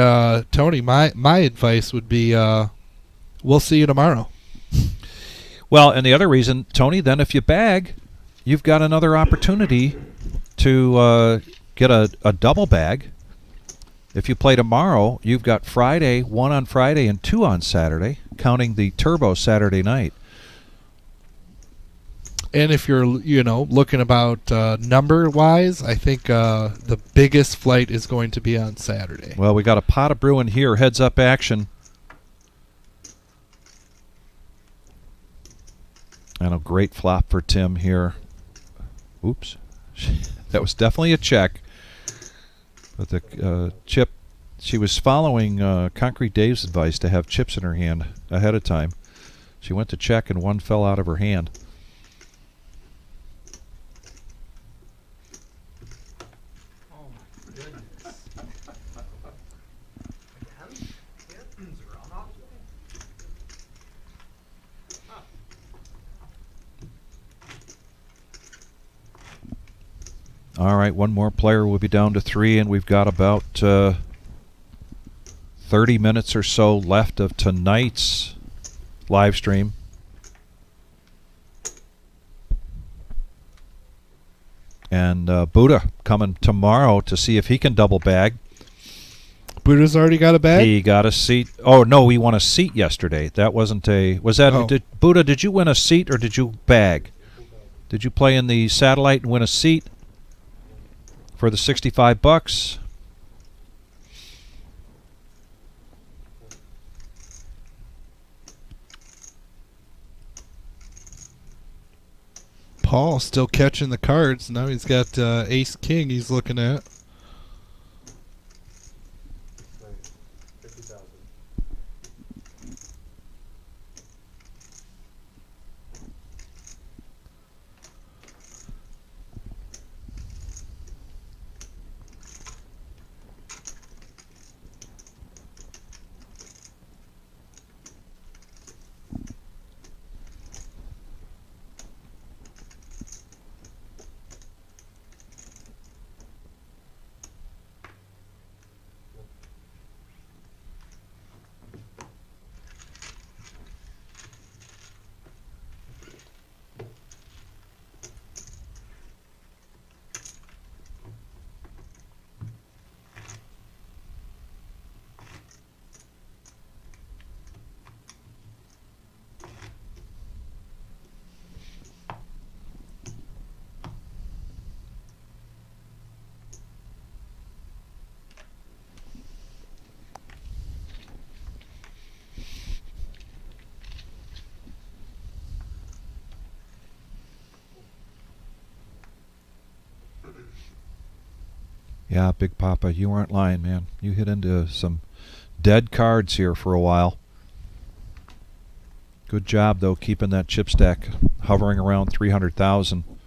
Tony, my advice would be, we'll see you tomorrow. Well, and the other reason, Tony, then if you bag, you've got another opportunity to get a double bag If you play tomorrow, you've got Friday, 1 on Friday and 2 on Saturday, counting the Turbo Saturday night. And if you're, looking about number-wise, I think the biggest flight is going to be on Saturday. Well, we got a pot of brewing here, heads-up action. And a great flop for Tim here. Oops. That was definitely a check. But the chip, she was following Concrete Dave's advice to have chips in her hand ahead of time. She went to check and one fell out of her hand. Oh my goodness. Again? Kittens run off me? Huh. All right, one more player will be down to 3, and we've got about 30 minutes or so left of tonight's live stream. And Buddha coming tomorrow to see if he can double bag. Buddha's already got a bag? He got a seat. Oh, no, he won a seat yesterday. That wasn't a... Was that... Oh. Buddha, did you win a seat or did you bag? Did you play in the satellite and win a seat for the $65? Paul still catching the cards. Now he's got Ace King he's looking at. Right. 50,000. Yeah, Big Papa, you weren't lying, man. You hit into some dead cards here for a while. Good job, though, keeping that chip stack hovering around 300,000. Great.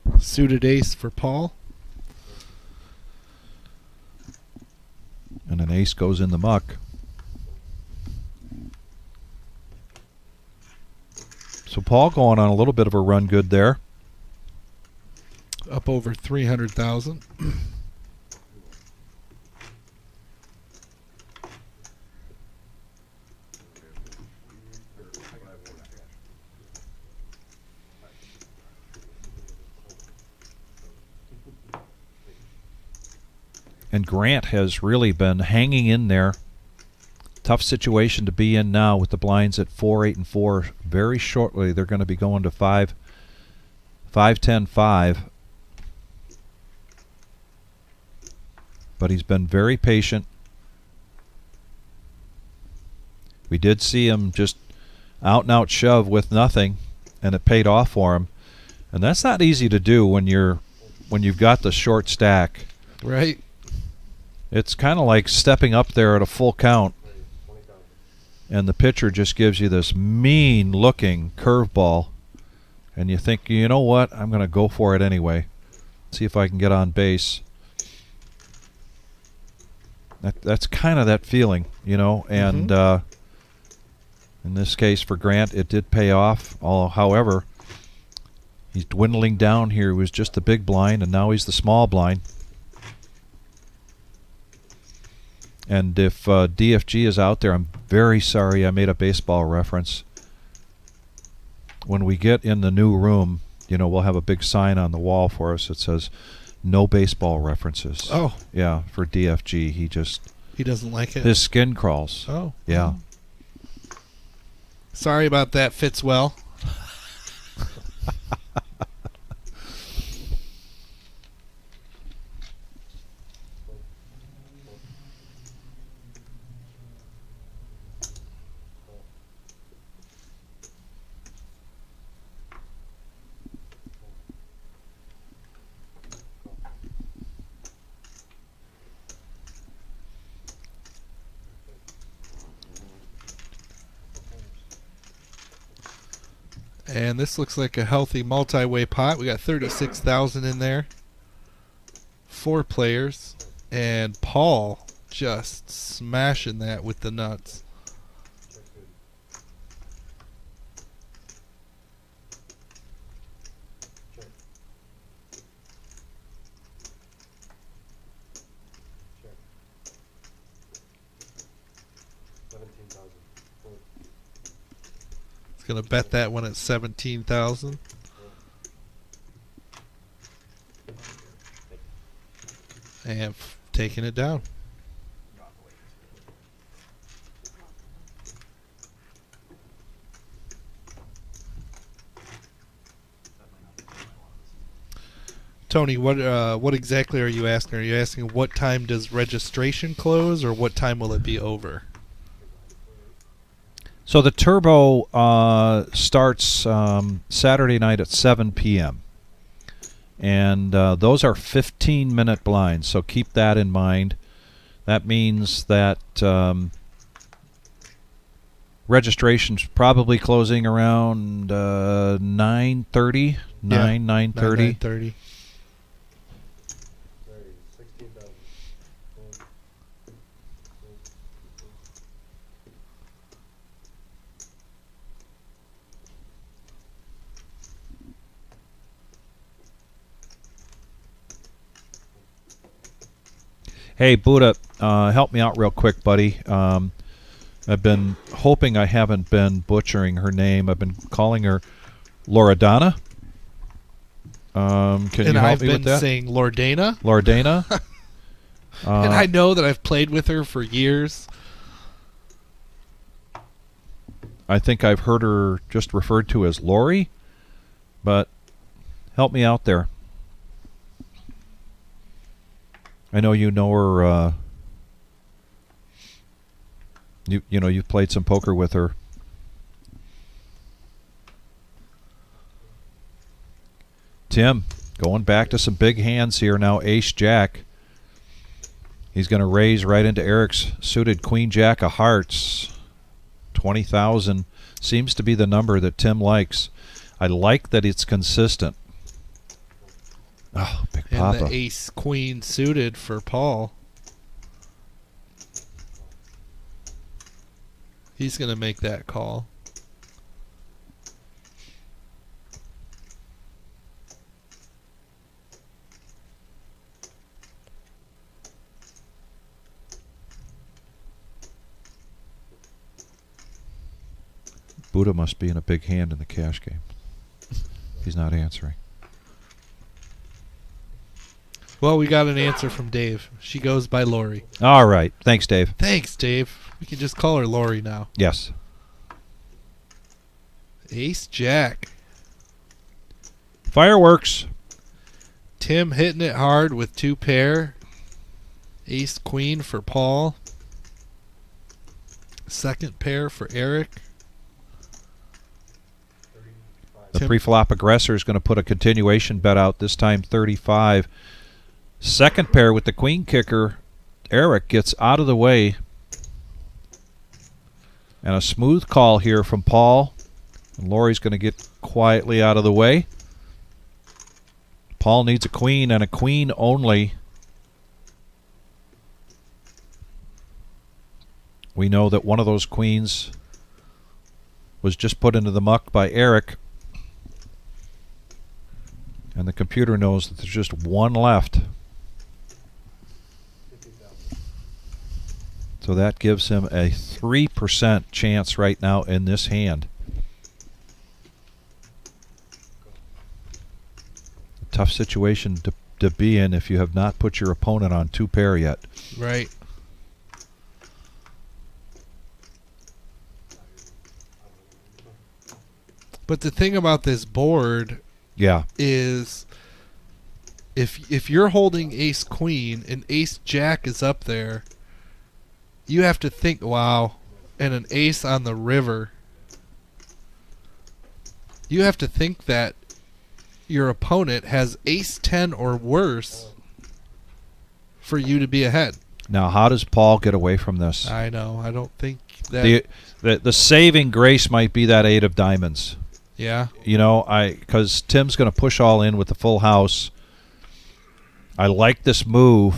16,000. Suited ace for Paul. And an ace goes in the muck. So Paul going on a little bit of a run good there. Up over 300,000. And Grant has really been hanging in there. Tough situation to be in now with the blinds at 4, 8, and 4. Very shortly they're going to be going to 5, 10, 5. But he's been very patient. We did see him just out and out shove with nothing, and it paid off for him. And that's not easy to do when you've got the short stack. Right. It's kind of like stepping up there at a full count, 20,000. and the pitcher just gives you this mean-looking curveball, and you think, you know what, I'm going to go for it anyway. See if I can get on base. That's kind of that feeling, you know, and in this case for Grant, it did pay off. However, he's dwindling down here. He was just the big blind, and now he's the small blind. And if DFG is out there, I'm very sorry I made a baseball reference. When we get in the new room, we'll have a big sign on the wall for us that says no baseball references. Oh. Yeah, for DFG. He doesn't like it. His skin crawls. Oh. Yeah. Sorry about that, Fitzwell. And this looks like a healthy multi-way pot. We got 36,000 in there. 4 players. And Paul just smashing that with the nuts. Gonna bet that one at 17,000. And taking it down. Tony, what exactly are you asking? Are you asking what time does registration close, or what time will it be over? So the Turbo starts Saturday night at 7 p.m. And those are 15-minute blinds, so keep that in mind. That means that registration's probably closing around 9:30, 9:30. 9:30. Hey, Buddha, help me out real quick, buddy. I've been hoping I haven't been butchering her name. I've been calling her Loredana. Can you And help I've me with been that? saying Lordana. Loredana. And I know that I've played with her for years. I think I've heard her just referred to as Lori, but help me out there. I know you know her. You know you've played some poker with her. Tim, going back to some big hands here now. Ace Jack. He's going to raise right into Eric's suited Queen Jack of Hearts. 20,000 seems to be the number that Tim likes. I like that it's consistent. Oh, big And papa. the ace queen suited for Paul. He's going to make that call. Buddha must be in a big hand in the cash game. He's not answering. Well, we got an answer from Dave. She goes by Lori. All right. Thanks, Dave. Thanks, Dave. We can just call her Lori now. Yes. Ace Jack. Fireworks. Tim hitting it hard with 2 pair. Ace Queen for Paul. Second pair for Eric. The Tim- pre-flop aggressor is going to put a continuation bet out, this time 35. Second pair with the queen kicker. Eric gets out of the way. And a smooth call here from Paul. And Lori's going to get quietly out of the way. Paul needs a queen and a queen only. We know that one of those queens was just put into the muck by Eric. And the computer knows that there's just one left. So that gives him a 3% chance right now in this hand. tough situation to be in if you have not put your opponent on 2-pair yet. Right. But the thing about this board Yeah. is if you're holding ace queen and ace jack is up there, you have to think, wow, and an ace on the river. You have to think that your opponent has ace 10 or worse for you to be ahead. Now, how does Paul get away from this? I know. I don't think that. The saving grace might be that 8 of diamonds. Yeah. You know, because Tim's going to push all in with the full house. I like this move.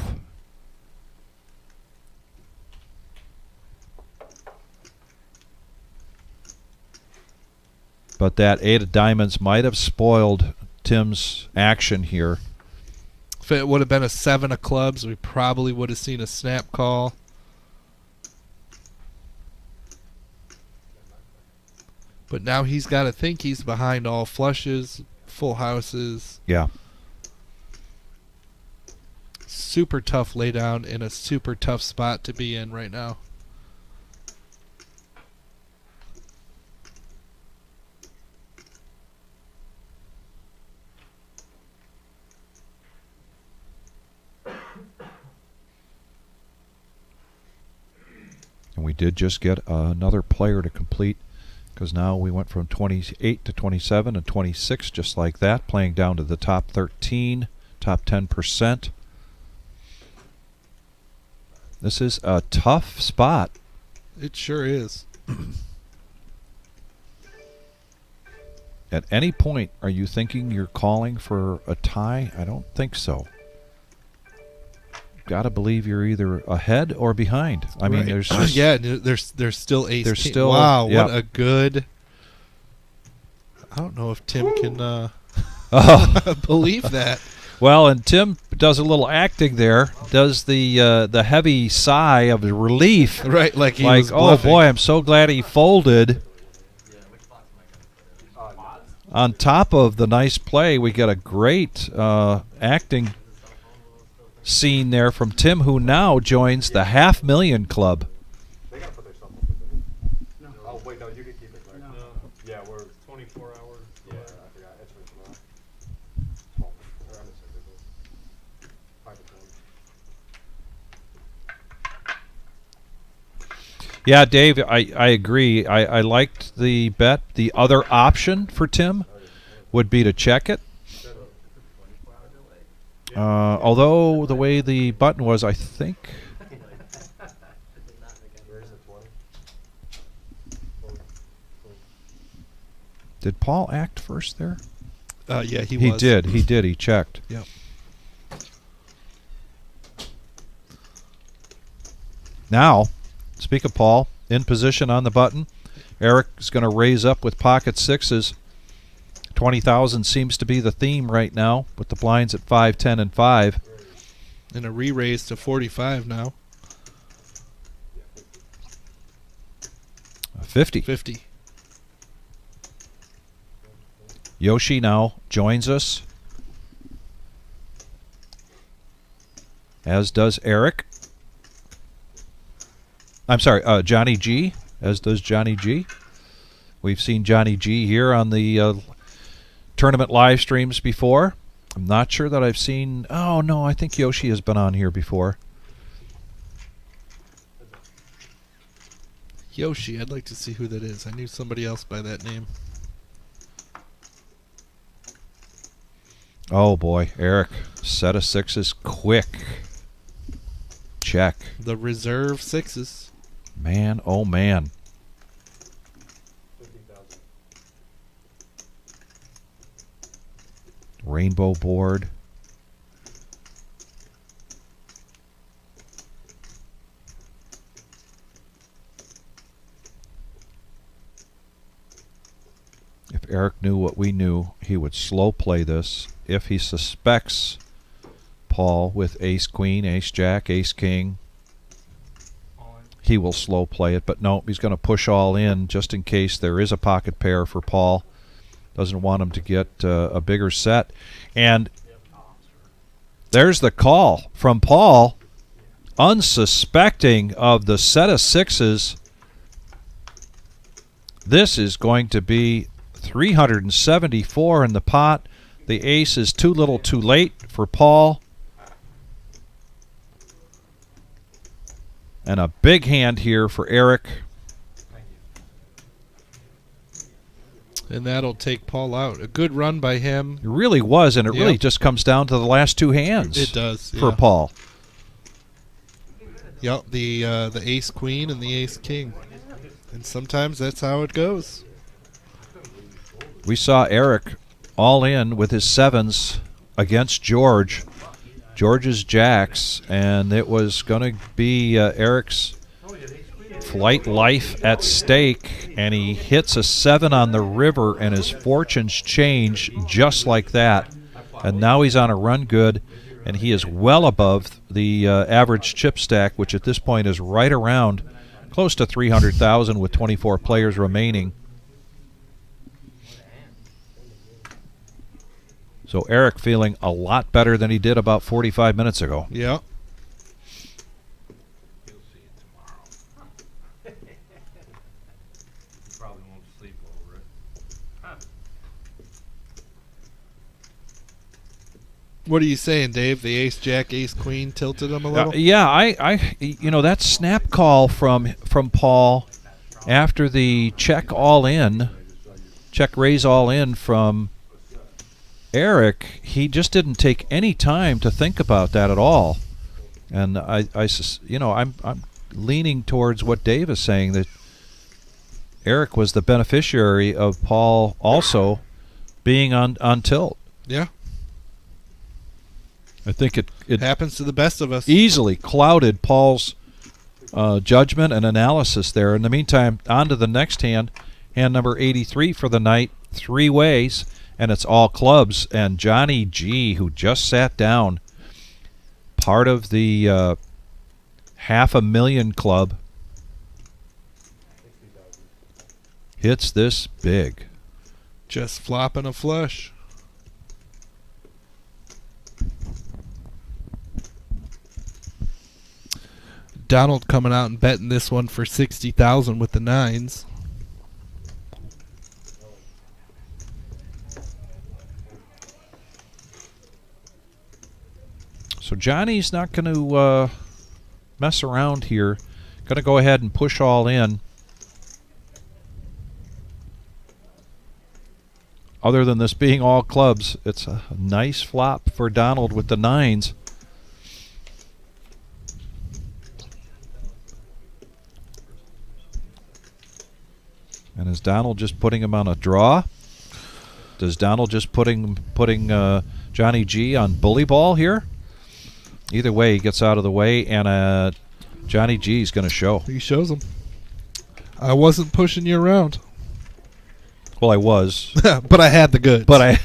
But that 8 of diamonds might have spoiled Tim's action here. If it would have been a 7 of clubs, we probably would have seen a snap call. But now he's got to think he's behind all flushes, full houses. Yeah. Super tough laydown in a super tough spot to be in right now. And we did just get another player to complete, because now we went from 28 to 27 and 26 just like that, playing down to the top 13, top 10%. This is a tough spot. It sure is. At any point, are you thinking you're calling for a tie? I don't think so. Got to believe you're either ahead or behind. I mean, Right. there's just, yeah, there's still ace. There's king. still- wow, yeah. what a good. I don't know if Tim can Oh. believe that. Well, and Tim does a little acting there. Does the heavy sigh of relief, Right, like he like, was oh bluffing. boy, I'm so glad he folded. On top of the nice play, we get a great acting scene there from Tim, who now joins the $500,000 club. They gotta put their cell phones in. No. Oh, wait, no, you can keep it, right? No. Yeah, we're, 24 hours. yeah, I forgot, it's for tomorrow. 12, or I'm just saying, 5 to 20. Yeah, Dave, I agree. I liked the bet. The other option for Tim would be to check it. Although the way the button was, I think. Where's the 20? Did Paul act first there? Yeah, he He was. did. He did. He checked. Yep. Now, speak of Paul, in position on the button. Eric is going to raise up with pocket sixes. 20,000 seems to be the theme right now, with the blinds at 5, 10, and 5. And a re-raise to 45 now. 50. 50. Yoshi now joins us, as does Eric. I'm sorry, Johnny G, as does Johnny G. We've seen Johnny G here on the tournament live streams before. I'm not sure that I've seen... Oh, no, I think Yoshi has been on here before. Yoshi, I'd like to see who that is. I knew somebody else by that name. Oh, boy, Eric. Set of sixes quick. Check. The reserve sixes. Man, oh, man. 50,000. Rainbow board. If Eric knew what we knew, he would slow play this. If he suspects Paul with ace queen, ace jack, ace king, All in. he will slow play it. But no, he's going to push all in just in case there is a pocket pair for Paul. Doesn't want him to get a bigger set. And There's the call from Paul, unsuspecting of the set of sixes. This is going to be 374 in the pot. The ace is too little too late for Paul. And a big hand here for Eric. And that'll take Paul out. A good run by him. It really was, and it really just comes down to the last two hands. It does, for Paul. Yep, the ace queen and the ace king. And sometimes that's how it goes. We saw Eric all in with his sevens against George. George's jacks, and it was going to be Eric's flight life at stake, and he hits a 7 on the river, and his fortunes change just like that. And now he's on a run good, and he is well above the average chip stack, which at this point is right around close to 300,000 with 24 players remaining. So Eric feeling a lot better than he did about 45 minutes ago. Yeah. Probably won't sleep over it. What are you saying, Dave? The ace jack, ace queen tilted him a little? Yeah, I you know, that snap call from Paul after the check raise all in from Eric, he just didn't take any time to think about that at all. And I'm leaning towards what Dave is saying, that Eric was the beneficiary of Paul also being on tilt. Yeah. I think it happens to the best of us. Easily clouded Paul's judgment and analysis there. In the meantime, on to the next hand number 83 for the night, three ways. And it's all clubs, and Johnny G, who just sat down, part of the $500,000 club, hits this big. Just flopping a flush. Donald coming out and betting this one for 60,000 with the nines. So Johnny's not going to mess around here. Going to go ahead and push all in. Other than this being all clubs, it's a nice flop for Donald with the nines. And is Donald just putting him on a draw? Does Donald just putting Johnny G on bully ball here? Either way, he gets out of the way, and Johnny G is going to show. He shows him. I wasn't pushing you around. Well, I was. But I had the goods. But I...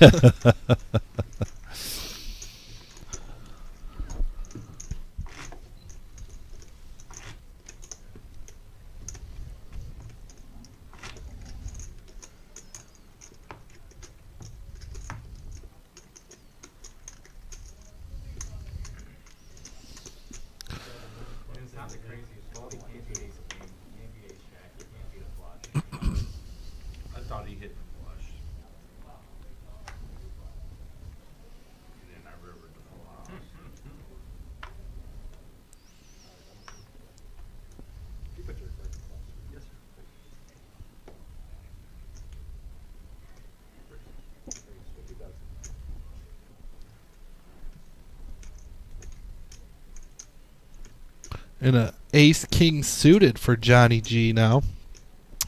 And a ace king suited for Johnny G now.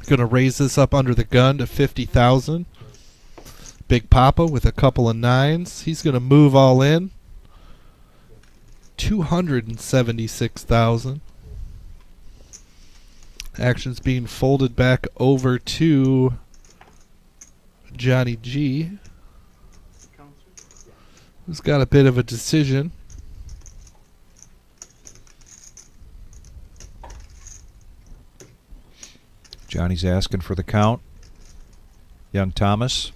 Gonna raise this up under the gun to 50,000. Big Papa with a couple of nines. He's gonna move all in. 276,000. Action's being folded back over to Johnny G, who's got a bit of a decision. Johnny's asking for the count. Young Thomas.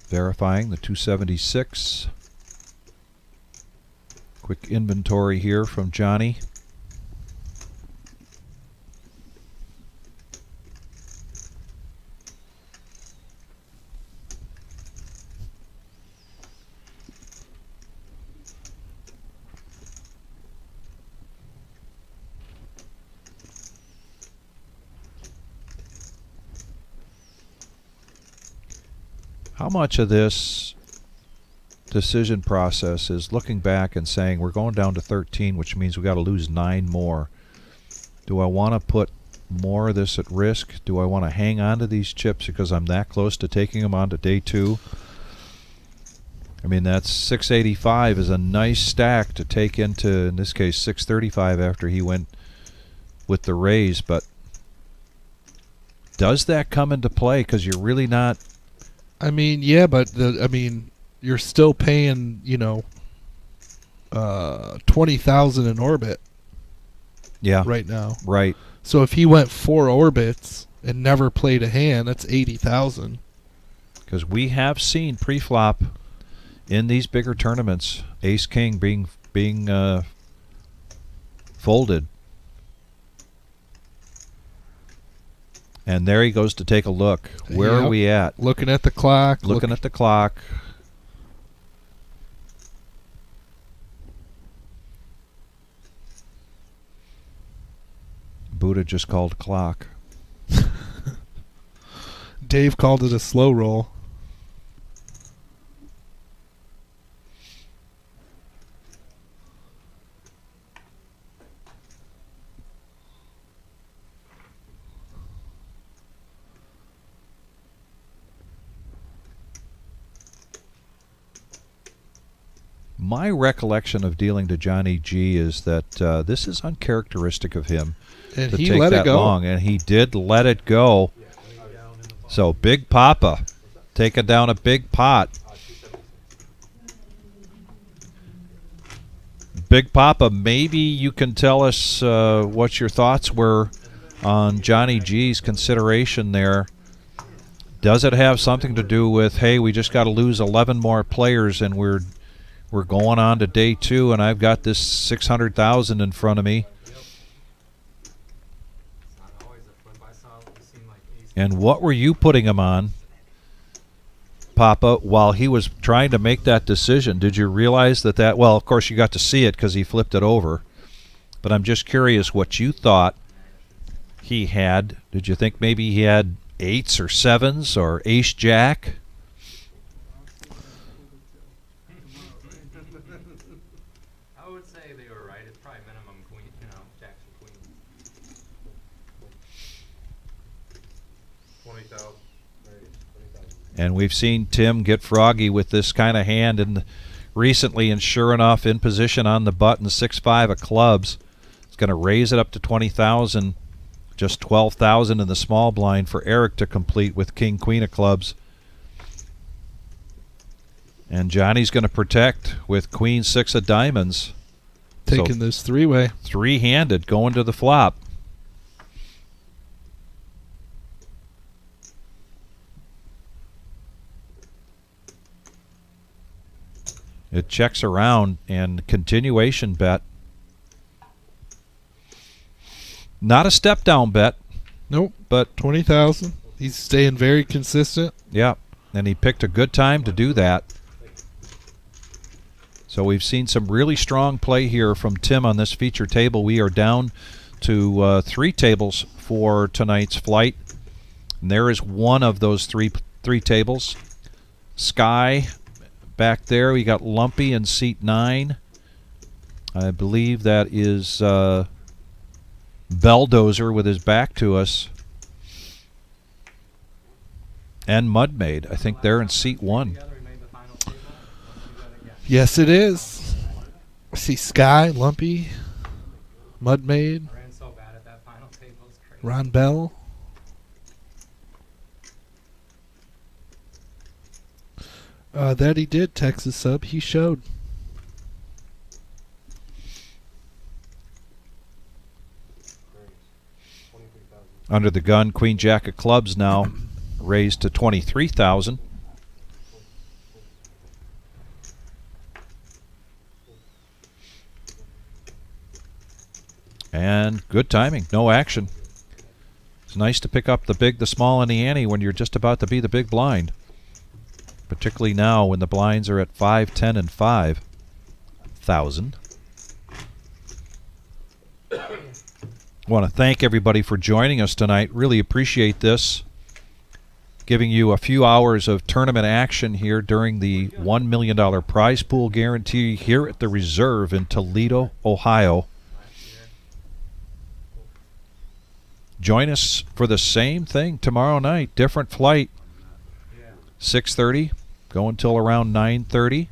Verifying the 276. Quick inventory here from Johnny. How much of this decision process is looking back and saying we're going down to 13, which means we got to lose 9 more? Do I want to put more of this at risk? Do I want to hang on to these chips because I'm that close to taking them on to day 2? I mean, that's 685 is a nice stack to take into, in this case, 635 after he went with the raise. But does that come into play? Because you're really not. I mean, yeah, but you're still paying, 20,000 in orbit. Yeah. Right now. Right. So if he went 4 orbits and never played a hand, that's 80,000. Because we have seen pre-flop in these bigger tournaments, Ace King being folded. And there he goes to take a look. Where are we at? Looking at the clock. Looking at the clock. Buddha just called clock. Dave called it a slow roll. My recollection of dealing to Johnny G is that this is uncharacteristic of him And to he take let that it go. long, and he did let it go. So Big Papa taking down a big pot. Big Papa, maybe you can tell us what your thoughts were on Johnny G's consideration there. Does it have something to do with, hey, we just got to lose 11 more players and we're going on to day 2 and I've got this 600,000 in front of me? And what were you putting him on, Papa, while he was trying to make that decision? Did you realize that, well, of course you got to see it because he flipped it over, but I'm just curious what you thought he had. Did you think maybe he had 8s or 7s or ace jack? I would say they were right. It's probably minimum queen, jacks and queens. 20,000. And we've seen Tim get froggy with this kind of hand recently, and sure enough, in position on the button, 6-5 of clubs. It's going to raise it up to 20,000. Just 12,000 in the small blind for Eric to complete with king, queen of clubs. And Johnny's going to protect with queen, 6 of diamonds. Taking this 3-way. 3-handed going to the flop. It checks around and continuation bet. Not a step down bet. Nope. But 20,000. He's staying very consistent. Yeah, and he picked a good time to do that. So we've seen some really strong play here from Tim on this feature table. We are down to 3 tables for tonight's flight. And there is one of those three tables. Sky back there. We got Lumpy in seat 9. I believe that is Belldozer with his back to us. And Mudmaid. I think they're in seat 1. Yes, it is. I see Sky, Lumpy, Mudmaid, Ran so bad at that final table, it's crazy. Ron Bell. That he did, Texas sub. He showed. Under the gun, Queen Jack of clubs now raised to 23,000. And good timing. No action. It's nice to pick up the big, the small, and the ante when you're just about to be the big blind. Particularly now when the blinds are at 5, 10, and 5,000. I want to thank everybody for joining us tonight. Really appreciate this. Giving you a few hours of tournament action here during the $1 million prize pool guarantee here at the Reserve in Toledo, Ohio. Join us for the same thing tomorrow night. Different flight. 6:30, going till around 9:30.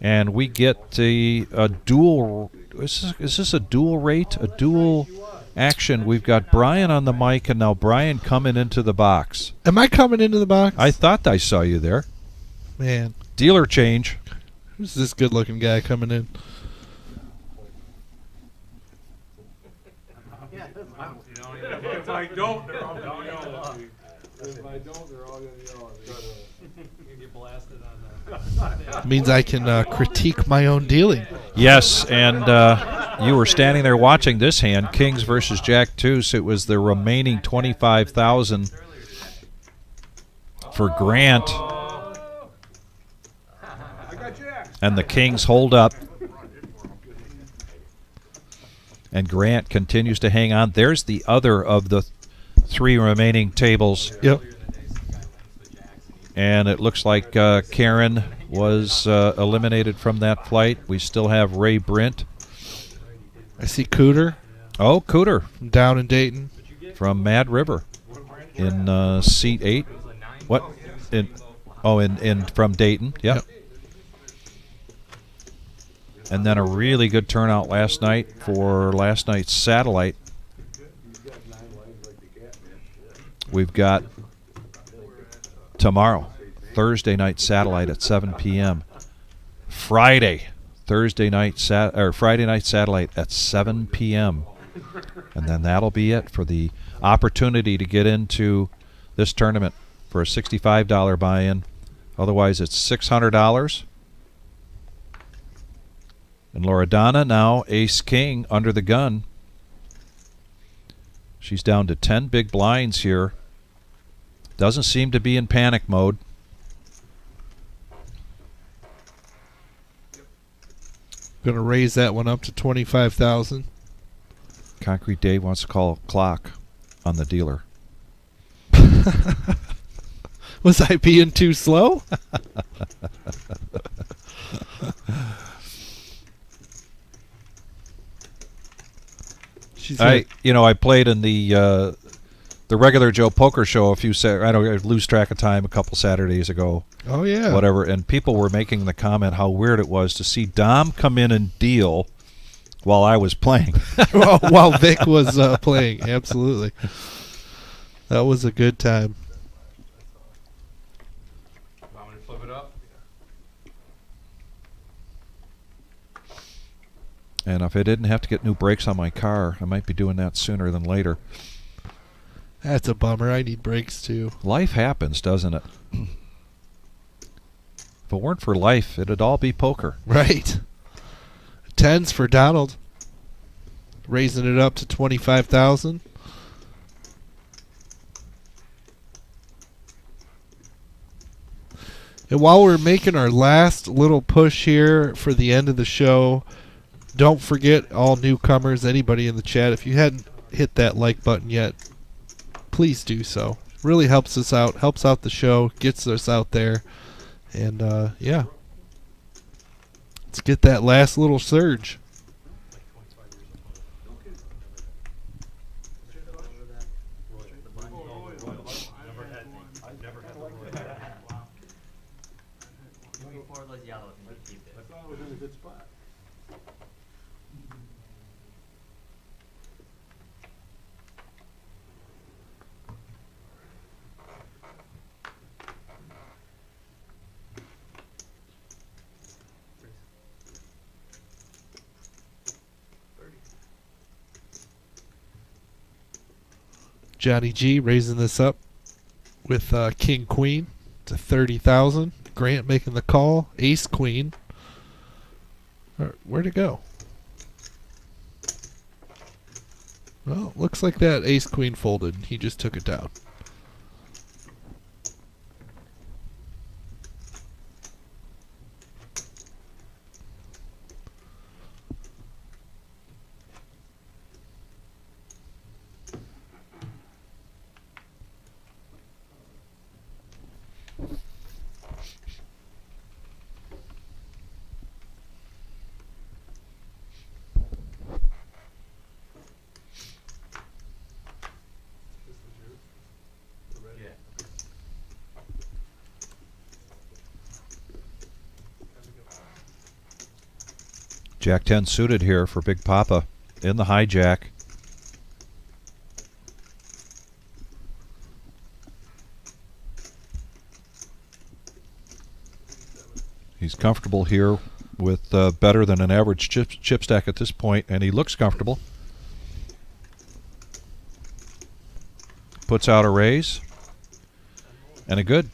And we get a dual. Is this a dual rate? A dual action. We've got Brian on the mic, and now Brian coming into the box. Am I coming into the box? I thought I saw you there. Man. Dealer change. Who's this good-looking guy coming in? If I don't, they're all gonna yell. If I don't, they're all gonna yell at me. You get blasted on Means I can critique my own dealing. Yes, and you were standing there watching this hand, Kings versus Jack 2, so it was the remaining 25,000 for Grant. And the Kings hold up. And Grant continues to hang on. There's the other of the 3 remaining tables. Yep. And it looks like Karen was eliminated from that flight. We still have Ray Brint. I see Cooter. Oh, Cooter. Down in Dayton. From Mad River in seat 8. What? In from Dayton. Yep. And then a really good turnout last night for last night's satellite. We've got tomorrow, Thursday night satellite at 7 p.m. Friday night satellite at 7 p.m. And then that'll be it for the opportunity to get into this tournament for a $65 buy-in. Otherwise, it's $600. And Loredana now ace-king under the gun. She's down to 10 big blinds here. Doesn't seem to be in panic mode. Going to raise that one up to 25,000. Concrete Dave wants to call a clock on the dealer. Was I being too slow? I played in the regular Joe Poker Show I lose track of time, a couple Saturdays ago. Oh yeah. Whatever, and people were making the comment how weird it was to see Dom come in and deal while I was playing. While Vic was playing, absolutely. That was a good time. Want me to flip it up? And if I didn't have to get new brakes on my car, I might be doing that sooner than later. That's a bummer. I need brakes too. Life happens, doesn't it? If it weren't for life, it'd all be poker. Right. 10s for Donald. Raising it up to 25,000. And while we're making our last little push here for the end of the show, don't forget, all newcomers, anybody in the chat, if you hadn't hit that like button yet, please do so. Really helps us out, helps out the show, gets us out there. And, yeah. Let's get that last little surge. Johnny G raising this up with King Queen to 30,000. Grant making the call. Ace Queen. Where'd it go? Well, looks like that ace queen folded. He just took it down. Yeah. Jack 10 suited here for Big Papa in the hijack. He's comfortable here with better than an average chip stack at this point, and he looks comfortable. Puts out a raise. And a good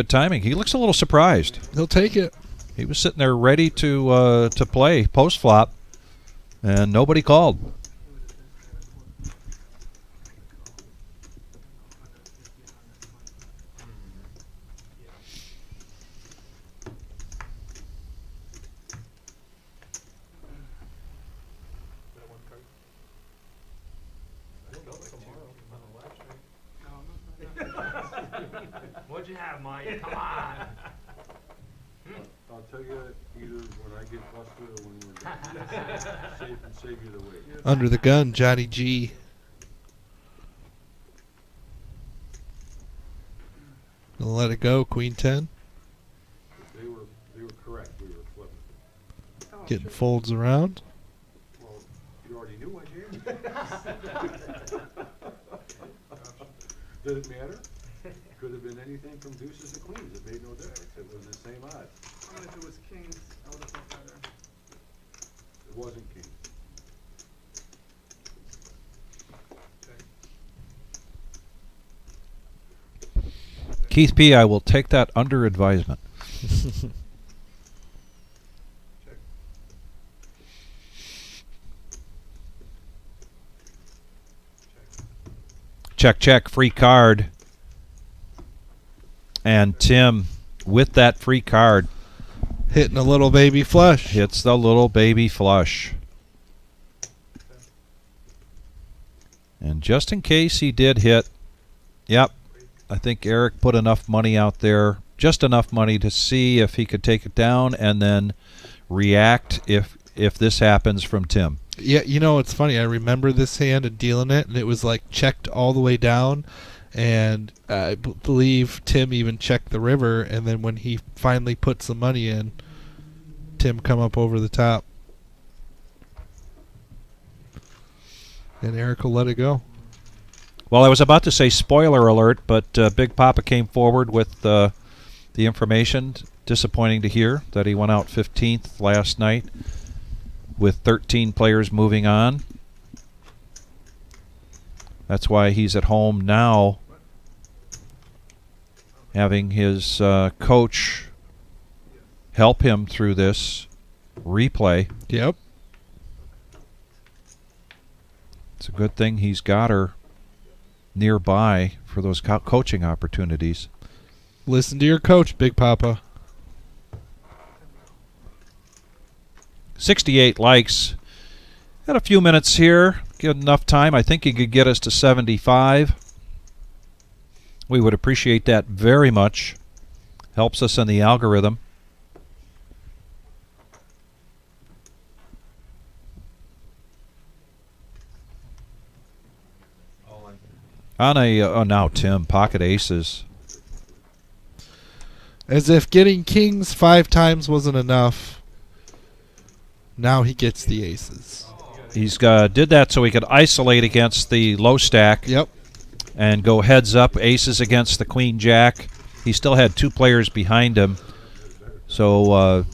timing. He looks a little surprised. He'll take it. He was sitting there ready to play post flop, and nobody called. What'd you have, Mike? Come on. I'll tell you either when I get busted or when we're done. Safe and save either way. Under the gun, Johnny G. Gonna let it go, queen 10. They were correct. We were flipping. Getting folds around. Well, you already knew I jammed. Did it matter? Could have been anything from deuces to queens. It made no difference. It was the same odds. I mean, if it was kings, I would have felt better. It wasn't king. Keith P., I will take that under advisement. Check, check, free card. And Tim, with that free card, Hitting a little baby flush. hits the little baby flush. And just in case he did hit, yep, I think Eric put enough money out there, just enough money to see if he could take it down and then react if this happens from Tim. Yeah, you know, it's funny. I remember this hand and dealing it, and it was like checked all the way down. And I believe Tim even checked the river, and then when he finally put some money in, Tim come up over the top. And Eric will let it go. Well, I was about to say spoiler alert, but Big Papa came forward with the information. Disappointing to hear that he went out 15th last night with 13 players moving on. That's why he's at home now, having his coach help him through this replay. Yep. It's a good thing he's got her nearby for those coaching opportunities. Listen to your coach, Big Papa. 68 likes. Got a few minutes here. Get enough time. I think he could get us to 75. We would appreciate that very much. Helps us in the algorithm. On a now Tim, pocket aces. As if getting kings 5 times wasn't enough. Now he gets the aces. He's did that so he could isolate against the low stack. Yep. And go heads up, aces against the queen jack. He still had 2 players behind him. So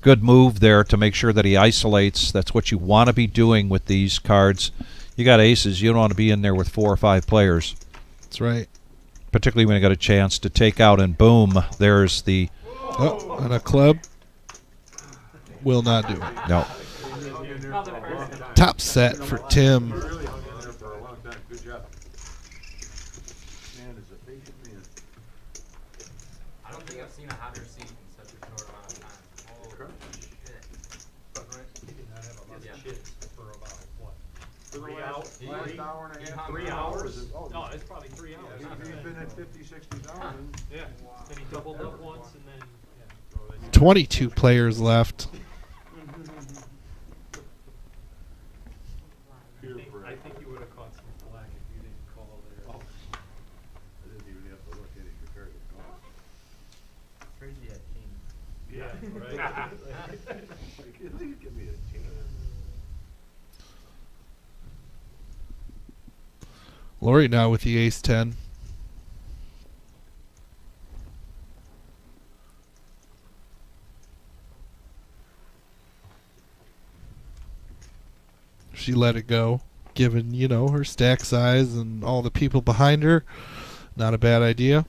good move there to make sure that he isolates. That's what you want to be doing with these cards. You got aces, you don't want to be in there with 4 or 5 players. That's right. Particularly when you got a chance to take out, and boom, there's the... Oh, and a club will not do it. No. there Another for a long person. time. Top set for Tim. You really hung in there for a long time. Good job. Man is a patient man. I don't think I've seen a hotter seat in such a short amount of time. Holy shit. He did not have a lot Yeah. of shits for about, what? For the 3 last- hours? last hour and a half. 3 2 hours? is it? Oh, No, it's probably 3 hours. He's been at 50, 60,000. Yeah, then he doubled up once and then, yeah. So that's- 22 players left. I think you would have caught some flack if you didn't call there. Oh. I didn't even have to look at it compared to golf. Crazy that team. Yeah, right. At least give me a chance. Lori now with the ace 10. She let it go, given, you know, her stack size and all the people behind her. Not a bad idea.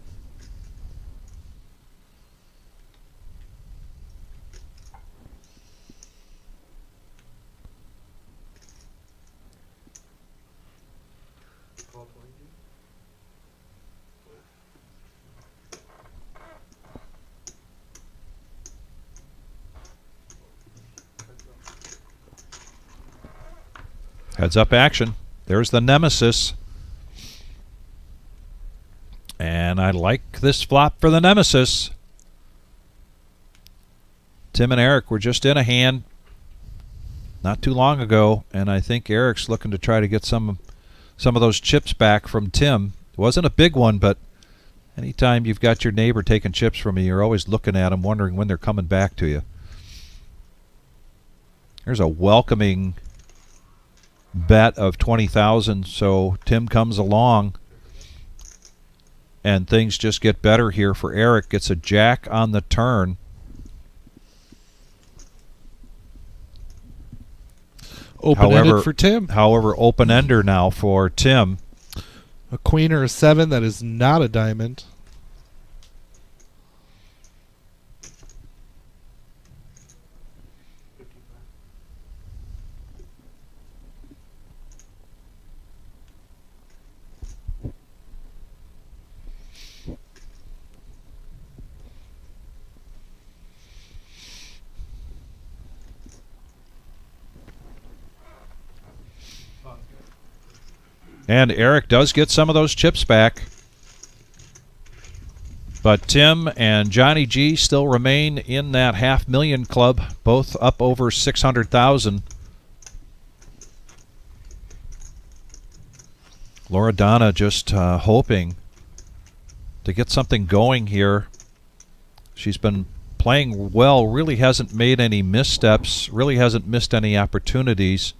Heads up action. There's the nemesis. And I like this flop for the nemesis. Tim and Eric were just in a hand not too long ago, and I think Eric's looking to try to get some of those chips back from Tim. It wasn't a big one, but anytime you've got your neighbor taking chips from you, you're always looking at them, wondering when they're coming back to you. There's a welcoming bet of 20,000, so Tim comes along and things just get better here for Eric. Gets a jack on the turn. Open-ended for Tim. However, open-ender now for Tim. A queen or a 7, that is not a diamond. And Eric does get some of those chips back. But Tim and Johnny G still remain in that $500,000 club, both up over 600,000. Loredana just hoping to get something going here. She's been playing well, really hasn't made any missteps, really hasn't missed any opportunities.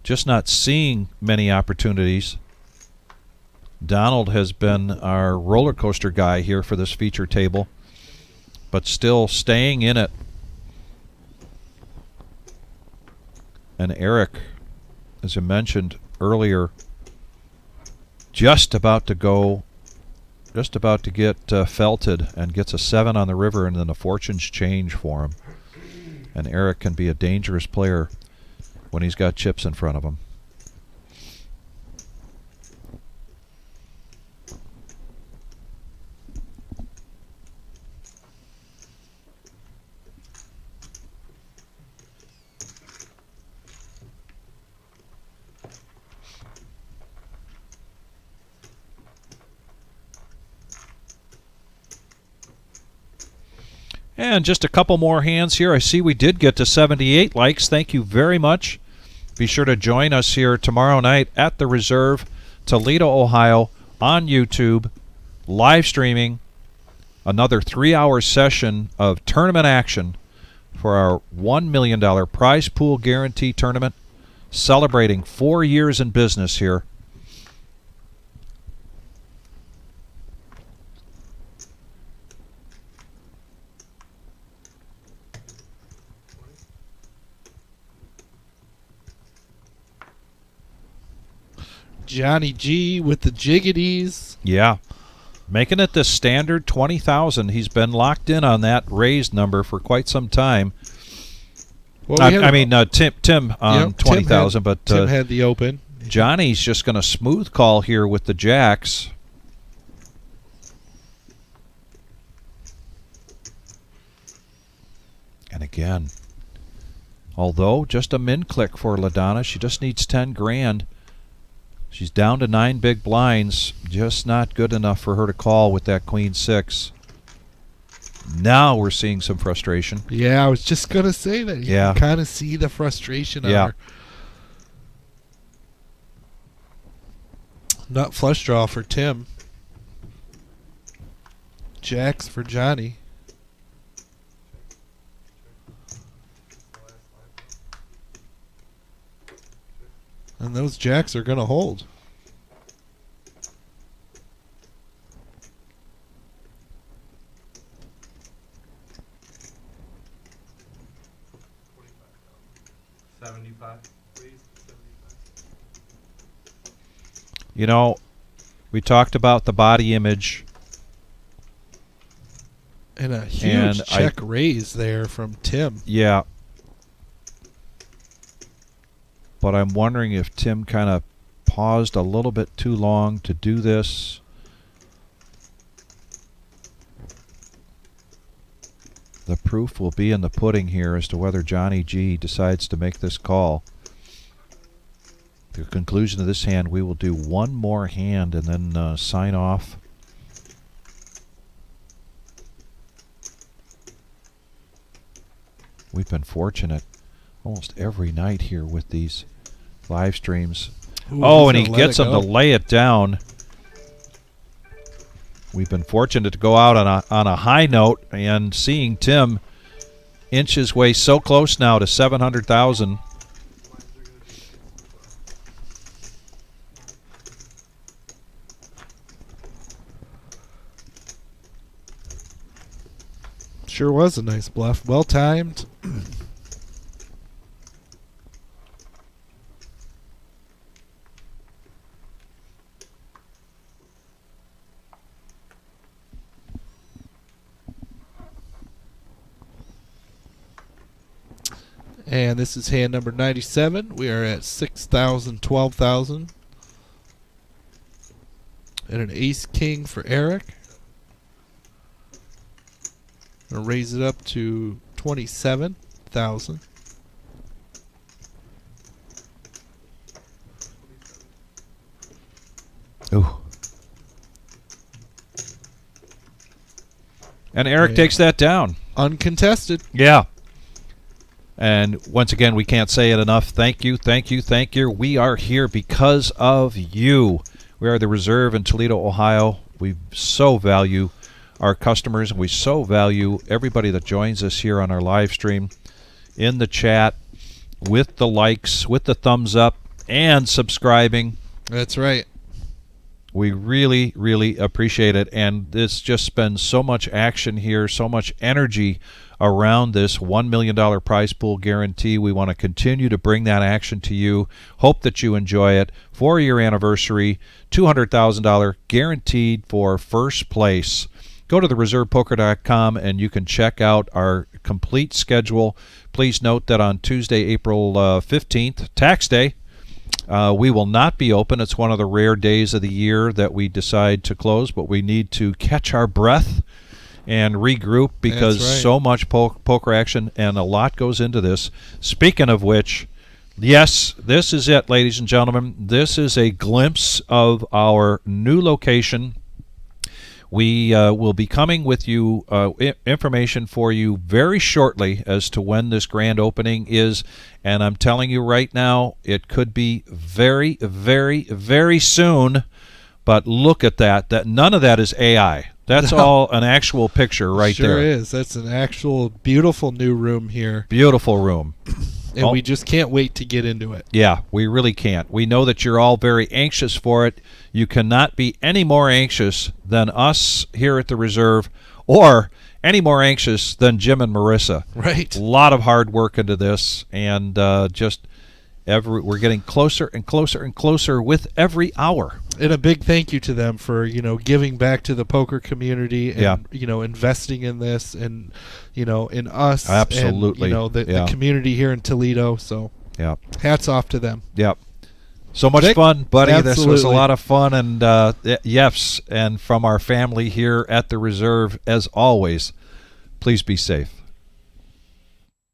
Just not seeing many opportunities. Donald has been our roller coaster guy here for this feature table, but still staying in it. And Eric, as I mentioned earlier, just about to get felted, and gets a 7 on the river, and then the fortunes change for him. And Eric can be a dangerous player when he's got chips in front of him. And just a couple more hands here. I see we did get to 78 likes. Thank you very much. Be sure to join us here tomorrow night at the Reserve, Toledo, Ohio, on YouTube, live streaming another 3-hour session of tournament action for our $1 million prize pool guarantee tournament, celebrating 4 years in business here. Johnny G with the jiggities. Yeah. Making it the standard 20,000. He's been locked in on that raised number for quite some time. Well, we had I mean, Tim on Yep, 20,000, but Tim had the open. Johnny's just going to smooth call here with the jacks. And again, although just a min click for LaDonna, she just needs 10 grand. She's down to 9 big blinds, just not good enough for her to call with that queen 6. Now we're seeing some frustration. Yeah, I was just going to say that. You Yeah. can kind of see the frustration on Yeah. her. Nut flush draw for Tim. Jacks for Johnny. And those jacks are going to hold. You know, we talked about the body image. And a huge And check raise there from Tim. Yeah. But I'm wondering if Tim kind of paused a little bit too long to do this. The proof will be in the pudding here as to whether Johnny G decides to make this call. The conclusion of this hand, we will do one more hand and then sign off. We've been fortunate almost every night here with these live streams. Ooh, Oh, and he's he gonna let gets it them go. to lay it down. We've been fortunate to go out on a high note, and seeing Tim inch his way so close now to 700,000. Sure was a nice bluff. Well timed. And this is hand number 97. We are at 6,000, 12,000. And an ace king for Eric. Gonna raise it up to 27,000. Ooh. And Eric Yeah. takes that down. Uncontested. Yeah. And once again, we can't say it enough. Thank you, thank you, thank you. We are here because of you. We are the Reserve in Toledo, Ohio. We so value our customers, and we so value everybody that joins us here on our live stream, in the chat, with the likes, with the thumbs up, and subscribing. That's right. We really, really appreciate it, and there's just been so much action here, so much energy around this $1 million prize pool guarantee. We want to continue to bring that action to you. Hope that you enjoy it. 4-year anniversary, $200,000 guaranteed for first place. Go to thereservepoker.com and you can check out our complete schedule. Please note that on Tuesday, April 15th, tax day, we will not be open. It's one of the rare days of the year that we decide to close, but we need to catch our breath and regroup because That's right. so much poker action and a lot goes into this. Speaking of which, yes, this is it, ladies and gentlemen. This is a glimpse of our new location. We will be coming with you information for you very shortly as to when this grand opening is, and I'm telling you right now, it could be very, very, very soon. But look at that! That none of that is AI. That's No. all an actual picture right sure there. is. That's an actual beautiful new room here. Beautiful room. And Oh. we just can't wait to get into it. Yeah, we really can't. We know that you're all very anxious for it. You cannot be any more anxious than us here at the Reserve, or any more anxious than Jim and Marissa. Right. A lot of hard work into this, and just We're getting closer and closer and closer with every hour. And a big thank you to them for, giving back to the poker community and, investing in this and, in us. Absolutely. And, the community here in Toledo. So Yeah. hats off to them. Yep. So much Vic? fun, buddy. This was a Absolutely. lot of fun. And yes, and from our family here at the Reserve, as always, please be safe.